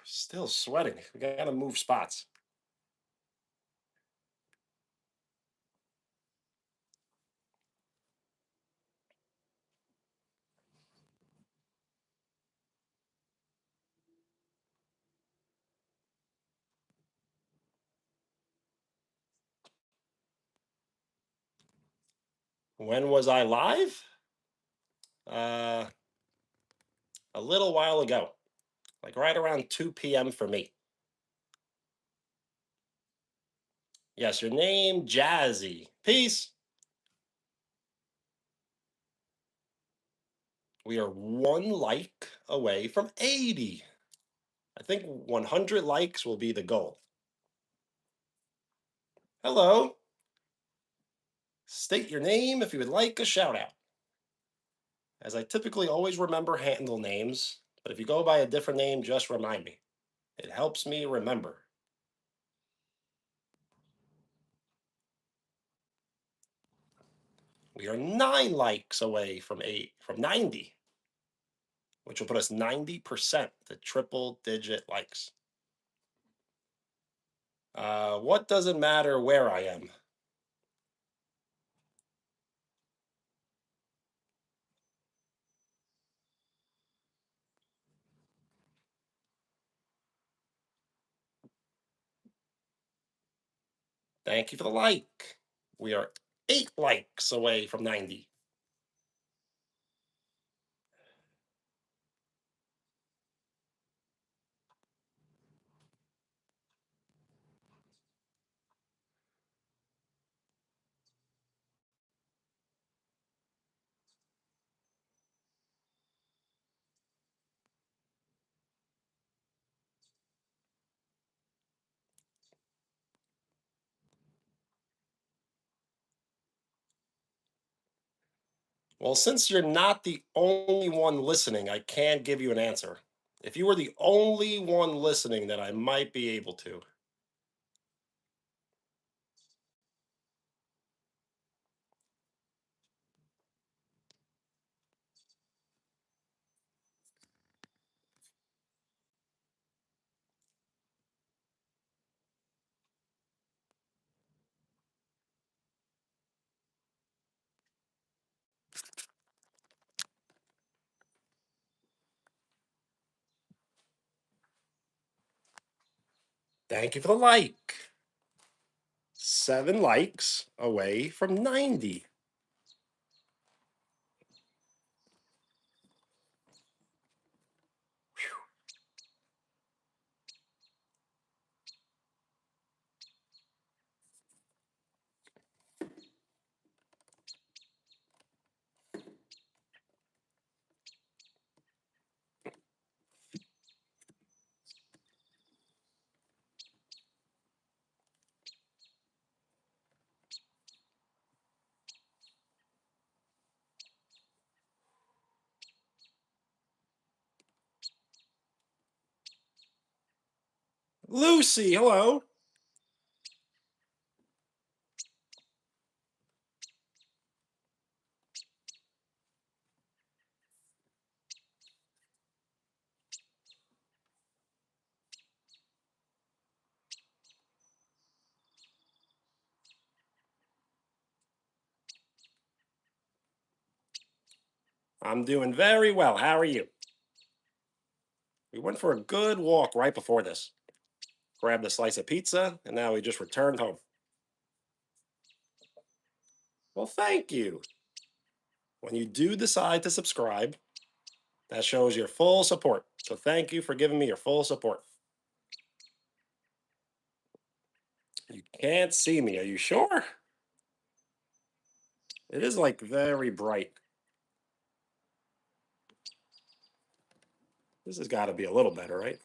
Still sweating. We gotta move spots. When was I live? Uh, a little while ago, like right around 2 p.m. for me. Yes, your name, Jazzy. Peace. We are one like away from 80. I think 100 likes will be the goal. Hello. State your name if you would like a shout out. As I typically always remember handle names, but if you go by a different name, just remind me. It helps me remember. We are 9 likes away from 90, which will put us 90% to triple digit likes. What does it matter where I am? Thank you for the like. We are 8 likes away from 90. Well, since you're not the only one listening, I can't give you an answer. If you were the only one listening, then I might be able to. Thank you for the like. 7 likes away from 90. Lucy, hello. I'm doing very well. How are you? We went for a good walk right before this. Grabbed a slice of pizza, and now we just returned home. Well, thank you. When you do decide to subscribe, that shows your full support. So thank you for giving me your full support. You can't see me. Are you sure? It is like very bright. This has got to be a little better, right?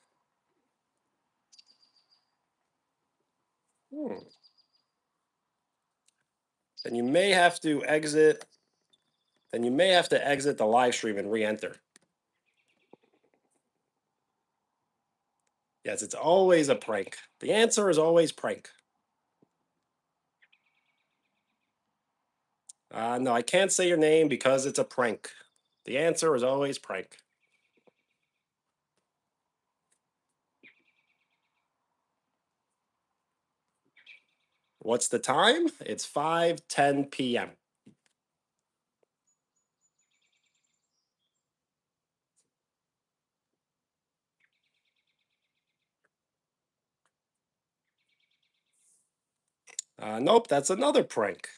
Hmm. Then you may have to exit. Then you may have to exit the live stream and re-enter. Yes, it's always a prank. The answer is always prank. No, I can't say your name because it's a prank. The answer is always prank. What's the time? It's 5:10 p.m. Nope, that's another prank.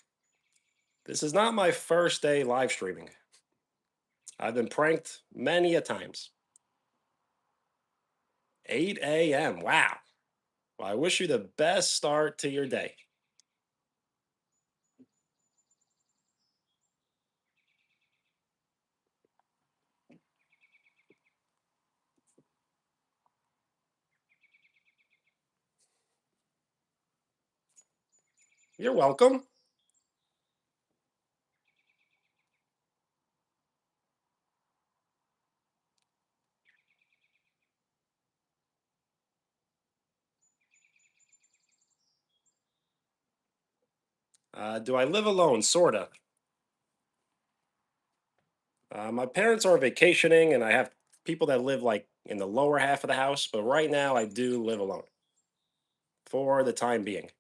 This is not my first day live streaming. I've been pranked many a times. 8 a.m. Wow. Well, I wish you the best start to your day. You're welcome. Do I live alone? Sorta. My parents are vacationing, and I have people that live like in the lower half of the house. But right now, I do live alone for the time being.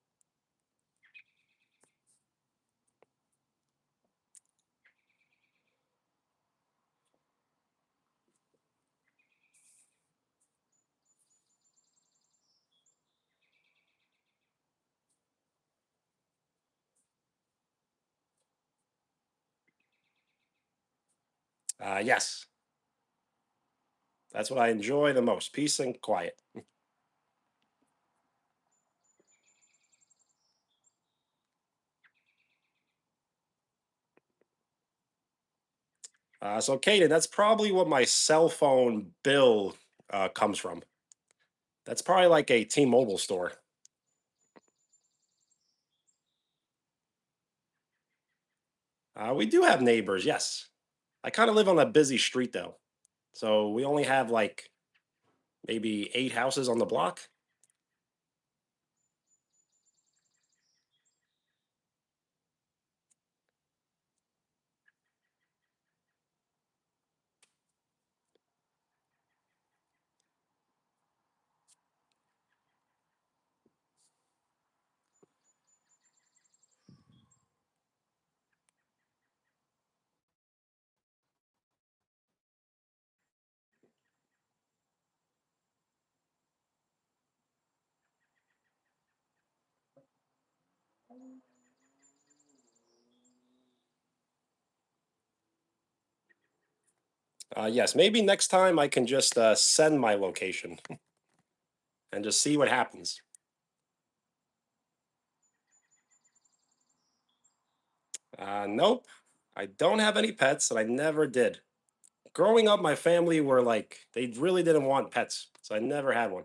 Yes, that's what I enjoy the most: peace and quiet. So, Kaden, that's probably what my cell phone bill comes from. That's probably like a T-Mobile store. We do have neighbors, yes. I kind of live on a busy street though, so we only have like maybe 8 houses on the block. Yes, maybe next time I can just send my location and just see what happens. Nope, I don't have any pets, and I never did. Growing up, my family were like, they really didn't want pets, so I never had one.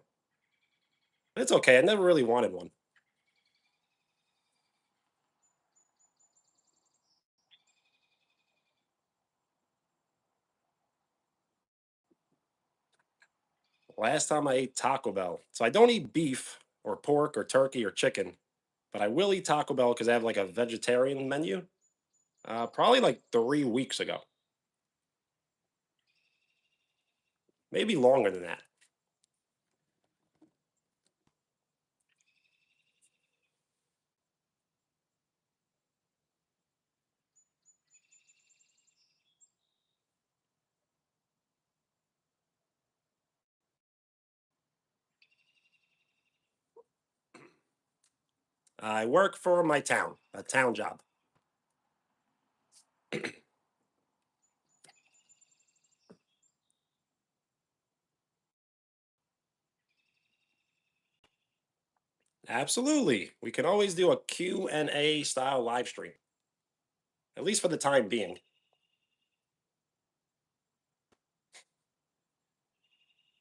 It's okay, I never really wanted one. Last time I ate Taco Bell. So I don't eat beef or pork or turkey or chicken, but I will eat Taco Bell because I have like a vegetarian menu. Probably like 3 weeks ago, maybe longer than that. I work for my town, a town job. Absolutely. We can always do a Q&A style live stream, at least for the time being.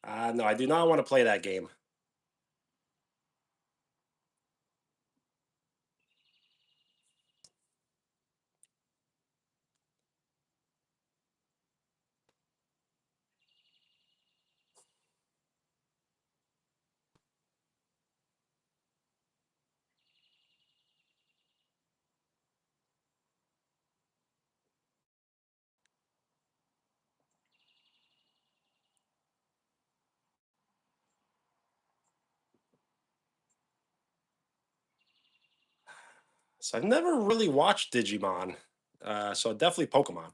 No, I do not want to play that game. So I've never really watched Digimon. So definitely Pokemon.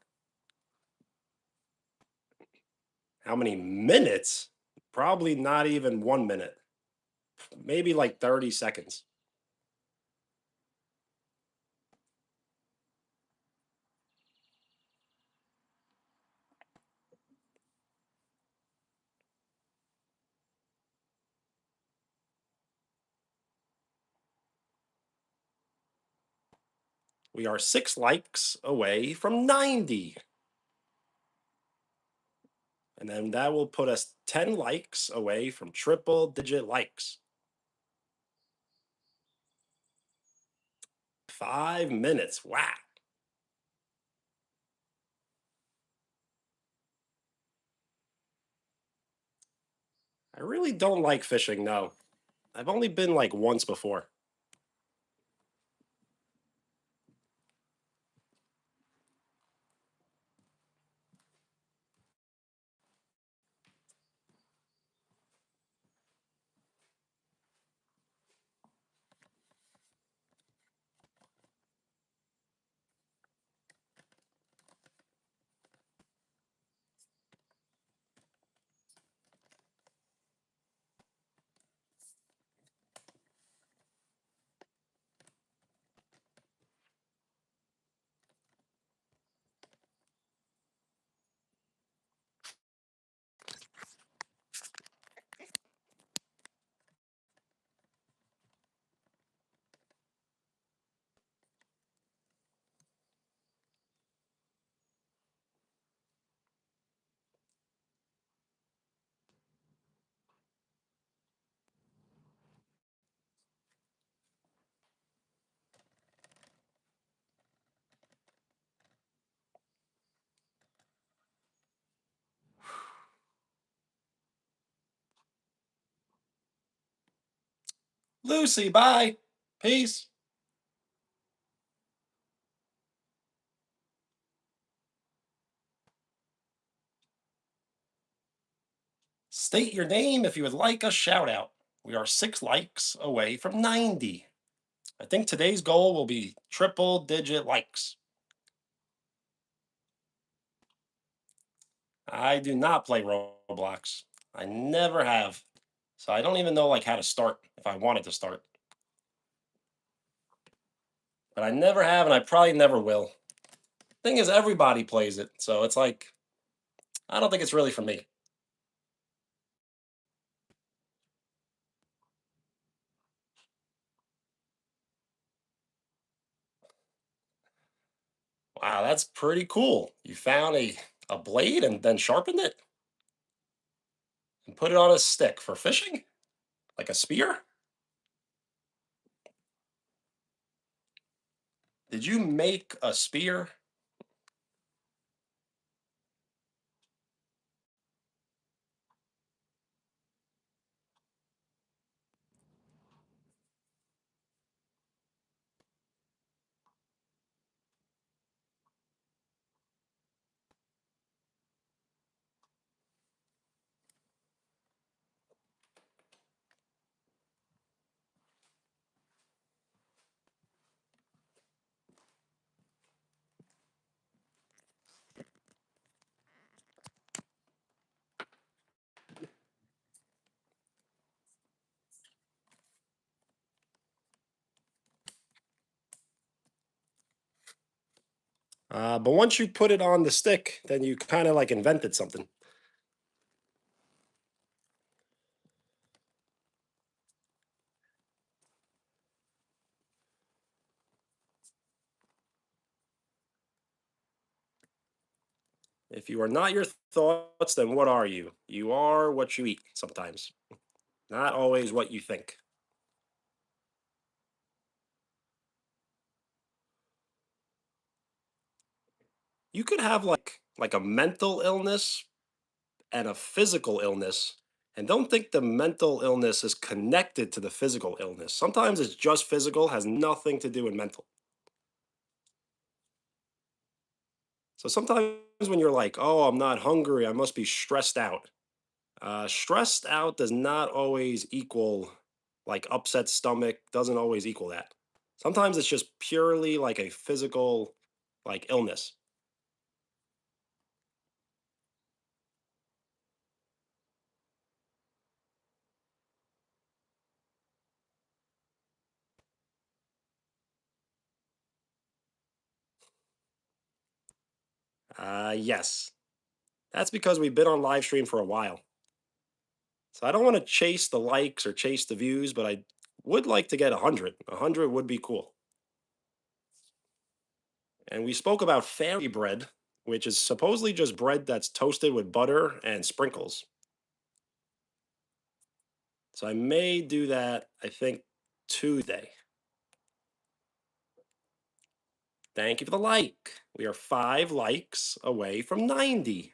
How many minutes? Probably not even 1 minute. Maybe like 30 seconds. We are 6 likes away from 90. And then that will put us 10 likes away from triple digit likes. 5 minutes. Wow. I really don't like fishing, no. I've only been like once before. Lucy, bye. Peace. State your name if you would like a shout out. We are 6 likes away from 90. I think today's goal will be triple digit likes. I do not play Roblox. I never have. So I don't even know like how to start if I wanted to start. But I never have and I probably never will. Thing is everybody plays it. So it's like I don't think it's really for me. Wow, that's pretty cool. You found a blade and then sharpened it and put it on a stick for fishing? Like a spear? Did you make a spear? But once you put it on the stick, then you kind of like invented something. If you are not your thoughts, then what are you? You are what you eat sometimes, not always what you think. You could have like a mental illness and a physical illness, and don't think the mental illness is connected to the physical illness. Sometimes it's just physical, has nothing to do with mental. So sometimes when you're like, oh, I'm not hungry, I must be stressed out. Stressed out does not always equal like upset stomach, doesn't always equal that. Sometimes it's just purely like a physical like illness. Yes. That's because we've been on live stream for a while. So I don't want to chase the likes or chase the views, but I would like to get 100. 100 would be cool. And we spoke about fairy bread, which is supposedly just bread that's toasted with butter and sprinkles. So I may do that, I think, Tuesday. Thank you for the like. We are 5 likes away from 90.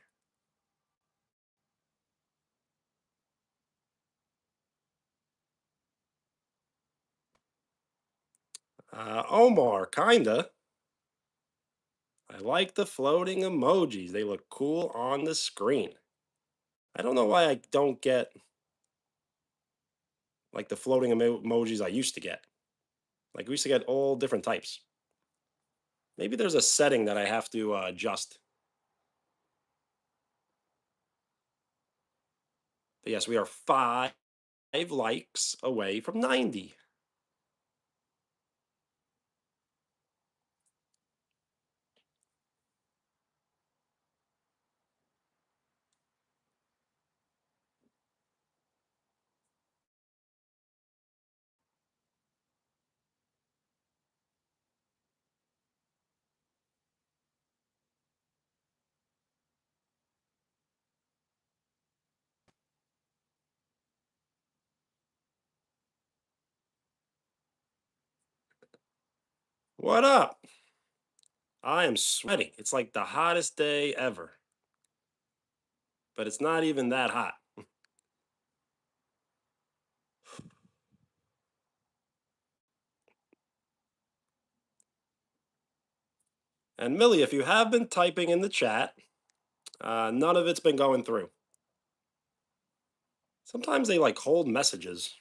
Omar, kinda. I like the floating emojis. They look cool on the screen. I don't know why I don't get like the floating emojis I used to get. Like we used to get all different types. Maybe there's a setting that I have to adjust. But yes, we are 5 likes away from 90. What up? I am sweating. It's like the hottest day ever, but it's not even that hot. And Millie, if you have been typing in the chat, none of it's been going through. Sometimes they like hold messages.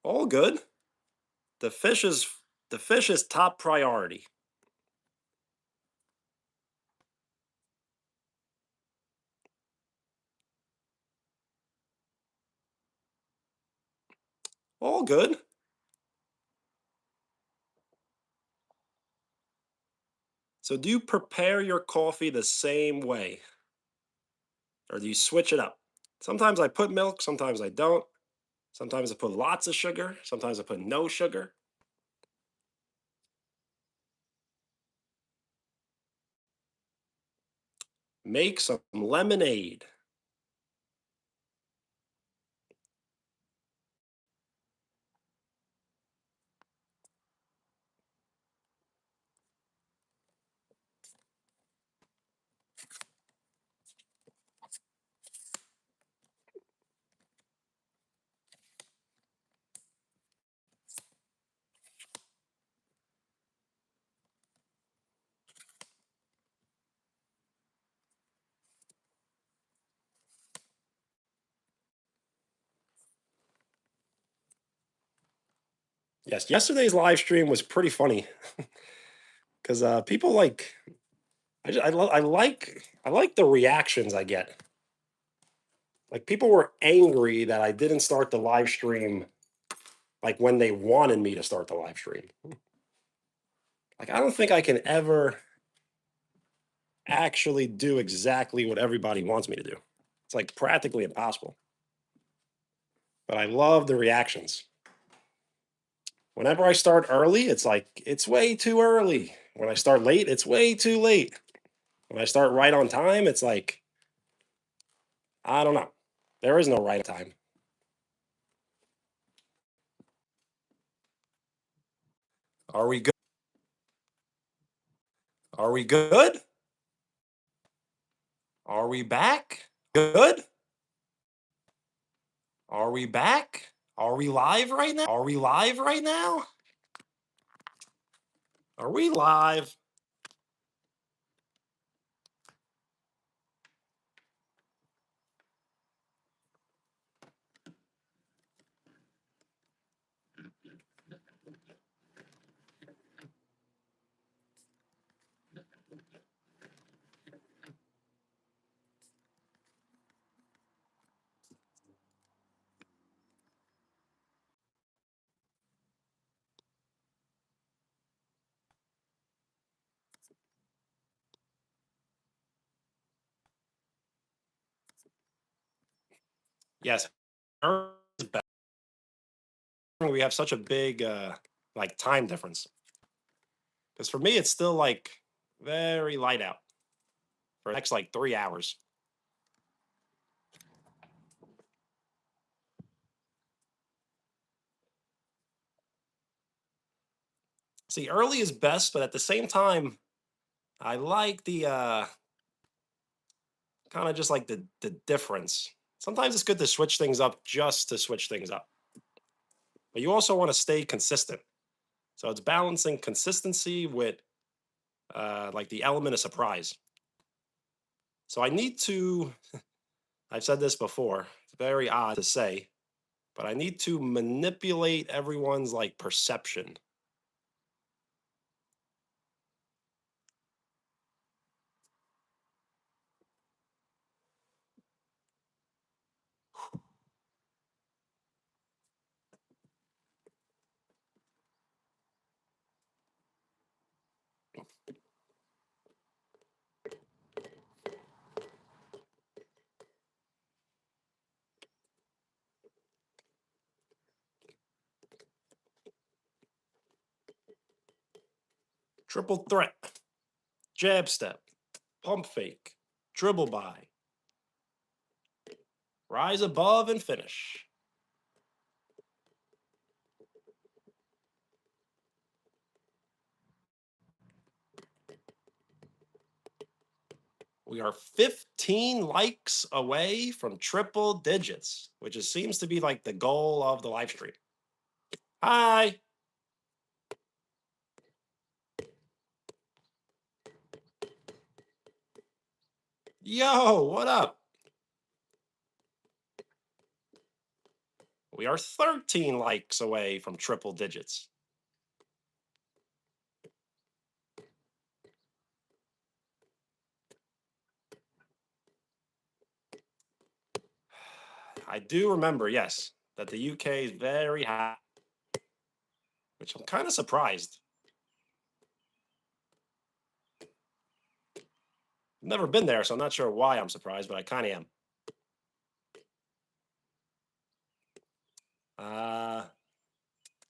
All good. The fish is the fish is top priority. All good. So do you prepare your coffee the same way, or do you switch it up? Sometimes I put milk, sometimes I don't. Sometimes I put lots of sugar, sometimes I put no sugar. Make some lemonade. Yes, yesterday's live stream was pretty funny because people like I like the reactions I get. Like people were angry that I didn't start the live stream like when they wanted me to start the live stream. Like I don't think I can ever actually do exactly what everybody wants me to do. It's like practically impossible. But I love the reactions. Whenever I start early, it's like it's way too early. When I start late, it's way too late. When I start right on time, it's like I don't know. There is no right time. Are we good? Are we good? Are we back? Good? Are we back? Are we live right now? Are we live right now? Are we live? Yes. We have such a big like time difference. Because for me, it's still like very light out for the next like 3 hours. See, early is best, but at the same time, I like the kind of just like the difference. Sometimes it's good to switch things up just to switch things up. But you also want to stay consistent. So it's balancing consistency with like the element of surprise. So I need to, I've said this before, it's very odd to say, but I need to manipulate everyone's like perception. Triple threat, jab step, pump fake, dribble by, rise above and finish. We are 15 likes away from triple digits, which seems to be like the goal of the live stream. Hi. Yo, what up? We are 13 likes away from triple digits. I do remember, yes, that the UK is very high, which I'm kind of surprised. Never been there, so I'm not sure why I'm surprised, but I kind of am. Uh,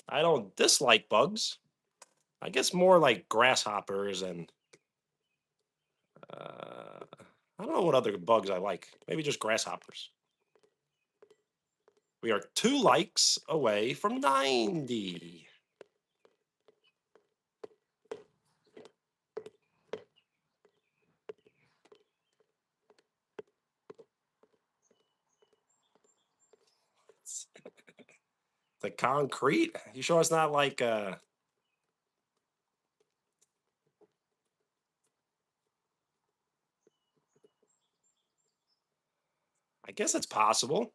I don't dislike bugs. I guess more like grasshoppers and I don't know what other bugs I like. Maybe just grasshoppers. We are 2 likes away from 90. The concrete? You sure it's not like I guess it's possible.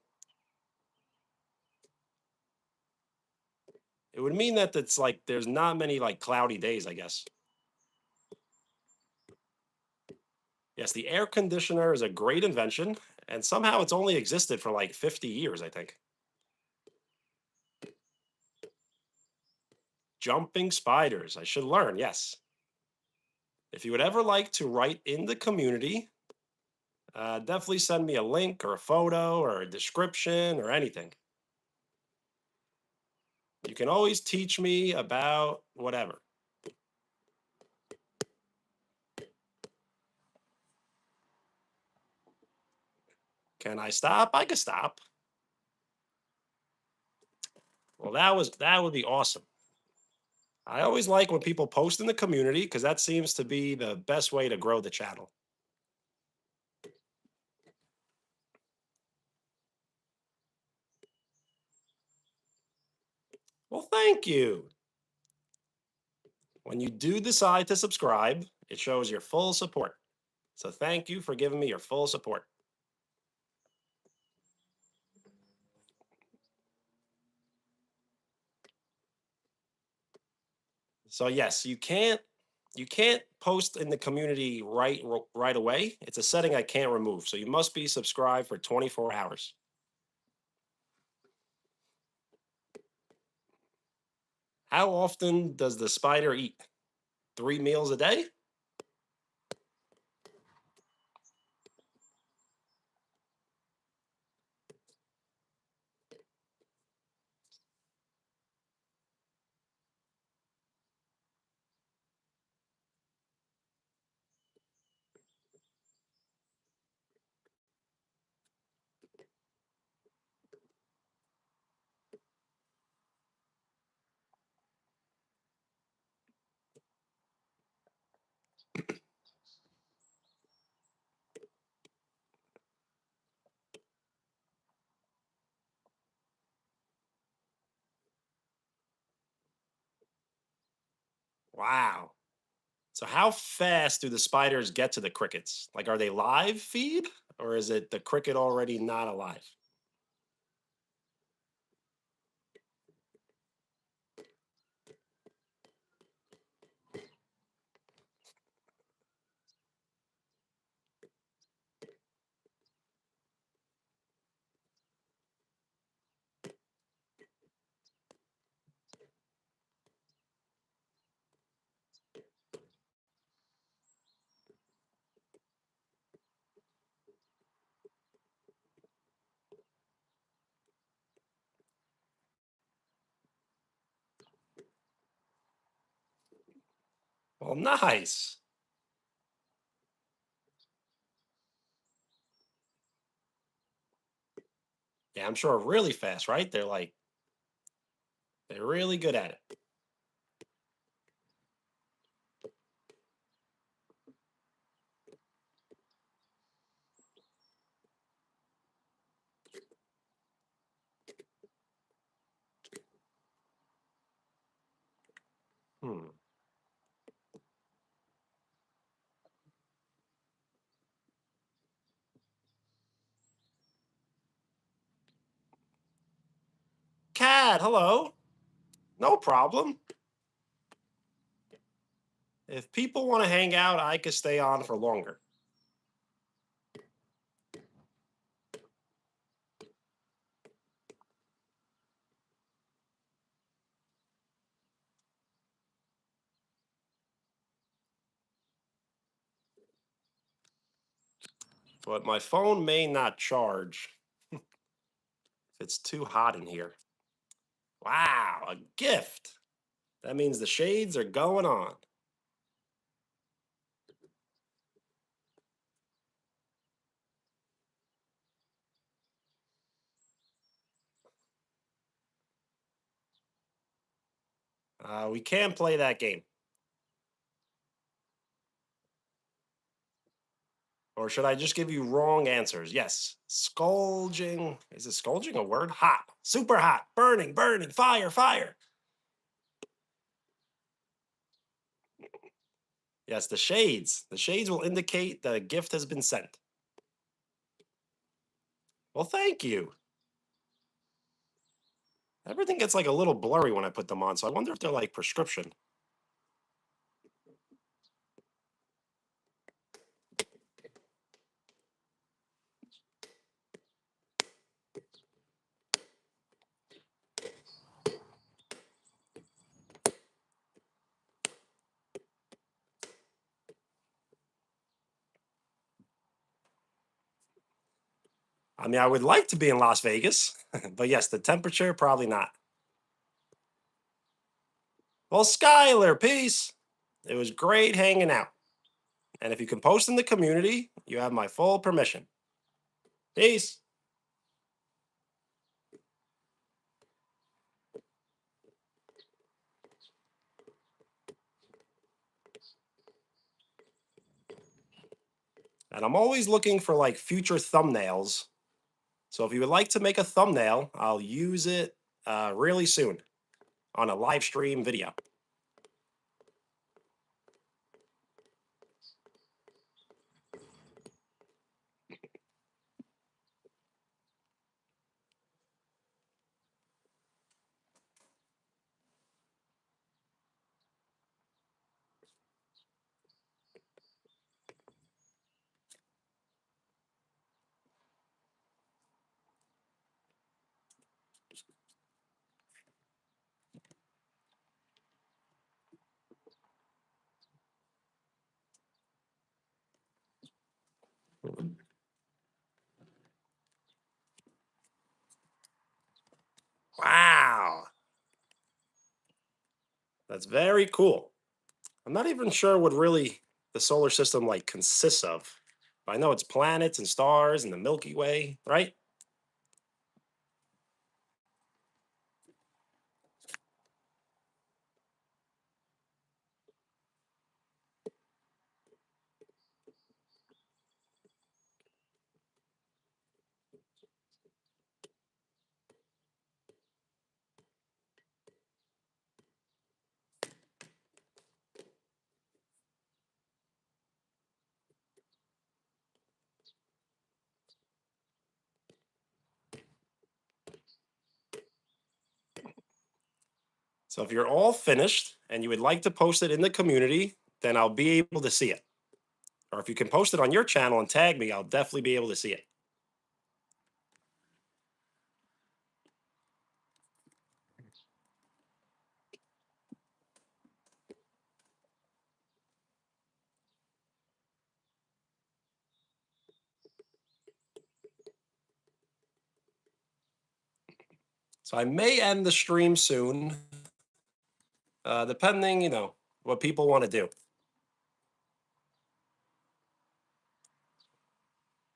It would mean that it's like there's not many like cloudy days, I guess. Yes, the air conditioner is a great invention, and somehow it's only existed for like 50 years, I think. Jumping spiders. I should learn, yes. If you would ever like to write in the community, definitely send me a link or a photo or a description or anything. You can always teach me about whatever. Can I stop? I can stop. Well, that would be awesome. I always like when people post in the community because that seems to be the best way to grow the channel. Well, thank you. When you do decide to subscribe, it shows your full support. So thank you for giving me your full support. So yes, you can't post in the community right away. It's a setting I can't remove. So you must be subscribed for 24 hours. How often does the spider eat? 3 meals a day? Wow. So how fast do the spiders get to the crickets? Like, are they live feed or is it the cricket already not alive? Well, nice. Yeah, I'm sure really fast, right? They're really good at it. Hmm. Cat, hello. No problem. If people want to hang out, I could stay on for longer. But my phone may not charge if it's too hot in here. Wow, a gift. That means the shades are going on. We can't play that game. Or should I just give you wrong answers? Yes. Scourging. Is it scourging a word? Hot. Super hot. Burning, burning. Fire, fire. Yes, the shades. The shades will indicate the gift has been sent. Well, thank you. Everything gets like a little blurry when I put them on, so I wonder if they're like prescription. I mean, I would like to be in Las Vegas, but yes, the temperature, probably not. Well, Skylar, peace. It was great hanging out. And if you can post in the community, you have my full permission. Peace. And I'm always looking for like future thumbnails. So if you would like to make a thumbnail, I'll use it really soon on a live stream video. Wow, that's very cool. I'm not even sure what really the solar system like consists of. I know it's planets and stars and the Milky Way, right? So if you're all finished and you would like to post it in the community, then I'll be able to see it. Or if you can post it on your channel and tag me, I'll definitely be able to see it. So I may end the stream soon, depending, what people want to do.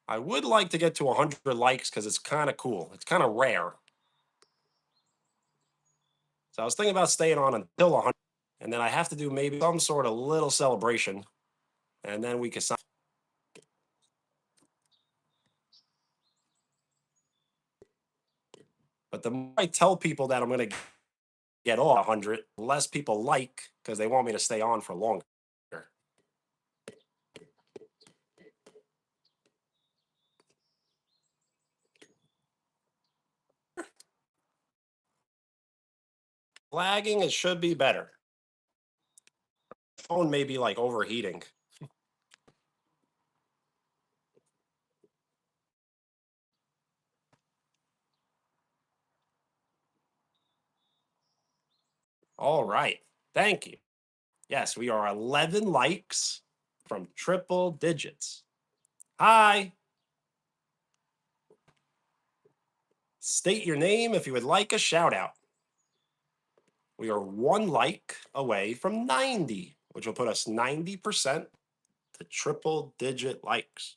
I would like to get to 100 likes because it's kind of cool. It's kind of rare. So I was thinking about staying on until 100, and then I have to do maybe some sort of little celebration, and then we can sign. But the more I tell people that I'm going to get off 100, less people like because they want me to stay on for longer. Lagging, it should be better. Phone may be like overheating. All right. Thank you. Yes, we are 11 likes from triple digits. Hi. State your name if you would like a shout out. We are one like away from 90, which will put us 90% to triple digit likes.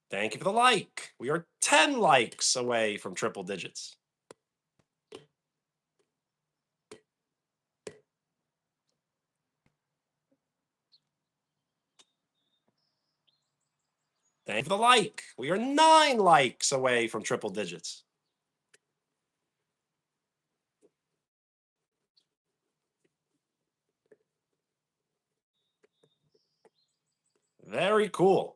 Thank you for the like. We are 10 likes away from triple digits. Thank you for the like. We are 9 likes away from triple digits. Very cool.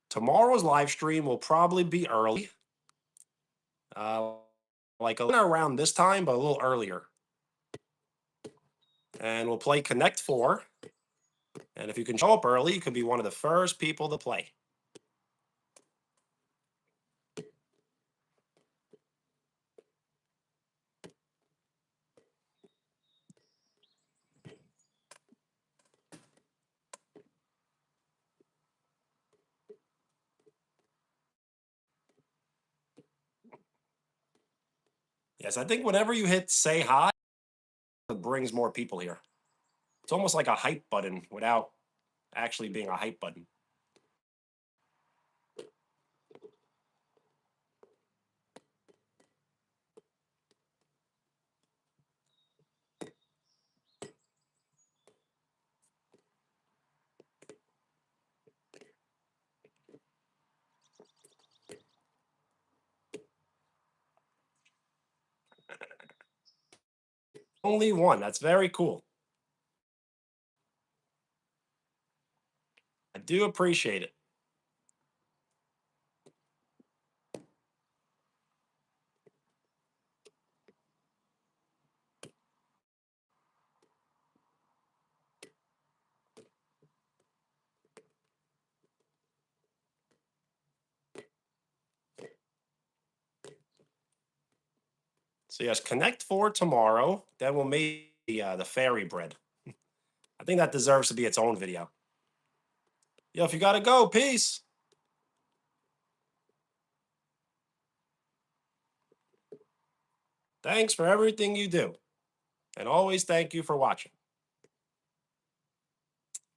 Tomorrow's live stream will probably be early Uh, like around this time, but a little earlier. And we'll play Connect Four. And if you can show up early, you could be one of the first people to play. Yes, I think whenever you hit say hi, it brings more people here. It's almost like a hype button without actually being a hype button. Only one. That's very cool. I do appreciate it. So yes, Connect Four tomorrow. Then we'll make the fairy bread. I think that deserves to be its own video. Yo, if you gotta go, peace. Thanks for everything you do. And always thank you for watching.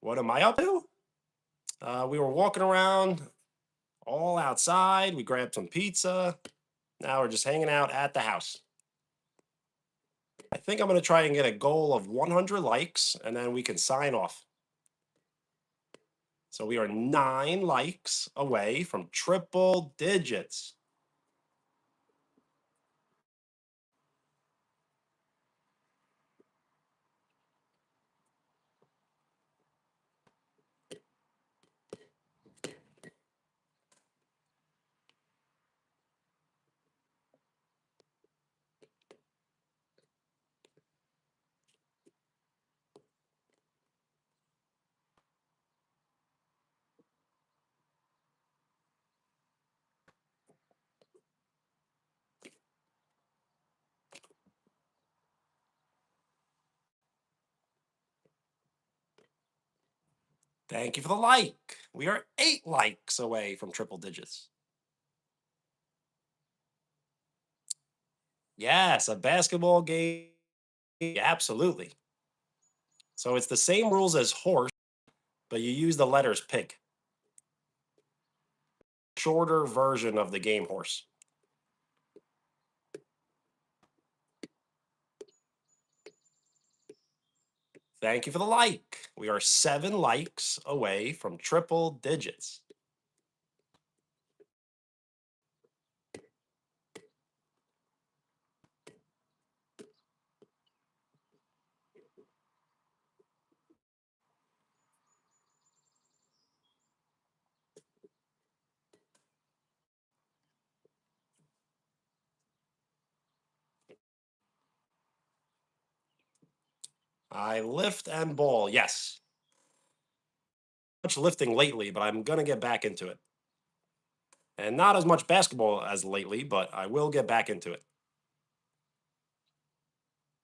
What am I up to? We were walking around all outside. We grabbed some pizza. Now we're just hanging out at the house. I think I'm going to try and get a goal of 100 likes and then we can sign off. So we are 9 likes away from triple digits. Thank you for the like. We are 8 likes away from triple digits. Yes, a basketball game. Absolutely. So it's the same rules as horse, but you use the letters pig. Shorter version of the game horse. Thank you for the like. We are 7 likes away from triple digits. I lift and ball. Yes. Much lifting lately, but I'm going to get back into it. And not as much basketball as lately, but I will get back into it.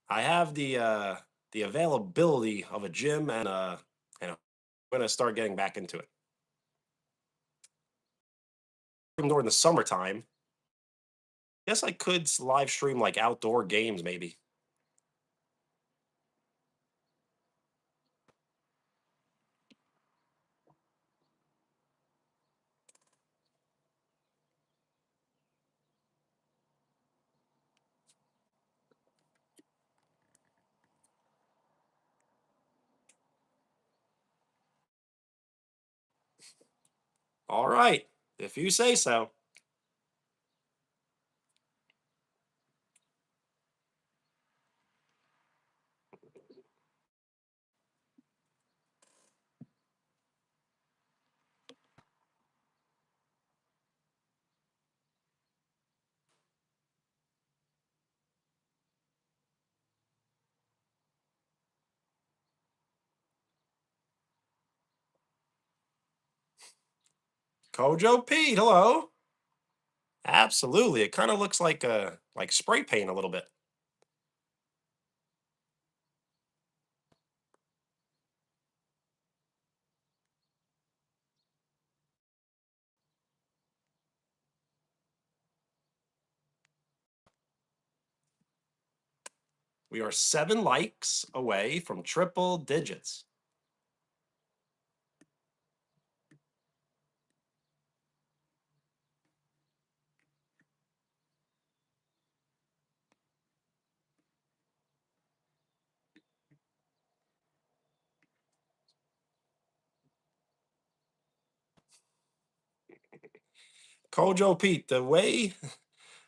I have the availability of a gym and I'm going to start getting back into it. During the summertime, guess I could live stream like outdoor games maybe. All right, if you say so. Kojo Pete, hello. Absolutely. It kind of looks like spray paint a little bit. We are 7 likes away from triple digits. Kojo Pete, the way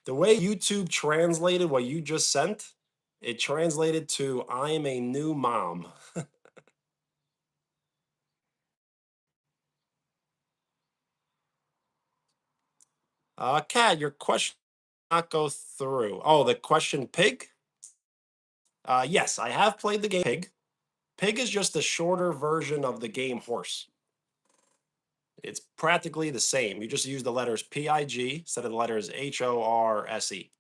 YouTube translated what you just sent, it translated to I am a new mom. Kat, your question did not go through. Oh, the question pig? Yes, I have played the game pig. Pig is just a shorter version of the game horse. It's practically the same. You just use the letters PIG instead of the letters HORSE.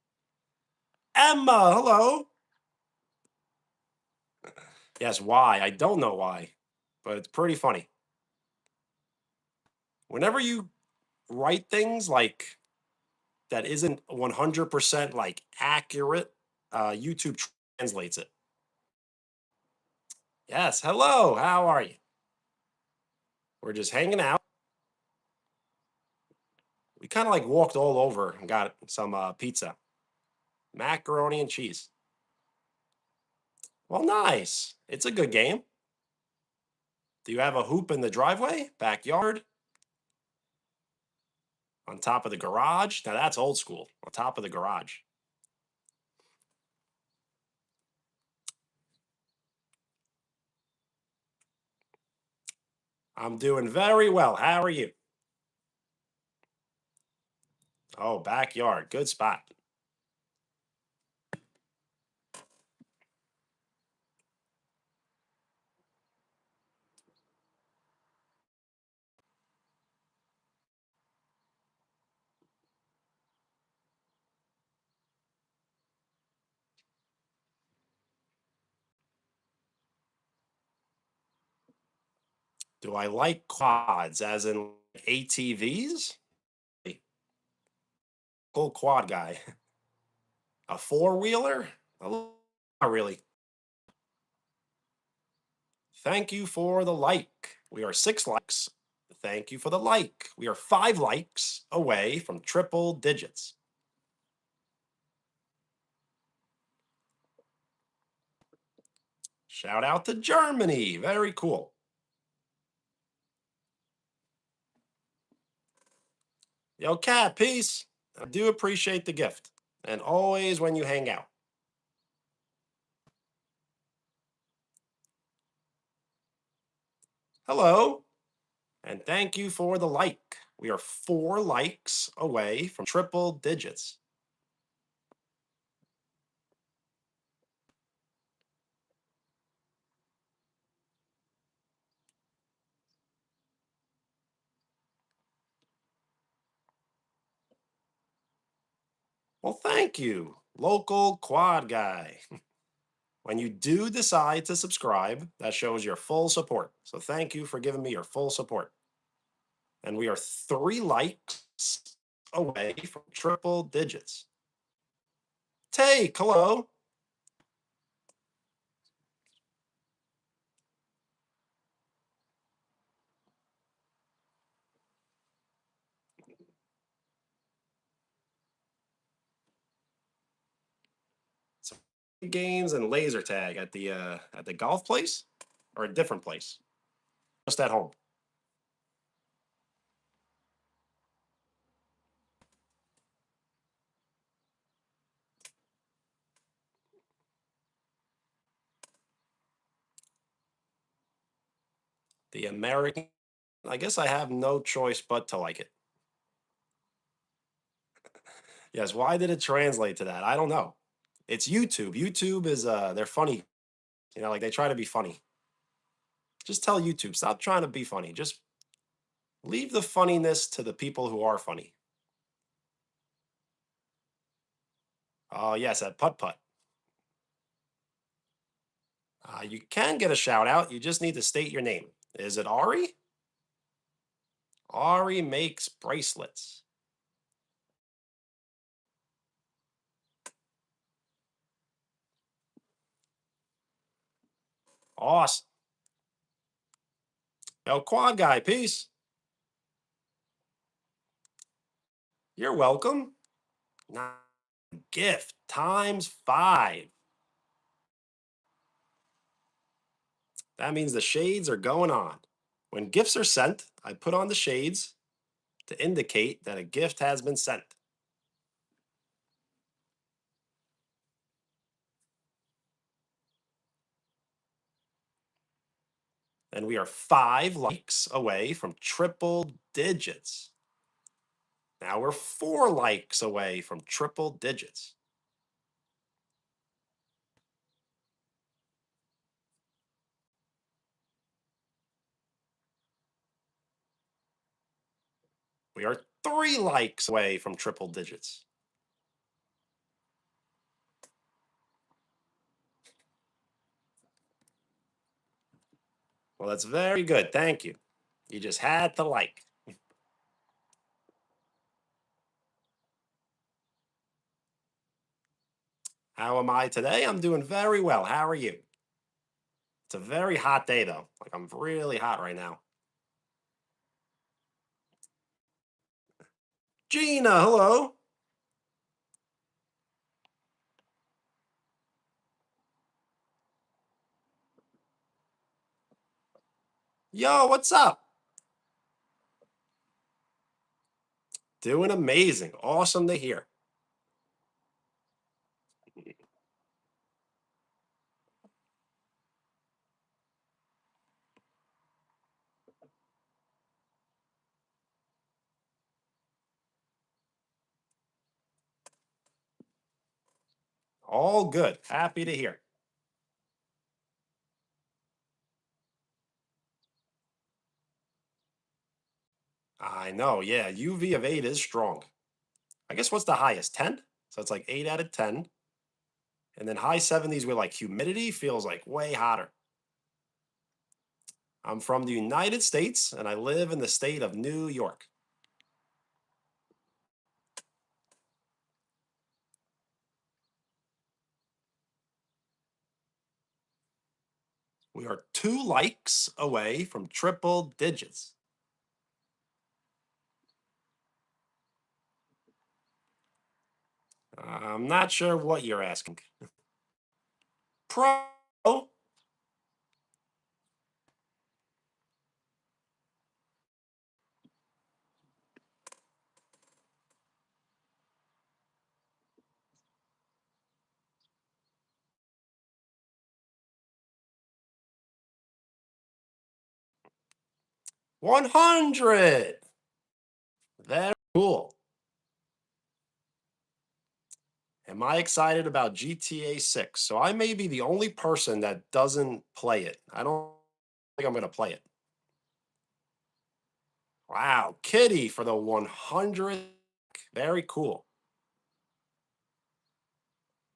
Emma, hello. Yes, why? I don't know why, but it's pretty funny. Whenever you write things like that isn't 100% like accurate, YouTube translates it. Yes, hello. How are you? We're just hanging out. We kind of like walked all over and got some pizza, macaroni and cheese. Well, nice. It's a good game. Do you have a hoop in the driveway, backyard, on top of the garage? Now that's old school. On top of the garage. I'm doing very well. How are you? Oh, backyard. Good spot. Do I like quads, as in ATVs? Cool quad guy. A four wheeler? Not really. Thank you for the like. We are 6 likes. Thank you for the like. We are 5 likes away from triple digits. Shout out to Germany. Very cool. Yo, Cat, peace. I do appreciate the gift. And always when you hang out. Hello. And thank you for the like. We are 4 likes away from triple digits. Well, thank you, local quad guy. When you do decide to subscribe, that shows your full support. So thank you for giving me your full support. And we are 3 likes away from triple digits. Take, hello. So games and laser tag at the golf place or a different place? Just at home. The American, I guess I have no choice but to like it. Yes, why did it translate to that? I don't know. It's YouTube. YouTube is they're funny. Like they try to be funny. Just tell YouTube, stop trying to be funny. Just Leave the funniness to the people who are funny. Oh, yes, at putt putt. You can get a shout out. You just need to state your name. Is it Ari? Ari makes bracelets. Awesome. Yo, quad guy, peace. You're welcome. Now, gift times five. That means the shades are going on. When gifts are sent, I put on the shades to indicate that a gift has been sent. And we are 5 likes away from triple digits. Now we're 4 likes away from triple digits. We are 3 likes away from triple digits. Well, that's very good. Thank you. You just had to like. How am I today? I'm doing very well. How are you? It's a very hot day, though. Like, I'm really hot right now. Gina, hello. Yo, what's up? Doing amazing. Awesome to hear. All good. Happy to hear. I know. Yeah, UV of 8 is strong. I guess what's the highest? 10? So it's like 8 out of 10. And then high 70s with like humidity feels like way hotter. I'm from the United States and I live in the state of New York. We are 2 likes away from triple digits. I'm not sure what you're asking. Pro 100. Very cool. Am I excited about GTA 6? So I may be the only person that doesn't play it. I don't think I'm going to play it. Wow, Kitty for the 100th. Very cool.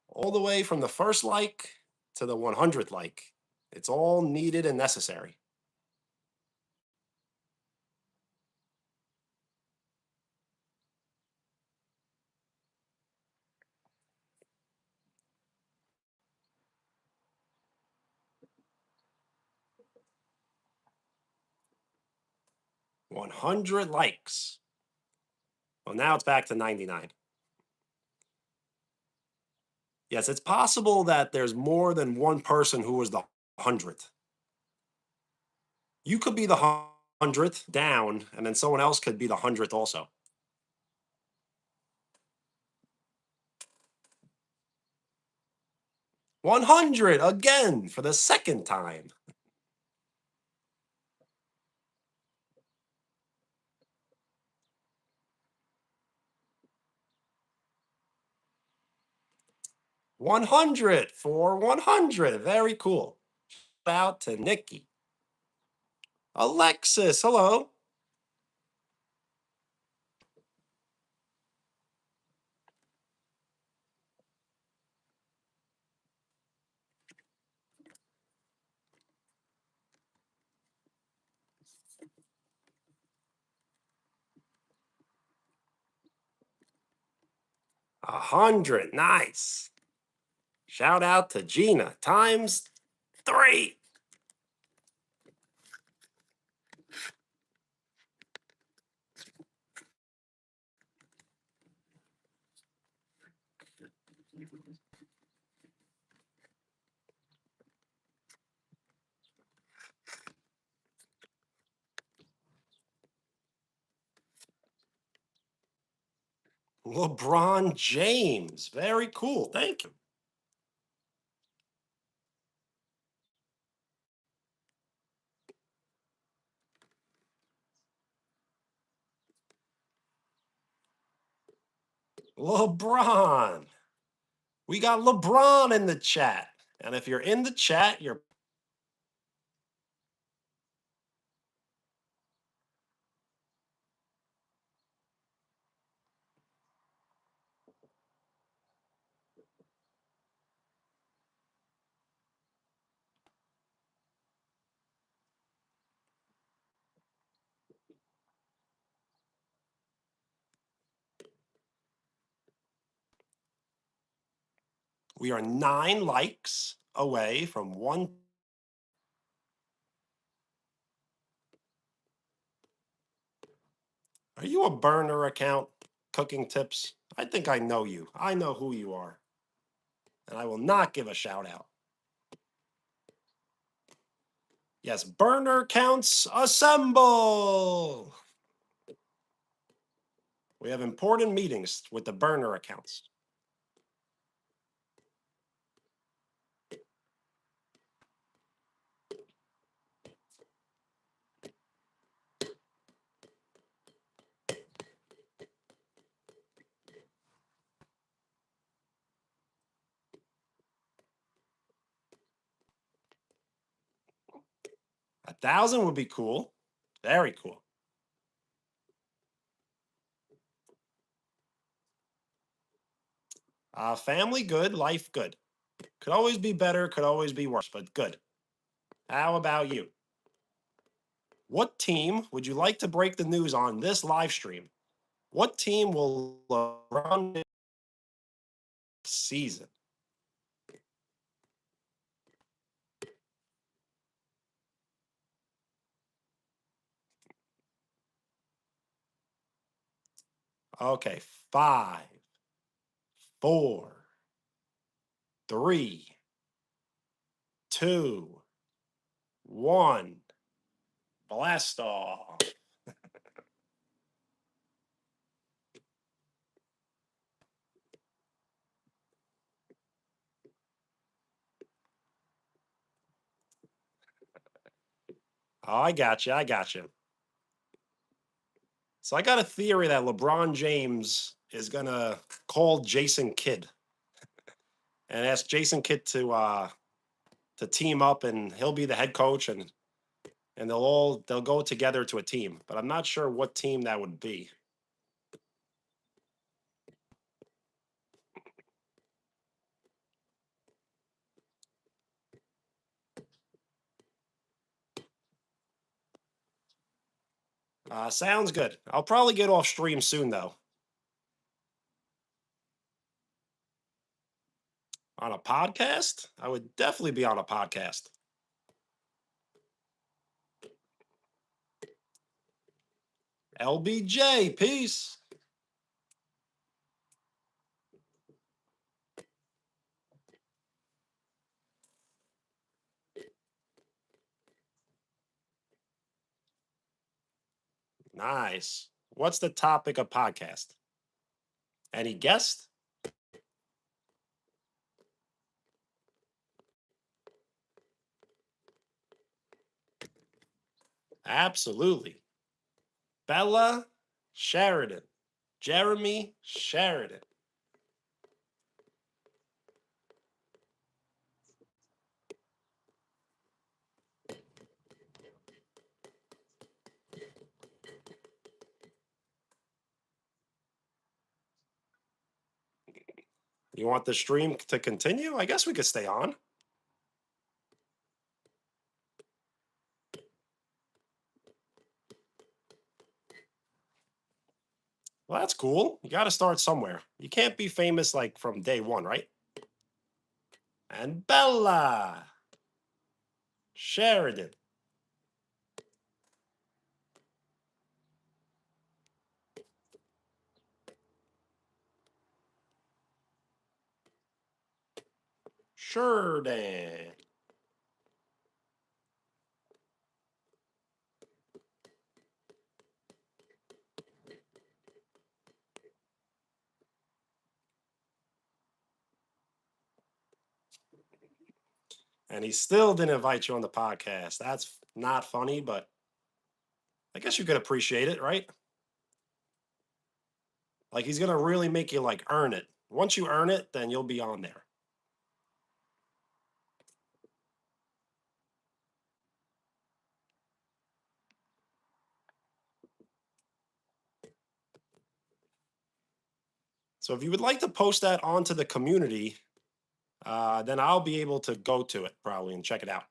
All the way from the first like to the 100th like. It's all needed and necessary. 100 likes. Well, now it's back to 99. Yes, it's possible that there's more than one person who was the 100th. You could be the 100th down, and then someone else could be the 100th also. 100 again for the second time. 100 for 100. Very cool. Shout out to Nikki. Alexis, hello. 100. Nice. Shout out to Gina times 3. LeBron James. Very cool. Thank you. LeBron. We got LeBron in the chat. And if you're in the chat, you're we are 9 likes away from one. Are you a burner account? Cooking tips? I think I know you. I know who you are. And I will not give a shout out. Yes, burner accounts assemble. We have important meetings with the burner accounts. A 1,000 would be cool. Very cool. Family good, life good. Could always be better, could always be worse, but good. How about you? What team would you like to break the news on this live stream? What team will run this season? Okay, 5, 4, 3, 2, 1. Blast off. Oh, I got you. I got you. So I got a theory that LeBron James is gonna call Jason Kidd and ask Jason Kidd to team up, and he'll be the head coach, and they'll go together to a team. But I'm not sure what team that would be. Sounds good. I'll probably get off stream soon though. On a podcast? I would definitely be on a podcast. LBJ, peace. Nice. What's the topic of podcast? Any guest? Absolutely. Bella Sheridan. Jeremy Sheridan. You want the stream to continue? I guess we could stay on. Well, Well, that's cool. You got to start somewhere. You can't be famous like from day one, right? And Bella, Sheridan, Sheridan. And he still didn't invite you on the podcast. That's not funny, but I guess you could appreciate it, right? Like he's gonna really make you like earn it. Once you earn it, then you'll be on there. So if you would like to post that onto the community, then I'll be able to go to it probably and check it out.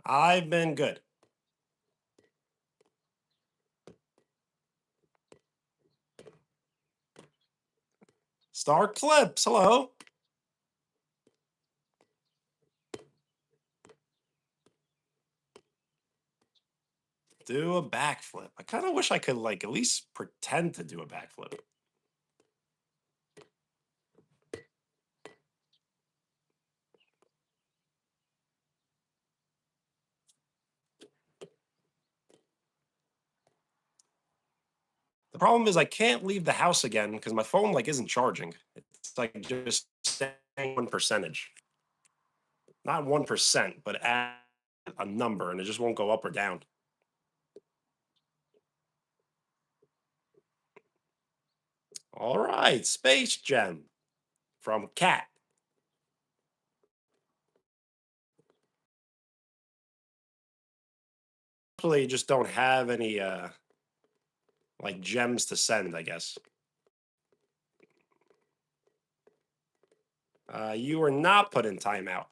I've been good. Star Clips, hello. Do a backflip. I kind of wish I could like at least pretend to do a backflip. The problem is I can't leave the house again because my phone like isn't charging. It's like just saying one percentage, not 1%, but add a number, and it just won't go up or down. All right, Space Gem from Cat. Actually, just don't have any like gems to send, I guess. You were not put in timeout.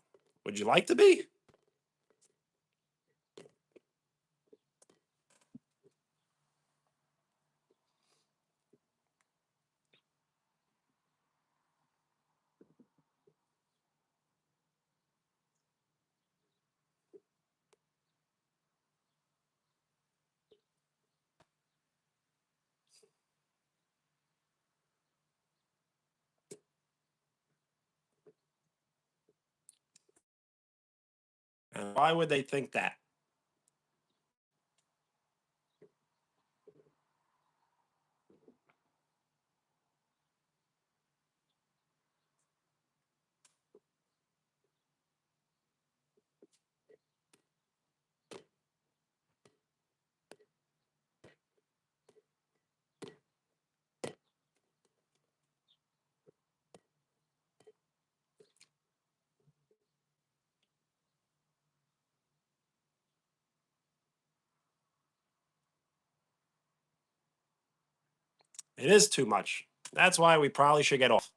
Would you like to be? And why would they think that? It is too much. That's why we probably should get off.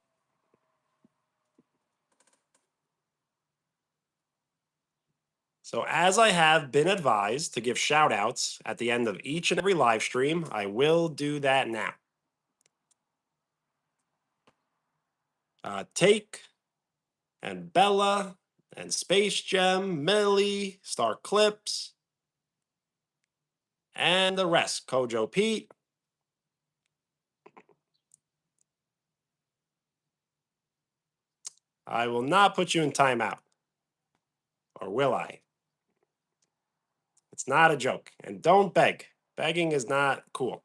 So, as I have been advised to give shout outs at the end of each and every live stream, I will do that now. Take and Bella and Space Gem, Millie, Star Clips, and the rest. Kojo Pete. I will not put you in timeout. Or will I? It's not a joke. And don't beg. Begging is not cool.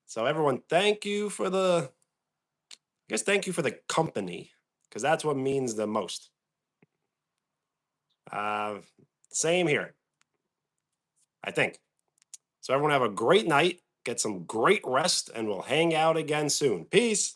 So everyone, thank you for the I guess thank you for the company. because that's what means the most. Uh, Same here, I think. So everyone have a great night, get some great rest, and we'll hang out again soon. Peace.